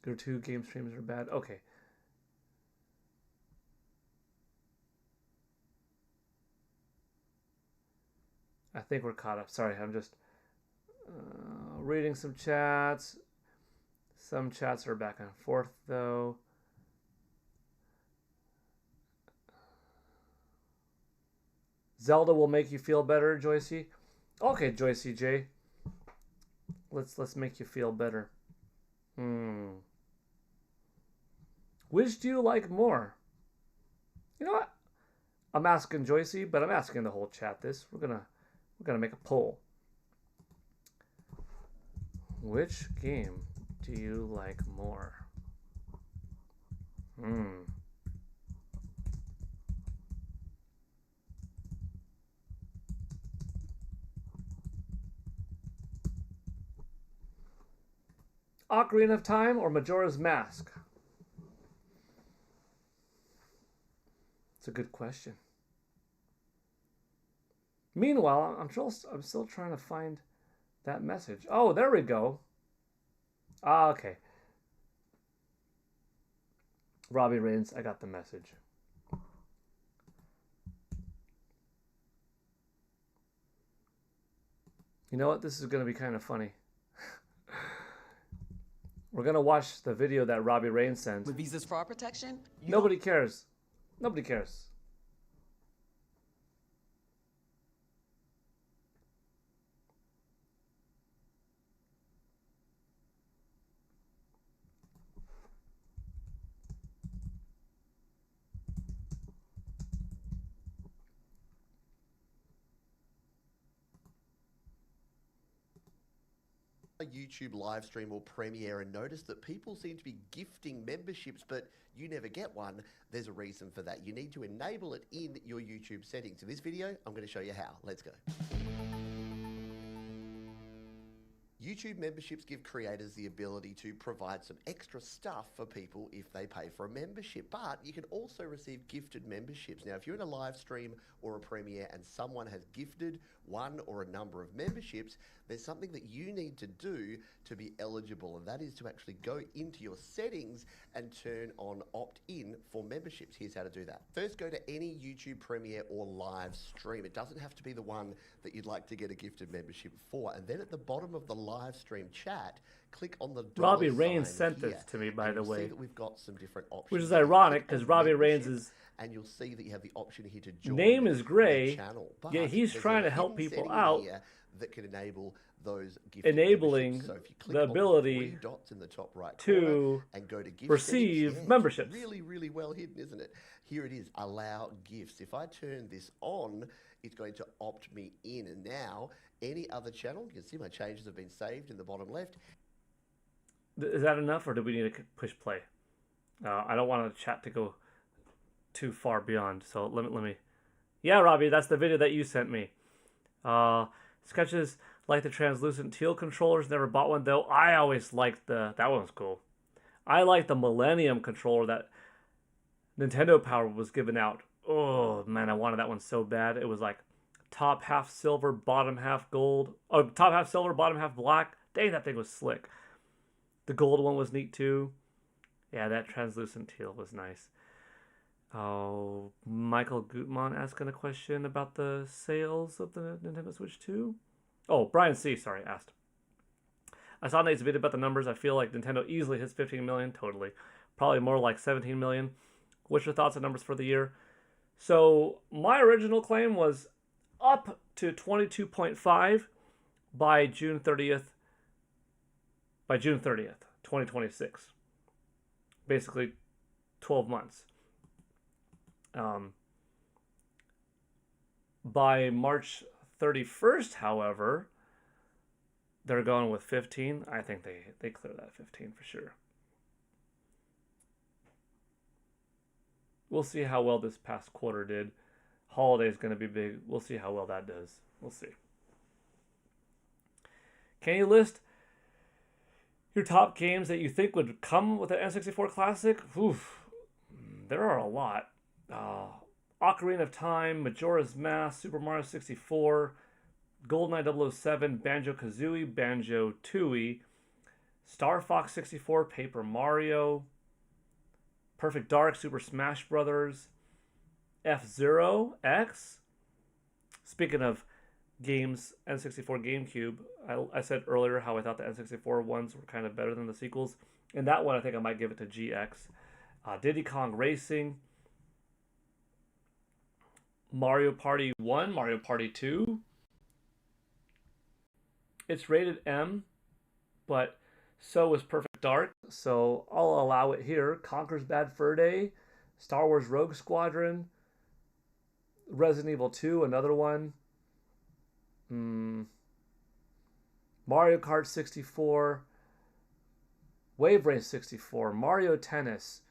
Speaker 1: Your 2 game streams are bad. Okay. I think we're caught up. Sorry, I'm just reading some chats. Some chats are back and forth, though. Zelda will make you feel better, Joycey. Okay, Joycey J. Let's make you feel better. Which do you like more? You know what? I'm asking Joycey, but I'm asking the whole chat this. We're gonna make a poll. Which game do you like more? Ocarina of Time or Majora's Mask? It's a good question. Meanwhile, I'm still trying to find that message. Oh, there we go. Okay. Robbie Rains, I got the message. You know what? This is going to be kind of funny. We're going to watch the video that Robbie Rains sent.
Speaker 4: With Visa's fraud protection?
Speaker 1: Nobody cares. Nobody cares.
Speaker 5: A YouTube live stream or premiere and notice that people seem to be gifting memberships, but you never get one. There's a reason for that. You need to enable it in your YouTube settings. In this video, I'm going to show you how. Let's go. YouTube memberships give creators the ability to provide some extra stuff for people if they pay for a membership, but you can also receive gifted memberships. Now, if you're in a live stream or a premiere and someone has gifted one or a number of memberships, there's something that you need to do to be eligible, and that is to actually go into your settings and turn on opt-in for memberships. Here's how to do that. First, go to any YouTube premiere or live stream. It doesn't have to be the one that you'd like to get a gifted membership for. And then at the bottom of the live stream chat, click on the dollar
Speaker 1: Robbie Rains
Speaker 5: sign
Speaker 1: sent
Speaker 5: here,
Speaker 1: this to me, by
Speaker 5: and
Speaker 1: the
Speaker 5: you'll see
Speaker 1: way.
Speaker 5: that we've got some different options.
Speaker 1: Which is
Speaker 5: here. You
Speaker 1: ironic,
Speaker 5: click
Speaker 1: 'cause
Speaker 5: on
Speaker 1: Robbie Rains
Speaker 5: membership,
Speaker 1: is-
Speaker 5: and you'll see that you have the option here to join
Speaker 1: Name is
Speaker 5: the
Speaker 1: Gray,
Speaker 5: channel.
Speaker 1: yeah, he's
Speaker 5: there's
Speaker 1: trying
Speaker 5: a
Speaker 1: to help
Speaker 5: hidden
Speaker 1: people
Speaker 5: setting in
Speaker 1: out,
Speaker 5: here that can enable those gifted
Speaker 1: enabling
Speaker 5: memberships. So if you click
Speaker 1: the
Speaker 5: on
Speaker 1: ability
Speaker 5: three dots in the top right
Speaker 1: to
Speaker 5: corner and go to gift
Speaker 1: receive
Speaker 5: settings, it's
Speaker 1: memberships.
Speaker 5: really, really well hidden, isn't it? Here it is, allow gifts. If I turn this on, it's going to opt me in. And now, any other channel, you can see my changes have been saved in the bottom left.
Speaker 1: Is that enough, or do we need to push play? I don't want the chat to go too far beyond, so let me. Yeah, Robbie, that's the video that you sent me. Sketches like the translucent teal controllers. Never bought one though. I always liked that one was cool. I like the Millennium controller that Nintendo Power was giving out. Oh man, I wanted that one so bad. It was like top half silver, bottom half gold. Oh, top half silver, bottom half black. Dang, that thing was slick. The gold one was neat too. Yeah, that translucent teal was nice. Oh, Michael Gutmann asking a question about the sales of the Nintendo Switch 2. Oh, Brian C. asked. I saw Nate's video about the numbers. I feel like Nintendo easily hits 15 million. Totally. Probably more like 17 million. What's your thoughts on numbers for the year? So, my original claim was up to 22.5 by June 30th. By June 30th, 2026. Basically, 12 months. By March 31st, however, they're going with 15. I think they clear that 15 for sure. We'll see how well this past quarter did. Holiday is going to be big. We'll see how well that does. We'll see. Can you list your top games that you think would come with an N64 Classic? Oof, there are a lot. Ocarina of Time, Majora's Mask, Super Mario 64, GoldenEye 007, Banjo-Kazooie, Banjo-Tooie, Star Fox 64, Paper Mario, Perfect Dark, Super Smash Brothers, F-Zero X. Speaking of games, N64 GameCube, I said earlier how I thought the N64 ones were kind of better than the sequels. And that one, I think I might give it to GX. Diddy Kong Racing, Mario Party 1, Mario Party 2. It's rated M, but so is Perfect Dark, so I'll allow it here. Conker's Bad Fur Day, Star Wars Rogue Squadron, Resident Evil 2, another one. Mario Kart 64, Wave Race 64, Mario Tennis.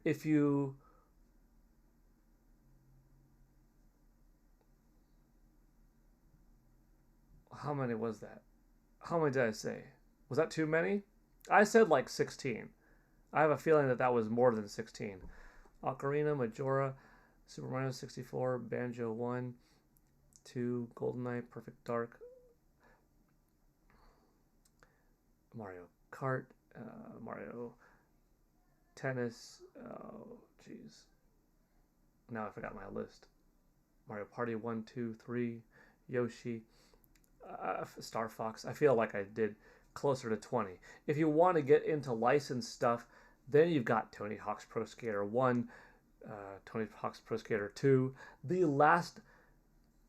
Speaker 1: If you how many was that? How many did I say? Was that too many? I said like 16. I have a feeling that was more than 16. Ocarina, Majora, Super Mario 64, Banjo 1, 2, GoldenEye, Perfect Dark, Mario Kart, Mario Tennis. Oh, jeez. Now I forgot my list. Mario Party 1, 2, 3, Yoshi, Star Fox. I feel like I did closer to 20. If you want to get into licensed stuff, then you've got Tony Hawk's Pro Skater 1, Tony Hawk's Pro Skater 2, the last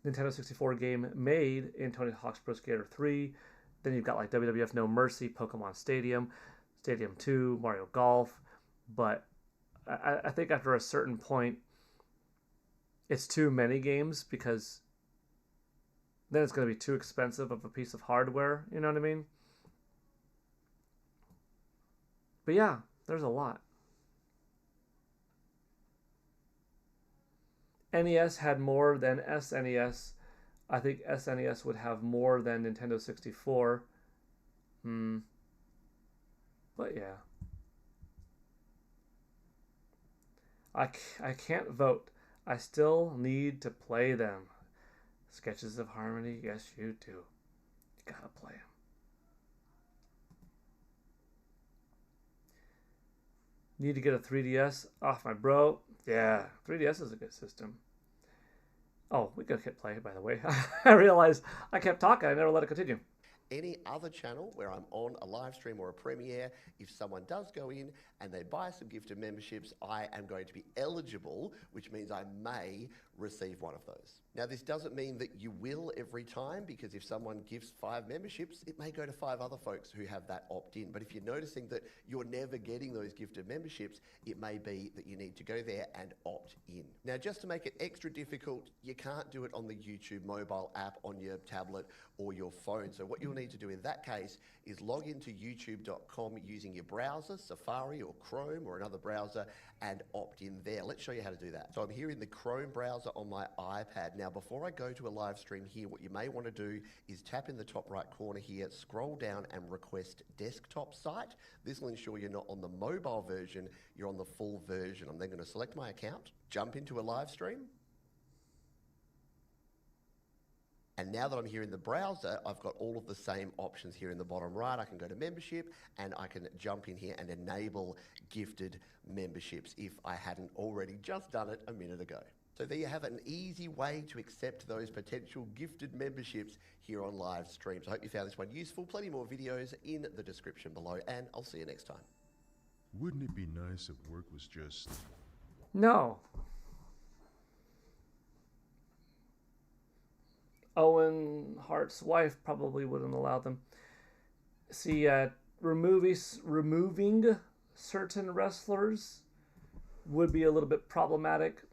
Speaker 1: Nintendo 64 game made in Tony Hawk's Pro Skater 3. Then you've got like WWF No Mercy, Pokemon Stadium, Stadium 2, Mario Golf. But I think after a certain point, it's too many games because then it's going to be too expensive of a piece of hardware. You know what I mean? But yeah, there's a lot. NES had more than SNES. I think SNES would have more than Nintendo 64. But yeah. I can't vote. I still need to play them. Sketches of Harmony, yes you do. You gotta play them. Need to get a 3DS off my bro. Yeah, 3DS is a good system. Oh, we gotta hit play, by the way. I realized I kept talking. I never let it continue.
Speaker 5: Any other channel where I'm on a live stream or a premiere, if someone does go in and they buy some gifted memberships, I am going to be eligible, which means I may receive one of those. Now, this doesn't mean that you will every time, because if someone gifts 5 memberships, it may go to 5 other folks who have that opt-in. But if you're noticing that you're never getting those gifted memberships, it may be that you need to go there and opt in. Now, just to make it extra difficult, you can't do it on the YouTube mobile app on your tablet or your phone. So what you'll need to do in that case is log into youtube.com using your browser, Safari or Chrome or another browser, and opt in there. Let's show you how to do that. So I'm here in the Chrome browser on my iPad. Now, before I go to a live stream here, what you may want to do is tap in the top right corner here, scroll down and request desktop site. This will ensure you're not on the mobile version, you're on the full version. I'm then going to select my account, jump into a live stream. And now that I'm here in the browser, I've got all of the same options here in the bottom right. I can go to membership and I can jump in here and enable gifted memberships if I hadn't already just done it a minute ago. So there you have it, an easy way to accept those potential gifted memberships here on live streams. I hope you found this one useful. Plenty more videos in the description below, and I'll see you next time.
Speaker 4: Wouldn't it be nice if work was just...
Speaker 1: No. Owen Hart's wife probably wouldn't allow them. See, removing certain wrestlers would be a little bit problematic.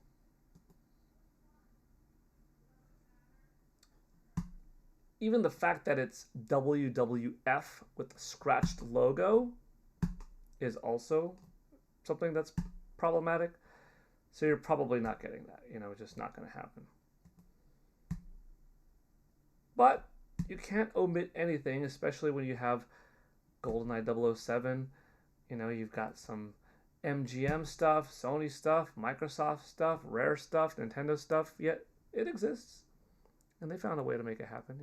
Speaker 1: Even the fact that it's WWF with the scratched logo is also something that's problematic. So you're probably not getting that. It's just not going to happen. But you can't omit anything, especially when you have GoldenEye 007. You've got some MGM stuff, Sony stuff, Microsoft stuff, Rare stuff, Nintendo stuff, yet it exists. And they found a way to make it happen,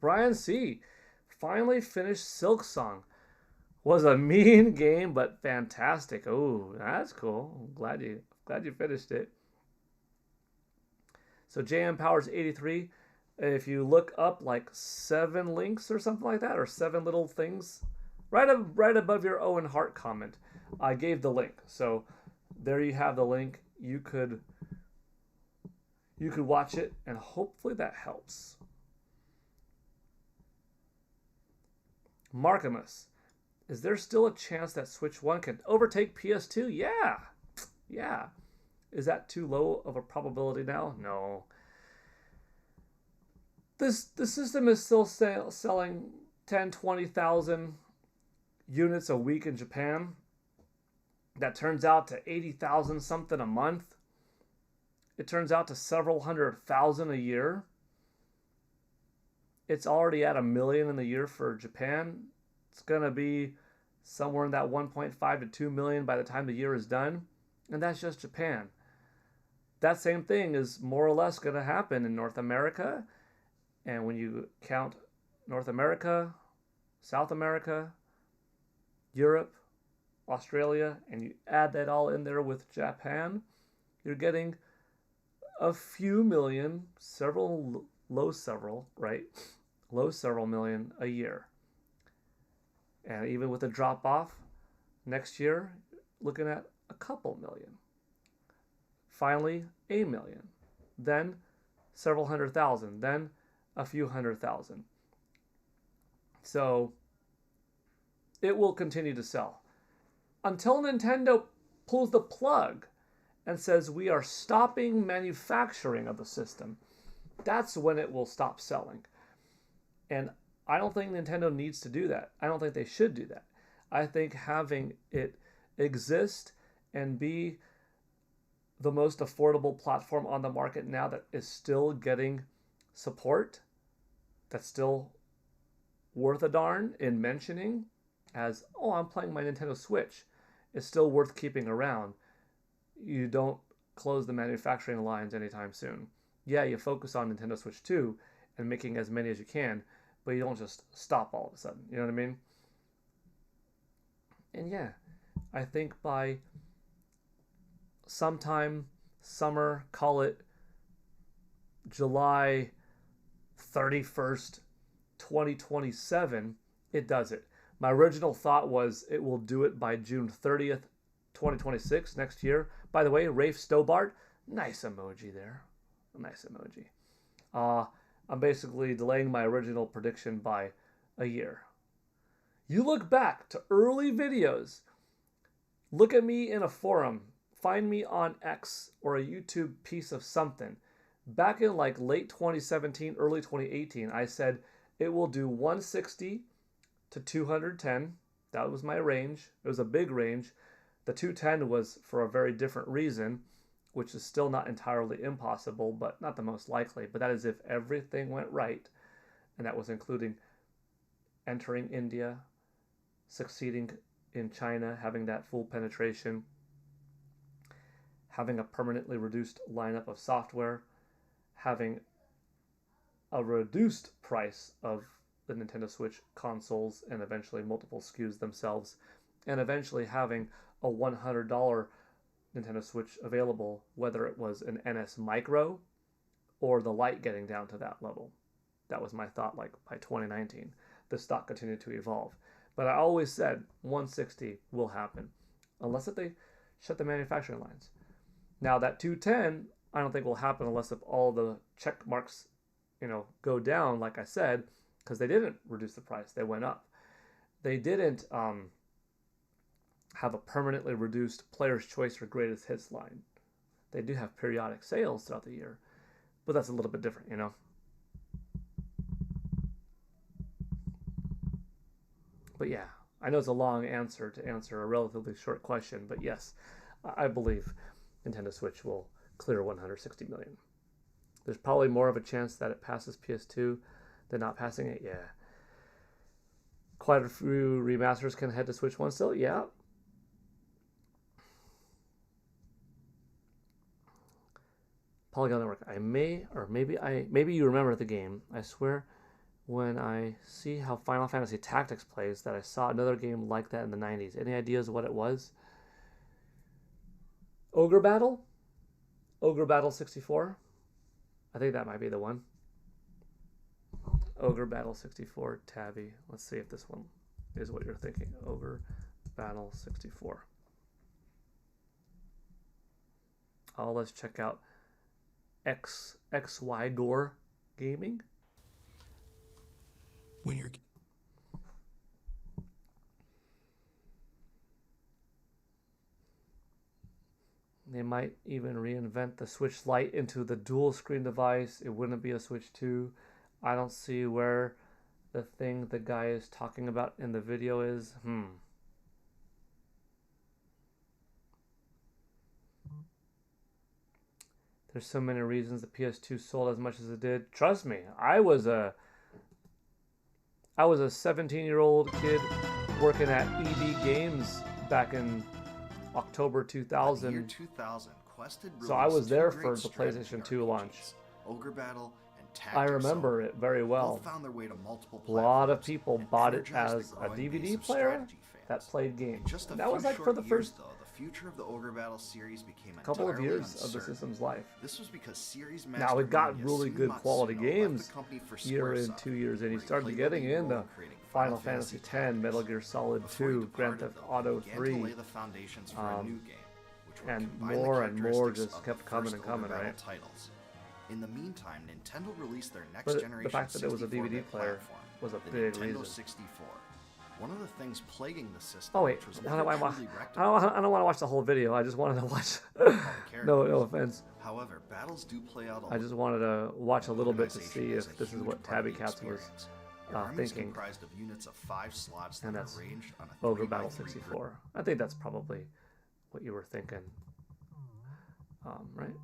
Speaker 1: Brian C. finally finished Silk Song. Was a mean game, but fantastic. Oh, that's cool. I'm glad you finished it. So JM Powers 83, if you look up like 7 links or something like that, or 7 little things, right above your Owen Hart comment, I gave the link. So there you have the link. You could watch it, and hopefully that helps. Markimus, is there still a chance that Switch 1 can overtake PS2? Yeah. Is that too low of a probability now? No. The system is still selling 10, 20,000 units a week in Japan. That turns out to 80,000 something a month. It turns out to several 100,000 a year. It's already at 1 million in the year for Japan. It's going to be somewhere in that 1.5 to 2 million by the time the year is done. And that's just Japan. That same thing is more or less going to happen in North America. And when you count North America, South America, Europe, Australia, and you add that all in there with Japan, you're getting a few million, low several million a year. And even with a drop off next year, looking at a couple million. Finally, 1 million. Then several 100,000. Then a few 100,000. So it will continue to sell until Nintendo pulls the plug and says we are stopping manufacturing of the system. That's when it will stop selling. And I don't think Nintendo needs to do that. I don't think they should do that. I think having it exist and be the most affordable platform on the market now that is still getting support, that's still worth a darn in mentioning as, oh, I'm playing my Nintendo Switch, is still worth keeping around. You don't close the manufacturing lines anytime soon. Yeah, you focus on Nintendo Switch 2 and making as many as you can, but you don't just stop all of a sudden. You know what I mean? And yeah, I think by sometime summer, call it July 31st, 2027, it does it. My original thought was it will do it by June 30th, 2026, next year. By the way, Rafe Stobart, nice emoji there. Nice emoji. I'm basically delaying my original prediction by a year. You look back to early videos, look at me in a forum, find me on X or a YouTube piece of something. Back in like late 2017, early 2018, I said it will do 160 to 210. That was my range. It was a big range. The 210 was for a very different reason, which is still not entirely impossible, but not the most likely. But that is if everything went right, and that was including entering India, succeeding in China, having that full penetration, having a permanently reduced lineup of software, having a reduced price of the Nintendo Switch consoles and eventually multiple SKUs themselves, and eventually having a $100 Nintendo Switch available, whether it was an NS Micro or the Lite getting down to that level. That was my thought, like by 2019. The stock continued to evolve. But I always said 160 will happen, unless if they shut the manufacturing lines. Now that 210, I don't think will happen unless if all the check marks, go down, like I said, because they didn't reduce the price, they went up. They didn't have a permanently reduced Player's Choice or Greatest Hits line. They do have periodic sales throughout the year, but that's a little bit different, But yeah, I know it's a long answer to answer a relatively short question, but yes, I believe Nintendo Switch will clear 160 million. There's probably more of a chance that it passes PS2 than not passing it, yeah. Quite a few remasters can head to Switch 1 still, yeah. Polygon Network, maybe you remember the game. I swear when I see how Final Fantasy Tactics plays that I saw another game like that in the 90s. Any ideas what it was? Ogre Battle 64. I think that might be the one. Ogre Battle 64, Tabby. Let's see if this one is what you're thinking. Ogre Battle 64. Oh, let's check out XY Gore Gaming.
Speaker 2: When you're
Speaker 1: They might even reinvent the Switch Lite into the dual screen device. It wouldn't be a Switch 2. I don't see where the thing the guy is talking about in the video is. There's so many reasons the PS2 sold as much as it did. Trust me, I was a 17-year-old kid working at EB Games back in October 2000.
Speaker 6: Year 2000, Quested
Speaker 1: So I was
Speaker 6: released
Speaker 1: there
Speaker 6: two
Speaker 1: for
Speaker 6: great
Speaker 1: the
Speaker 6: strategy
Speaker 1: PlayStation 2 launch.
Speaker 6: RPGs, Ogre Battle and Tactics.
Speaker 1: I remember it very well.
Speaker 6: Both found their way to multiple
Speaker 1: A lot of
Speaker 6: platforms
Speaker 1: people
Speaker 6: and
Speaker 1: bought it
Speaker 6: energized
Speaker 1: as
Speaker 6: the
Speaker 1: a
Speaker 6: growing base
Speaker 1: DVD
Speaker 6: of
Speaker 1: player
Speaker 6: strategy fans.
Speaker 1: that played games.
Speaker 6: Just a
Speaker 1: And that
Speaker 6: few
Speaker 1: was like
Speaker 6: short
Speaker 1: for the
Speaker 6: years,
Speaker 1: first
Speaker 6: though, the future of the Ogre Battle series became
Speaker 1: couple of
Speaker 6: entirely
Speaker 1: years of the
Speaker 6: uncertain.
Speaker 1: system's life.
Speaker 6: This was because series
Speaker 1: Now
Speaker 6: master
Speaker 1: it got
Speaker 6: Manya
Speaker 1: really good
Speaker 6: Sumatsuno
Speaker 1: quality
Speaker 6: left
Speaker 1: games
Speaker 6: the company for
Speaker 1: year in,
Speaker 6: Squaresoft,
Speaker 1: 2 years, and
Speaker 6: where
Speaker 1: he
Speaker 6: he
Speaker 1: started
Speaker 6: played
Speaker 1: getting
Speaker 6: the lead
Speaker 1: into
Speaker 6: role in creating
Speaker 1: Final Fantasy X,
Speaker 6: Tactics.
Speaker 1: Metal Gear Solid
Speaker 6: Before he
Speaker 1: 2, Grand
Speaker 6: departed,
Speaker 1: Theft
Speaker 6: though,
Speaker 1: Auto
Speaker 6: he began
Speaker 1: 3,
Speaker 6: to lay the foundations for a new game, which would
Speaker 1: and
Speaker 6: combine the
Speaker 1: more and more
Speaker 6: characteristics
Speaker 1: just
Speaker 6: of
Speaker 1: kept
Speaker 6: the
Speaker 1: coming
Speaker 6: first
Speaker 1: and coming,
Speaker 6: Ogre Battle
Speaker 1: right?
Speaker 6: titles. In the meantime, Nintendo released their next
Speaker 1: But
Speaker 6: generation
Speaker 1: the fact that it was a DVD
Speaker 6: 64-bit
Speaker 1: player
Speaker 6: platform,
Speaker 1: was a
Speaker 6: the
Speaker 1: big
Speaker 6: Nintendo
Speaker 1: reason.
Speaker 6: 64. One of the things plaguing the system,
Speaker 1: Oh wait,
Speaker 6: which was
Speaker 1: I
Speaker 6: never
Speaker 1: don't,
Speaker 6: truly
Speaker 1: I
Speaker 6: rectified,
Speaker 1: don't want to watch the whole video. I just wanted to watch.
Speaker 6: characters.
Speaker 1: No offense.
Speaker 6: However, battles do play out.
Speaker 1: I just wanted to watch a little bit to
Speaker 6: Organization
Speaker 1: see
Speaker 6: is
Speaker 1: if
Speaker 6: a
Speaker 1: this is
Speaker 6: huge
Speaker 1: what
Speaker 6: part of
Speaker 1: Tabby
Speaker 6: the
Speaker 1: Cats was
Speaker 6: experience. Your army is
Speaker 1: thinking.
Speaker 6: comprised of units of 5 slots that
Speaker 1: And
Speaker 6: are
Speaker 1: that's
Speaker 6: arranged on a
Speaker 1: Ogre
Speaker 6: 3x3
Speaker 1: Battle
Speaker 6: grid.
Speaker 1: 64. I think that's probably what you were thinking. Right?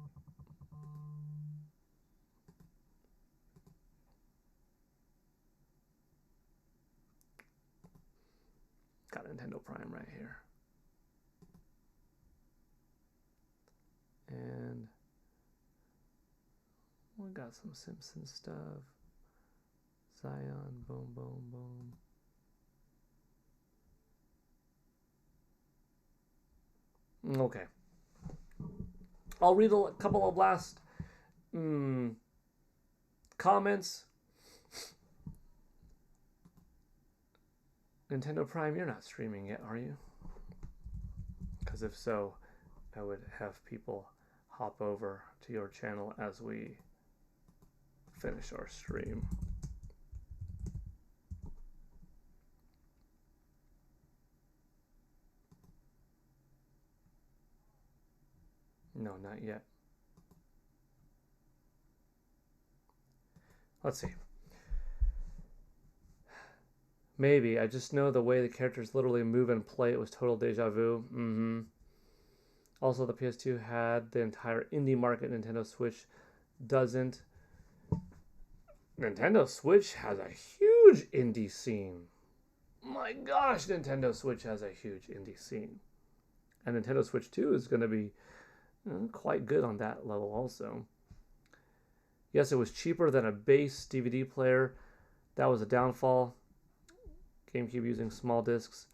Speaker 1: Got Nintendo Prime right here. And we got some Simpsons stuff. Zion, boom, boom, boom. Okay. I'll read a couple of last comments. Nintendo Prime, you're not streaming yet, are you? Because if so, I would have people hop over to your channel as we finish our stream. No, not yet. Let's see. Maybe. I just know the way the characters literally move and play, it was total deja vu. Also, the PS2 had the entire indie market. Nintendo Switch doesn't. Nintendo Switch has a huge indie scene. My gosh, Nintendo Switch has a huge indie scene. And Nintendo Switch 2 is going to be quite good on that level also. Yes, it was cheaper than a base DVD player. That was a downfall. GameCube using small discs.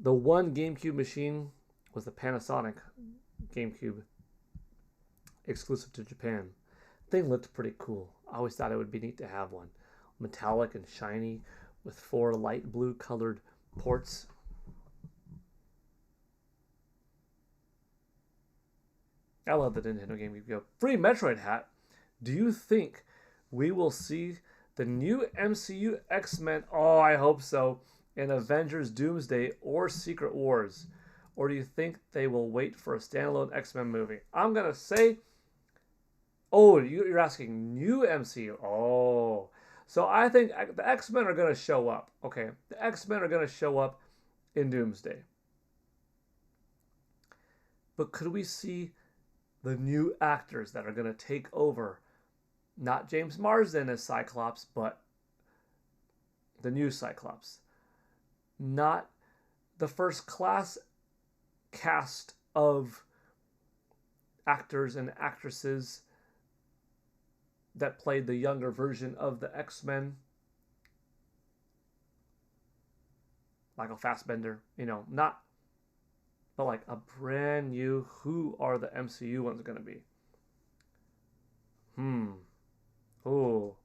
Speaker 1: The one GameCube machine was the Panasonic GameCube, exclusive to Japan. Thing looked pretty cool. I always thought it would be neat to have one. Metallic and shiny with 4 light blue colored ports. I love the Nintendo GameCube. Free Metroid hat. Do you think we will see the new MCU X-Men? Oh, I hope so. In Avengers Doomsday or Secret Wars? Or do you think they will wait for a standalone X-Men movie? I'm going to say... Oh, you're asking new MCU. Oh. So I think the X-Men are going to show up. Okay. The X-Men are going to show up in Doomsday. But could we see the new actors that are going to take over? Not James Marsden as Cyclops, but the new Cyclops. Not the first class cast of actors and actresses that played the younger version of the X-Men. Michael Fassbender, not, but like a brand new, who are the MCU ones going to be? Oh.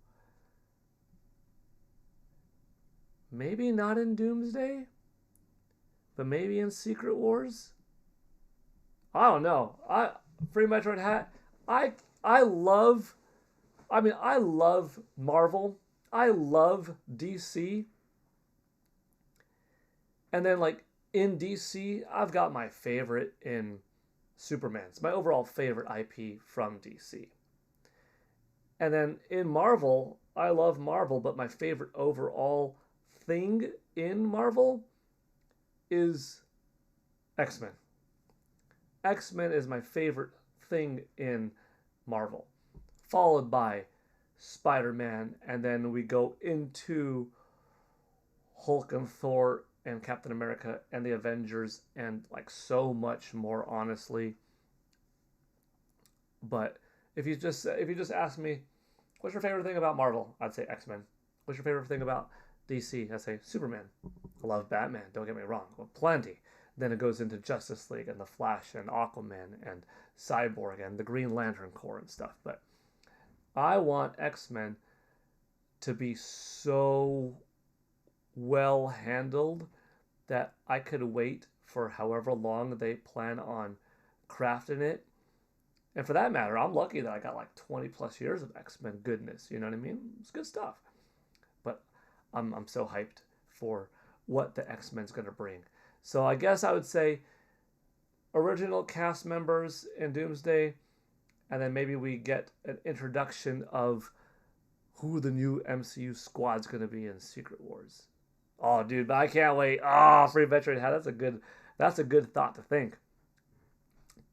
Speaker 1: Maybe not in Doomsday, but maybe in Secret Wars? I don't know. Free Metroid hat. I love Marvel. I love DC. And then like in DC, I've got my favorite in Superman. It's my overall favorite IP from DC. And then in Marvel, I love Marvel, but my favorite overall thing in Marvel is X-Men. X-Men is my favorite thing in Marvel, followed by Spider-Man, and then we go into Hulk and Thor and Captain America and the Avengers and like so much more, honestly. But if you just ask me, what's your favorite thing about Marvel? I'd say X-Men. What's your favorite thing about DC? I'd say Superman. I love Batman, don't get me wrong. Well, plenty. Then it goes into Justice League and The Flash and Aquaman and Cyborg and the Green Lantern Corps and stuff. But I want X-Men to be so well handled that I could wait for however long they plan on crafting it. And for that matter, I'm lucky that I got like 20 plus years of X-Men goodness. You know what I mean? It's good stuff. But I'm so hyped for what the X-Men's going to bring. So I guess I would say original cast members in Doomsday, and then maybe we get an introduction of who the new MCU squad's going to be in Secret Wars. Oh, dude, but I can't wait. Oh, Free Metroid hat. That's a good thought to think.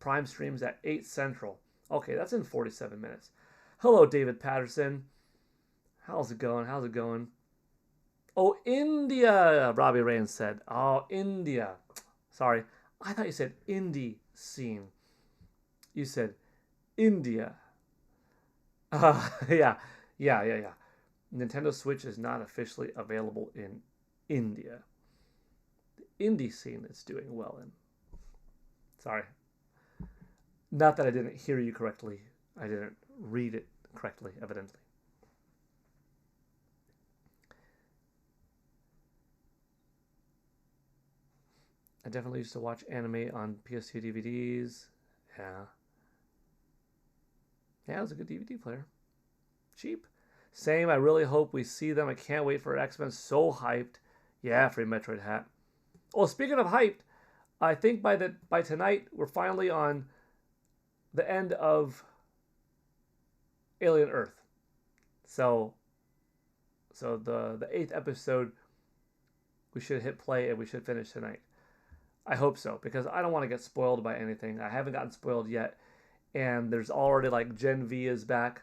Speaker 1: Prime streams at 8 Central. Okay, that's in 47 minutes. Hello, David Patterson. How's it going? How's it going? Oh, India, Robbie Rains said. Oh, India. Sorry. I thought you said indie scene. You said India. Yeah. Nintendo Switch is not officially available in India. The indie scene is doing well in. Sorry. Not that I didn't hear you correctly. I didn't read it correctly, evidently. I definitely used to watch anime on PS2 DVDs. Yeah. Yeah, it was a good DVD player. Cheap. Same, I really hope we see them. I can't wait for X-Men. So hyped. Yeah, free Metroid hat. Well, speaking of hyped, I think by tonight we're finally on the end of Alien Earth. So the 8th episode, we should hit play and we should finish tonight. I hope so, because I don't want to get spoiled by anything. I haven't gotten spoiled yet, and there's already like Gen V is back,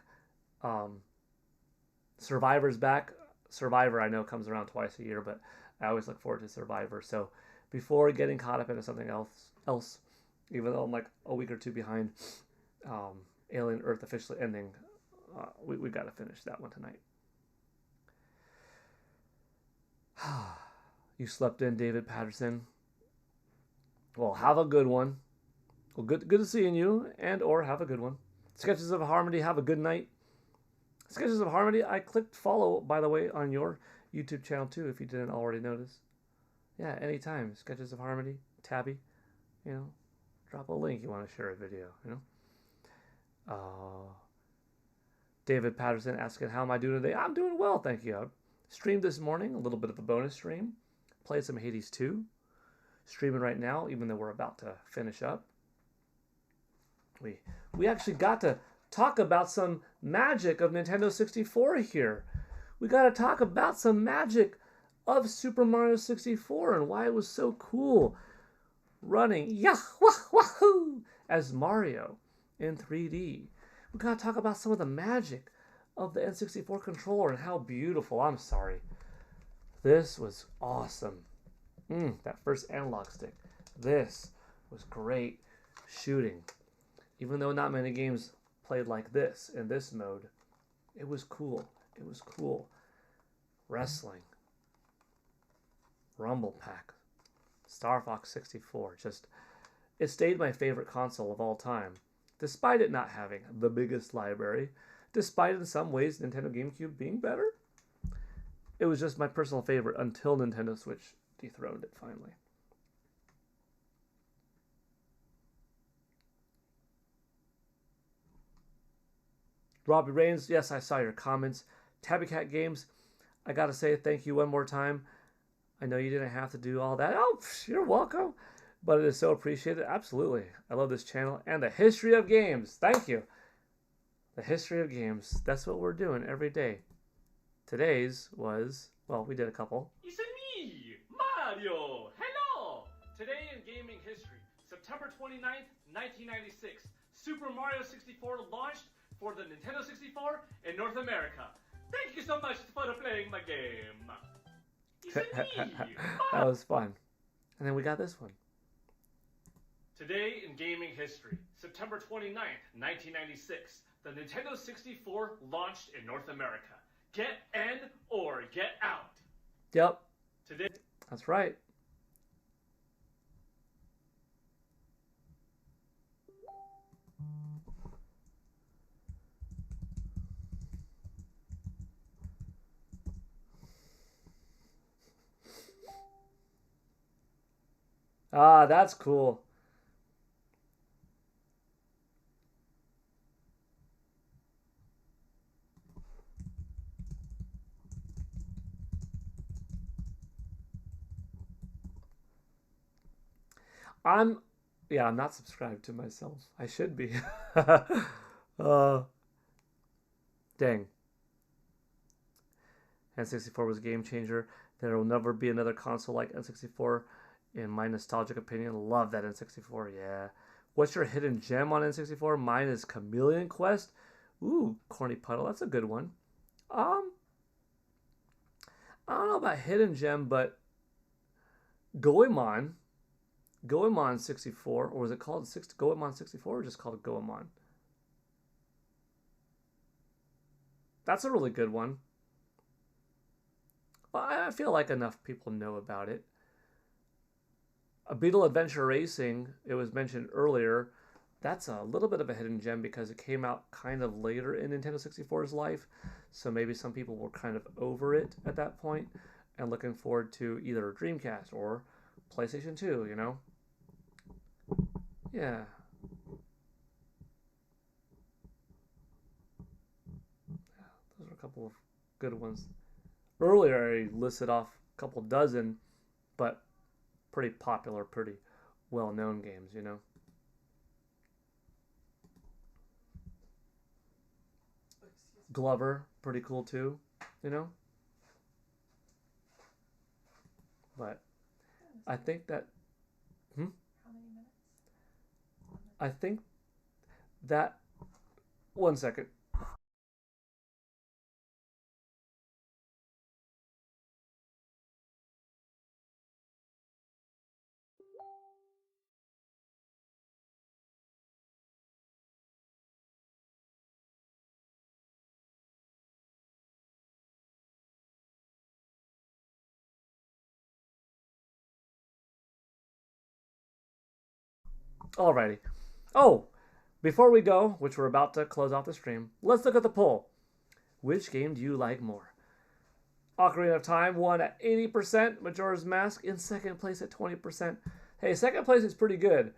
Speaker 1: Survivor's back. Survivor I know comes around twice a year, but I always look forward to Survivor. So before getting caught up into something else, even though I'm like a week or two behind, Alien Earth officially ending, we got to finish that one tonight. You slept in, David Patterson. Well, have a good one. Well, good to seeing you, and or have a good one. Sketches of Harmony, have a good night. Sketches of Harmony, I clicked follow, by the way, on your YouTube channel too, if you didn't already notice. Yeah, anytime. Sketches of Harmony, Tabby, drop a link you want to share a video, David Patterson asking, how am I doing today? I'm doing well, thank you. I streamed this morning, a little bit of a bonus stream. Played some Hades 2. Streaming right now, even though we're about to finish up. We actually got to talk about some magic of Nintendo 64 here. We got to talk about some magic of Super Mario 64 and why it was so cool running wahoo as Mario in 3D. We got to talk about some of the magic of the N64 controller and how beautiful. I'm sorry. This was awesome. That first analog stick. This was great shooting. Even though not many games played like this in this mode, it was cool. It was cool. Wrestling. Rumble Pack. Star Fox 64. It stayed my favorite console of all time. Despite it not having the biggest library, despite in some ways Nintendo GameCube being better, it was just my personal favorite until Nintendo Switch dethroned it finally. Robbie Rains, yes, I saw your comments. Tabby Cat Games, I gotta say thank you one more time. I know you didn't have to do all that. Oh, you're welcome. But it is so appreciated. Absolutely. I love this channel and the history of games. Thank you. The history of games. That's what we're doing every day. Today's was, well, we did a couple.
Speaker 7: It's me, Mario. Hello. Today in gaming history, September 29th, 1996, Super Mario 64 launched for the Nintendo 64 in North America. Thank you so much for playing my game. It's me.
Speaker 1: That was fun. And then we got this one.
Speaker 7: Today in gaming history, September 29th, 1996, the Nintendo 64 launched in North America. Get in or get out.
Speaker 1: Yep.
Speaker 7: Today.
Speaker 1: That's right. Ah, that's cool. I'm not subscribed to myself. I should be. Dang. N64 was a game changer. There will never be another console like N64 in my nostalgic opinion. Love that N64. Yeah. What's your hidden gem on N64? Mine is Chameleon Quest. Ooh, Corny Puddle. That's a good one. Um, I don't know about hidden gem, but Goemon. Goemon 64, or was it called Goemon 64 or just called Goemon? That's a really good one. Well, I feel like enough people know about it. A Beetle Adventure Racing, it was mentioned earlier. That's a little bit of a hidden gem because it came out kind of later in Nintendo 64's life. So maybe some people were kind of over it at that point and looking forward to either Dreamcast or PlayStation 2, you know? Yeah. Those are a couple of good ones. Earlier, I listed off a couple dozen, but pretty popular, pretty well-known games, you know? Glover, pretty cool too, you know? But I think that... I think that... One second. Alrighty. Oh, before we go, which we're about to close off the stream, let's look at the poll. Which game do you like more? Ocarina of Time won at 80%. Majora's Mask in second place at 20%. Hey, second place is pretty good.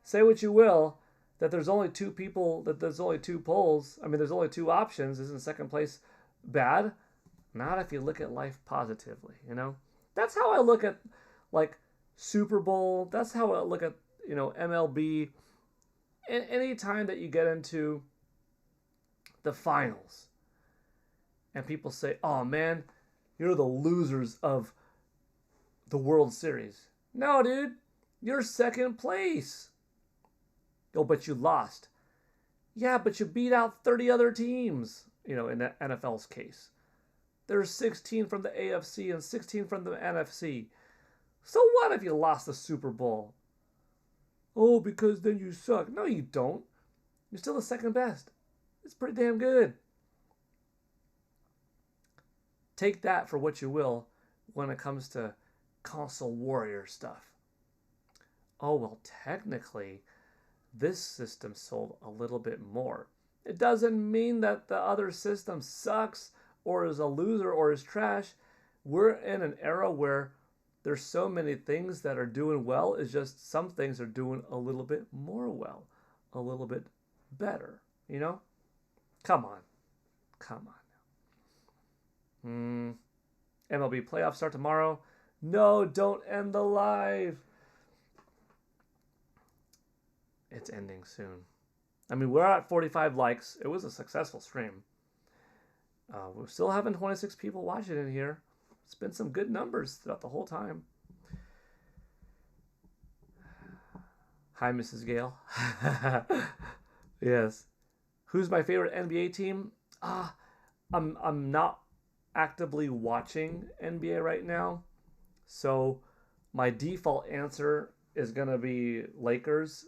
Speaker 1: Say what you will, that there's only two people, that there's only two polls. I mean, there's only two options. Isn't second place bad? Not if you look at life positively, you know? That's how I look at, like, Super Bowl. That's how I look at, you know, MLB. And any time that you get into the finals and people say, oh man, you're the losers of the World Series. No, dude, you're second place. Oh, but you lost. Yeah, but you beat out 30 other teams, you know, in the NFL's case. There's 16 from the AFC and 16 from the NFC. So what if you lost the Super Bowl? Oh, because then you suck. No, you don't. You're still the second best. It's pretty damn good. Take that for what you will when it comes to console warrior stuff. Oh, well, technically, this system sold a little bit more. It doesn't mean that the other system sucks or is a loser or is trash. We're in an era where there's so many things that are doing well. It's just some things are doing a little bit more well, a little bit better, you know? Come on. Come on. MLB playoffs start tomorrow. No, don't end the live. It's ending soon. I mean, we're at 45 likes. It was a successful stream. We're still having 26 people watching in here. It's been some good numbers throughout the whole time. Hi, Mrs. Gale. Yes. Who's my favorite NBA team? I'm not actively watching NBA right now, so my default answer is gonna be Lakers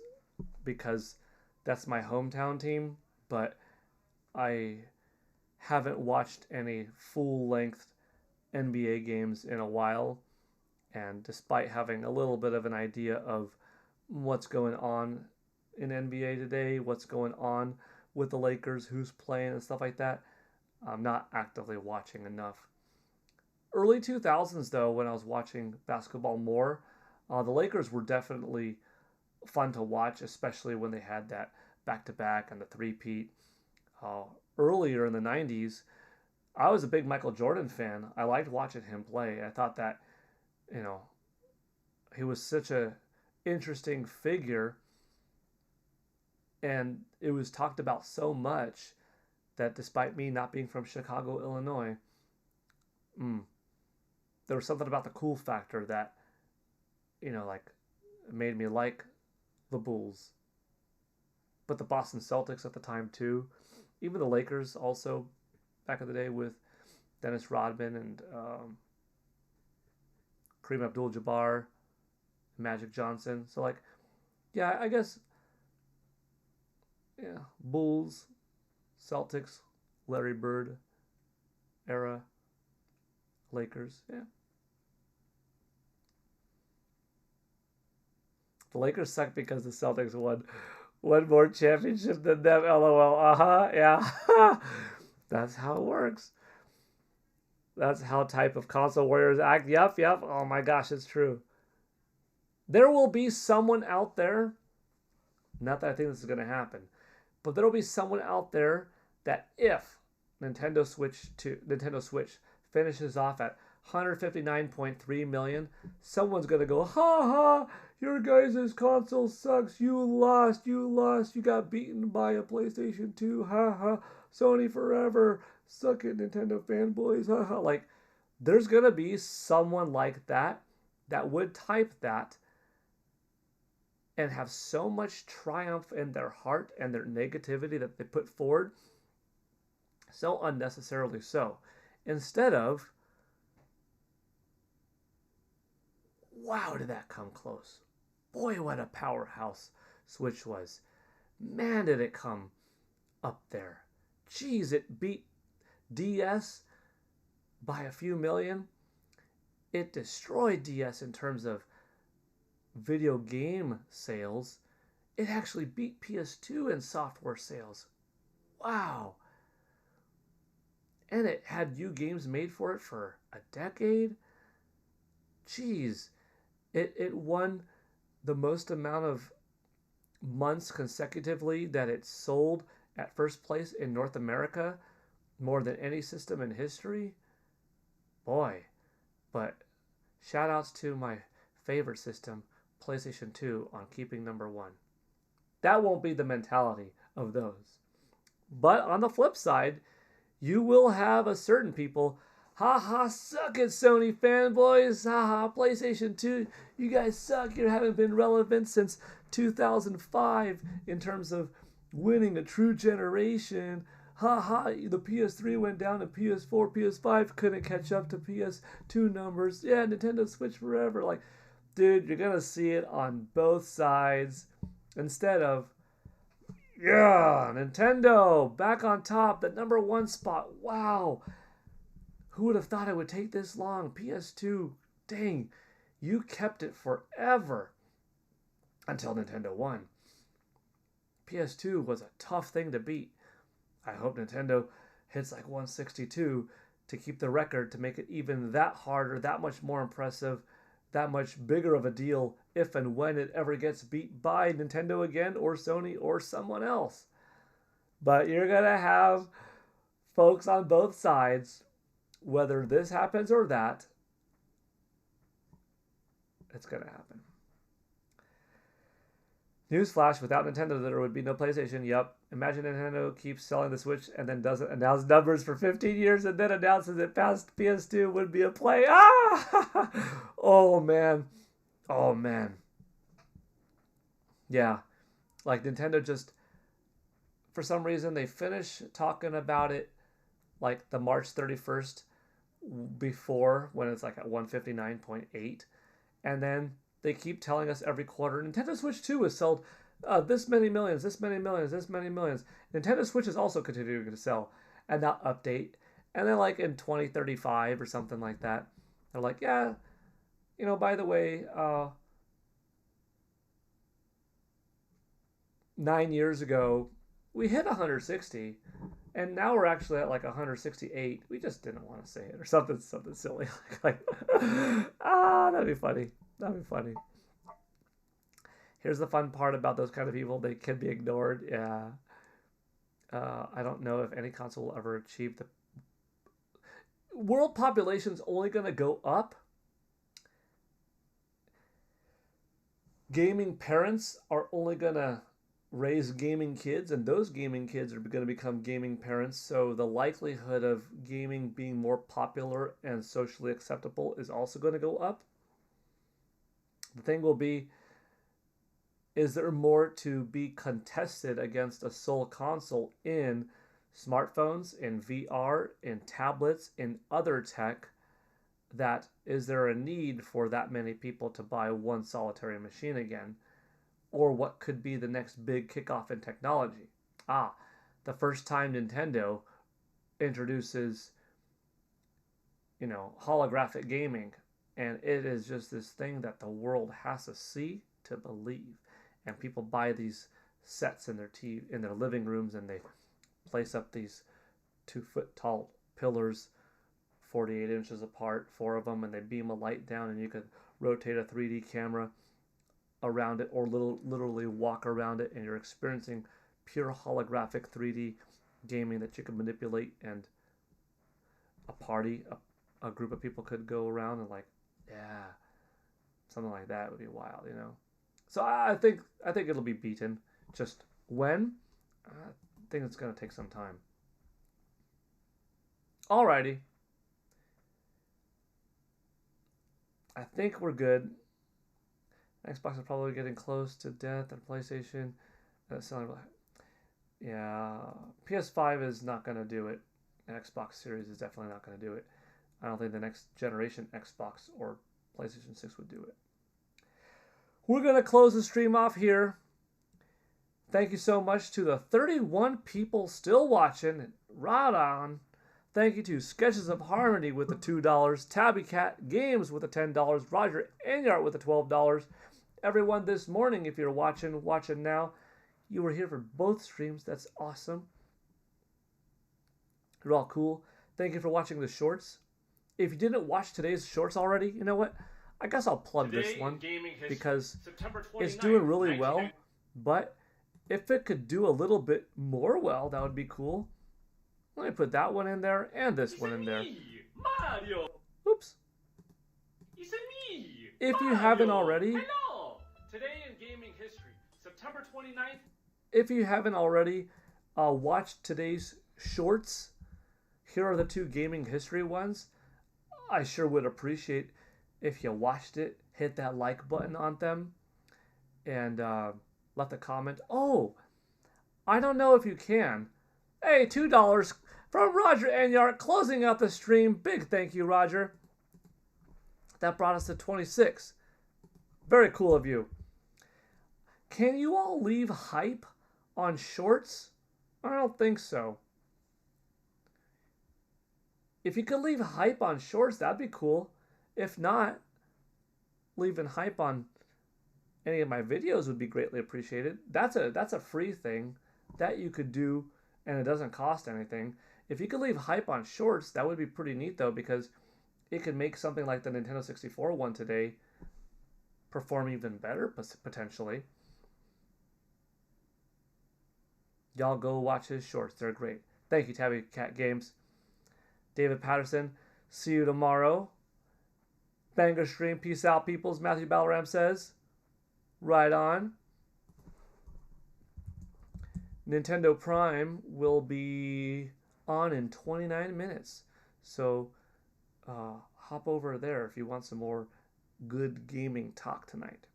Speaker 1: because that's my hometown team. But I haven't watched any full-length NBA games in a while, and despite having a little bit of an idea of what's going on in NBA today, what's going on with the Lakers, who's playing and stuff like that, I'm not actively watching enough. Early 2000s, though, when I was watching basketball more, the Lakers were definitely fun to watch, especially when they had that back-to-back and the three-peat. Earlier in the 90s, I was a big Michael Jordan fan. I liked watching him play. I thought that, you know, he was such a interesting figure, and it was talked about so much that despite me not being from Chicago, Illinois, there was something about the cool factor that, you know, like, made me like the Bulls. but the Boston Celtics at the time too. Even the Lakers also back in the day with Dennis Rodman and Kareem Abdul-Jabbar, Magic Johnson. So like, yeah, I guess, yeah, Bulls, Celtics, Larry Bird era, Lakers, yeah. The Lakers suck because the Celtics won one more championship than them. LOL. Yeah. That's how it works. That's how type of console warriors act. Yep. Oh my gosh, it's true. There will be someone out there, not that I think this is going to happen, but there will be someone out there that if Nintendo Switch finishes off at 159.3 million, someone's going to go, ha ha, your guys' console sucks, you lost, you got beaten by a PlayStation 2, ha ha, Sony forever, suck it, Nintendo fanboys, ha ha. Like, there's going to be someone like that would type that and have so much triumph in their heart and their negativity that they put forward, so unnecessarily so, instead of, wow, did that come close. Boy, what a powerhouse Switch was. Man, did it come up there. Jeez, it beat DS by a few million. It destroyed DS in terms of video game sales. It actually beat PS2 in software sales. Wow. And it had new games made for it for a decade. Jeez. It won the most amount of months consecutively that it sold at first place in North America, more than any system in history. Boy. But shout outs to my favorite system, PlayStation 2, on keeping number one. That won't be the mentality of those. But on the flip side, you will have a certain people, ha ha, suck it, Sony fanboys, ha ha, PlayStation 2, you guys suck, you haven't been relevant since 2005 in terms of winning a true generation. Ha ha, the PS3 went down to PS4, PS5 couldn't catch up to PS2 numbers. Yeah, Nintendo Switch forever. Like, dude, you're gonna see it on both sides. Instead of, yeah, Nintendo back on top, the number one spot. Wow, who would have thought it would take this long? PS2, dang, you kept it forever until Nintendo won. PS2 was a tough thing to beat. I hope Nintendo hits like 162 to keep the record, to make it even that harder, that much more impressive, that much bigger of a deal if and when it ever gets beat by Nintendo again, or Sony, or someone else. But you're going to have folks on both sides, whether this happens or that, it's going to happen. Newsflash, without Nintendo, there would be no PlayStation. Yep. Imagine Nintendo keeps selling the Switch and then doesn't announce numbers for 15 years and then announces it past PS2 would be a play. Ah! Oh, man. Oh, man. Yeah. Like, Nintendo just, for some reason, they finish talking about it like the March 31st before, when it's like at 159.8. And then they keep telling us every quarter, Nintendo Switch 2 has sold this many millions, this many millions, this many millions. Nintendo Switch is also continuing to sell and not update. And then like in 2035 or something like that, they're like, yeah, you know, by the way, 9 years ago, we hit 160. And now we're actually at like 168. We just didn't want to say it, or something silly. That'd be funny. That'd be funny. Here's the fun part about those kind of people. They can be ignored. Yeah. I don't know if any console will ever achieve the... World population's only going to go up. Gaming parents are only going to raise gaming kids, and those gaming kids are going to become gaming parents. So the likelihood of gaming being more popular and socially acceptable is also going to go up. The thing will be, is there more to be contested against a sole console in smartphones, in VR, in tablets, in other tech? That is there a need for that many people to buy one solitary machine again? Or what could be the next big kickoff in technology? The first time Nintendo introduces, holographic gaming, and it is just this thing that the world has to see to believe. And people buy these sets in their in their living rooms, and they place up these 2-foot tall pillars, 48 inches apart, 4 of them, and they beam a light down, and you could rotate a 3D camera around it, or literally walk around it, and you're experiencing pure holographic 3D gaming that you can manipulate. And a group of people could go around and something like that would be wild, So I think it'll be beaten. Just when? I think it's going to take some time. Alrighty. I think we're good. Xbox is probably getting close to death, and PlayStation. Yeah, PS5 is not going to do it. And Xbox Series is definitely not going to do it. I don't think the next generation Xbox or PlayStation 6 would do it. We're going to close the stream off here. Thank you so much to the 31 people still watching. Right on. Thank you to Sketches of Harmony with the $2, Tabby Cat Games with the $10, Roger Enyart with the $12. Everyone this morning, if you're watching now, you were here for both streams. That's awesome. You're all cool. Thank you for watching the shorts. If you didn't watch today's shorts already, you know what? I guess I'll plug this one because it's doing really well. But if it could do a little bit more well, that would be cool. Let me put that one in there and this one in there.
Speaker 7: Mario.
Speaker 1: Oops.
Speaker 7: It's me.
Speaker 1: If you haven't already,
Speaker 7: Hello. Today in gaming history, September 29th.
Speaker 1: If you haven't already watched today's shorts, here are the 2 gaming history ones. I sure would appreciate if you watched it, hit that like button on them, and left a comment. Oh, I don't know if you can. Hey, $2 from Roger Enyart closing out the stream. Big thank you, Roger. That brought us to 26. Very cool of you. Can you all leave hype on shorts? I don't think so. If you could leave hype on shorts, that'd be cool. If not, leaving hype on any of my videos would be greatly appreciated. That's a free thing that you could do, and it doesn't cost anything. If you could leave hype on shorts, that would be pretty neat though, because it could make something like the Nintendo 64 one today perform even better potentially. Y'all go watch his shorts. They're great. Thank you, Tabby Cat Games. David Patterson, see you tomorrow. Banger stream. Peace out, peoples. Matthew Ballaram says. Right on. Nintendo Prime will be on in 29 minutes. So hop over there if you want some more good gaming talk tonight.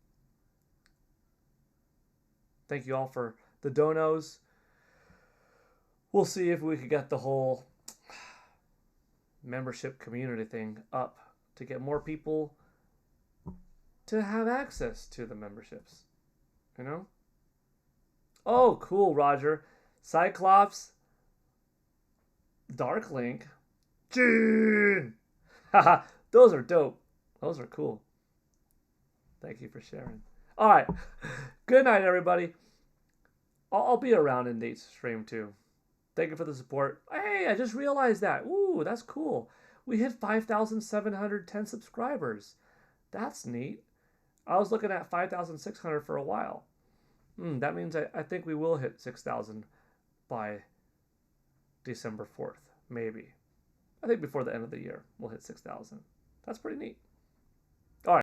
Speaker 1: Thank you all for the donos. We'll see if we could get the whole membership community thing up to get more people to have access to the memberships. Oh, cool, Roger. Cyclops, Dark Link, Gene. Haha, those are dope. Those are cool. Thank you for sharing. All right. Good night, everybody. I'll be around in Nate's stream too. Thank you for the support. Hey, I just realized that. Ooh, that's cool. We hit 5,710 subscribers. That's neat. I was looking at 5,600 for a while. That means I think we will hit 6,000 by December 4th, maybe. I think before the end of the year, we'll hit 6,000. That's pretty neat.